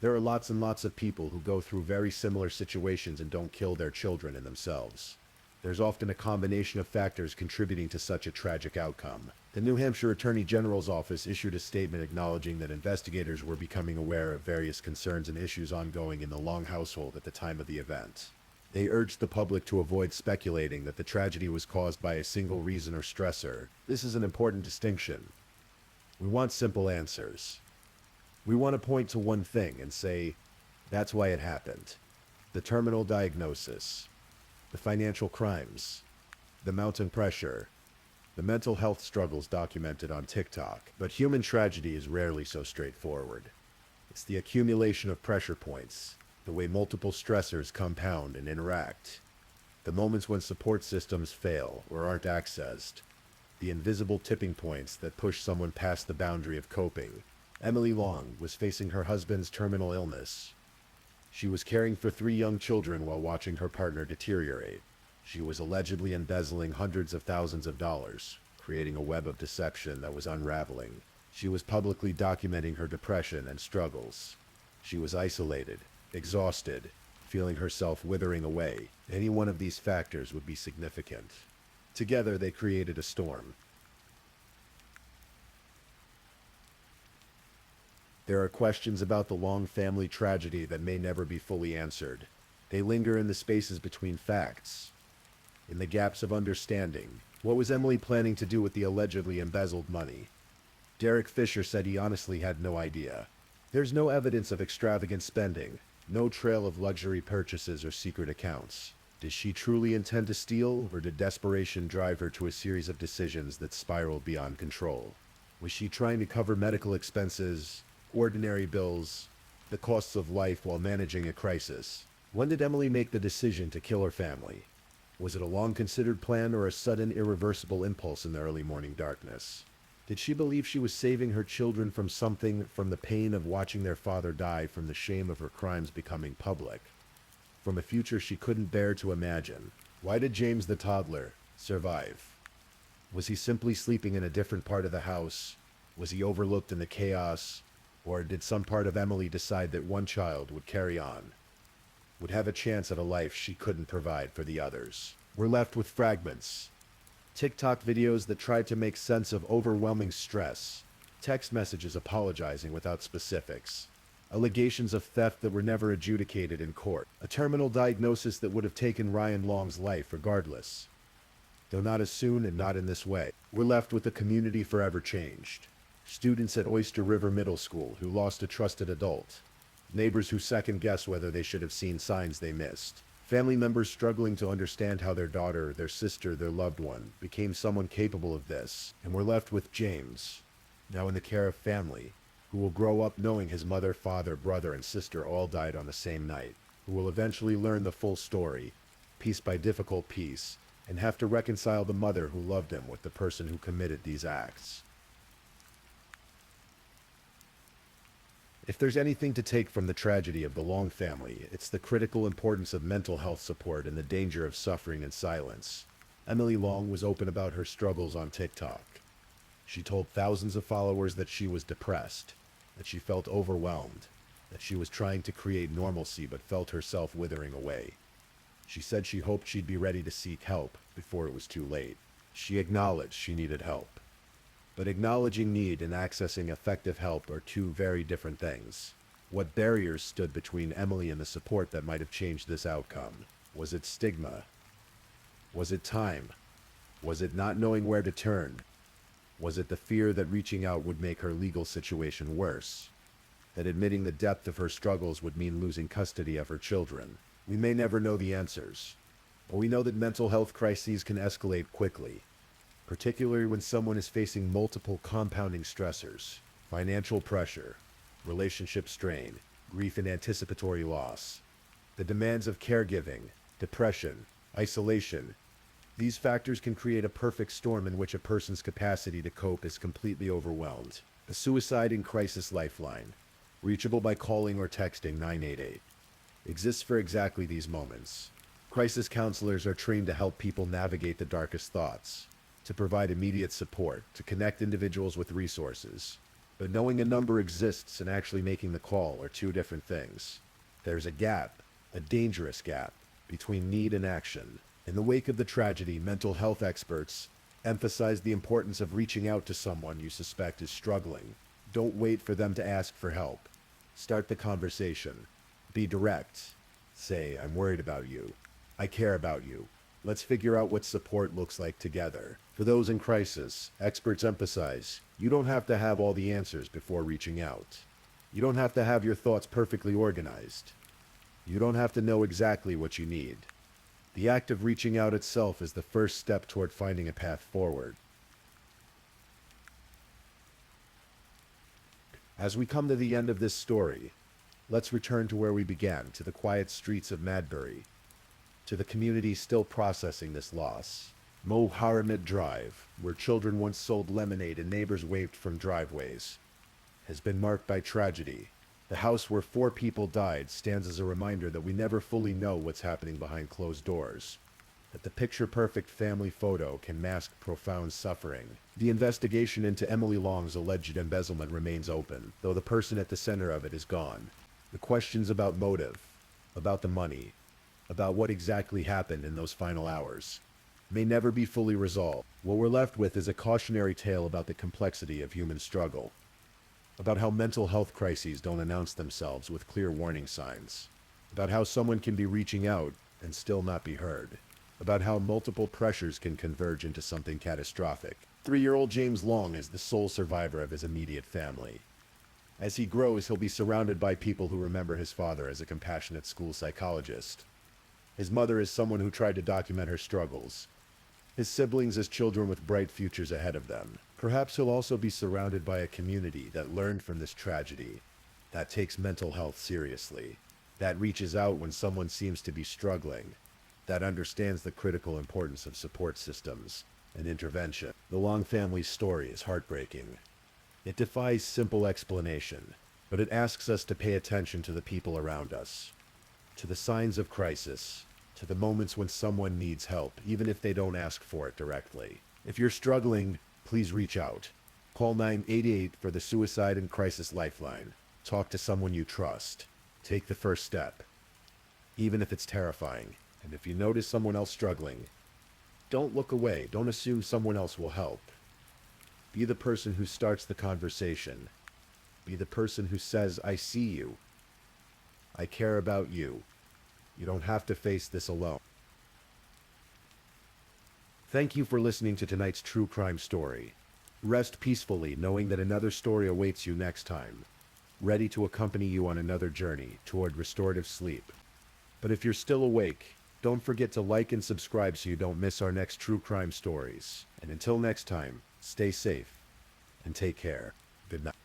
There are lots and lots of people who go through very similar situations and don't kill their children in themselves. There's often a combination of factors contributing to such a tragic outcome. The New Hampshire Attorney General's office issued a statement acknowledging that investigators were becoming aware of various concerns and issues ongoing in the Long household at the time of the event. They urged the public to avoid speculating that the tragedy was caused by a single reason or stressor. This is an important distinction. We want simple answers. We want to point to one thing and say, that's why it happened. The terminal diagnosis, the financial crimes, the mountain pressure, the mental health struggles documented on TikTok. But human tragedy is rarely so straightforward. It's the accumulation of pressure points, the way multiple stressors compound and interact, the moments when support systems fail or aren't accessed, the invisible tipping points that push someone past the boundary of coping. Emily Long was facing her husband's terminal illness. She was caring for 3 young children while watching her partner deteriorate. She was allegedly embezzling hundreds of thousands of dollars, creating a web of deception that was unraveling. She was publicly documenting her depression and struggles. She was isolated, exhausted, feeling herself withering away. Any one of these factors would be significant. Together they created a storm. There are questions about the Long family tragedy that may never be fully answered. They linger in the spaces between facts. In the gaps of understanding, what was Emily planning to do with the allegedly embezzled money? Derek Fisher said he honestly had no idea. There's no evidence of extravagant spending, no trail of luxury purchases or secret accounts. Did she truly intend to steal, or did desperation drive her to a series of decisions that spiraled beyond control? Was she trying to cover medical expenses, ordinary bills, the costs of life while managing a crisis? When did Emily make the decision to kill her family? Was it a long-considered plan or a sudden, irreversible impulse in the early morning darkness? Did she believe she was saving her children from something, from the pain of watching their father die, from the shame of her crimes becoming public, from a future she couldn't bear to imagine? Why did James the toddler survive? Was he simply sleeping in a different part of the house? Was he overlooked in the chaos? Or did some part of Emily decide that one child would carry on, would have a chance at a life she couldn't provide for the others? We're left with fragments. TikTok videos that tried to make sense of overwhelming stress, text messages apologizing without specifics, allegations of theft that were never adjudicated in court, a terminal diagnosis that would have taken Ryan Long's life regardless, though not as soon and not in this way. We're left with a community forever changed. Students at Oyster River Middle School who lost a trusted adult, neighbors who second-guess whether they should have seen signs they missed, family members struggling to understand how their daughter, their sister, their loved one became someone capable of this. And we're left with James, now in the care of family, who will grow up knowing his mother, father, brother, and sister all died on the same night, who will eventually learn the full story, piece by difficult piece, and have to reconcile the mother who loved him with the person who committed these acts. If there's anything to take from the tragedy of the Long family, it's the critical importance of mental health support and the danger of suffering in silence. Emily Long was open about her struggles on TikTok. She told thousands of followers that she was depressed, that she felt overwhelmed, that she was trying to create normalcy but felt herself withering away. She said she hoped she'd be ready to seek help before it was too late. She acknowledged she needed help. But acknowledging need and accessing effective help are two very different things. What barriers stood between Emily and the support that might have changed this outcome? Was it stigma? Was it time? Was it not knowing where to turn? Was it the fear that reaching out would make her legal situation worse? That admitting the depth of her struggles would mean losing custody of her children? We may never know the answers, but we know that mental health crises can escalate quickly, particularly when someone is facing multiple compounding stressors: financial pressure, relationship strain, grief and anticipatory loss, the demands of caregiving, depression, isolation. These factors can create a perfect storm in which a person's capacity to cope is completely overwhelmed. A suicide and crisis lifeline, reachable by calling or texting 988, exists for exactly these moments. Crisis counselors are trained to help people navigate the darkest thoughts, to provide immediate support, to connect individuals with resources. But knowing a number exists and actually making the call are two different things. There's a gap, a dangerous gap, between need and action. In the wake of the tragedy, mental health experts emphasize the importance of reaching out to someone you suspect is struggling. Don't wait for them to ask for help. Start the conversation. Be direct. Say, "I'm worried about you. I care about you. Let's figure out what support looks like together." For those in crisis, experts emphasize, you don't have to have all the answers before reaching out. You don't have to have your thoughts perfectly organized. You don't have to know exactly what you need. The act of reaching out itself is the first step toward finding a path forward. As we come to the end of this story, let's return to where we began, to the quiet streets of Madbury, to the community still processing this loss. Mohammed Drive, where children once sold lemonade and neighbors waved from driveways, has been marked by tragedy. The house where 4 people died stands as a reminder that we never fully know what's happening behind closed doors, that the picture-perfect family photo can mask profound suffering. The investigation into Emily Long's alleged embezzlement remains open, though the person at the center of it is gone. The questions about motive, about the money, about what exactly happened in those final hours, may never be fully resolved. What we're left with is a cautionary tale about the complexity of human struggle, about how mental health crises don't announce themselves with clear warning signs, about how someone can be reaching out and still not be heard. about how multiple pressures can converge into something catastrophic. 3-year-old James Long is the sole survivor of his immediate family. As he grows, he'll be surrounded by people who remember his father as a compassionate school psychologist. His mother is someone who tried to document her struggles. His siblings as children with bright futures ahead of them. Perhaps he'll also be surrounded by a community that learned from this tragedy, that takes mental health seriously, that reaches out when someone seems to be struggling, that understands the critical importance of support systems and intervention. The Long family's story is heartbreaking. It defies simple explanation, but it asks us to pay attention to the people around us, to the signs of crisis, to the moments when someone needs help, even if they don't ask for it directly. If you're struggling, please reach out. Call 988 for the Suicide and Crisis Lifeline. Talk to someone you trust. Take the first step, even if it's terrifying. And if you notice someone else struggling, don't look away. Don't assume someone else will help. Be the person who starts the conversation. Be the person who says, I see you. I care about you. You don't have to face this alone. Thank you for listening to tonight's true crime story. Rest peacefully knowing that another story awaits you next time, ready to accompany you on another journey toward restorative sleep. But if you're still awake, don't forget to like and subscribe so you don't miss our next true crime stories. And until next time, stay safe and take care. Good night.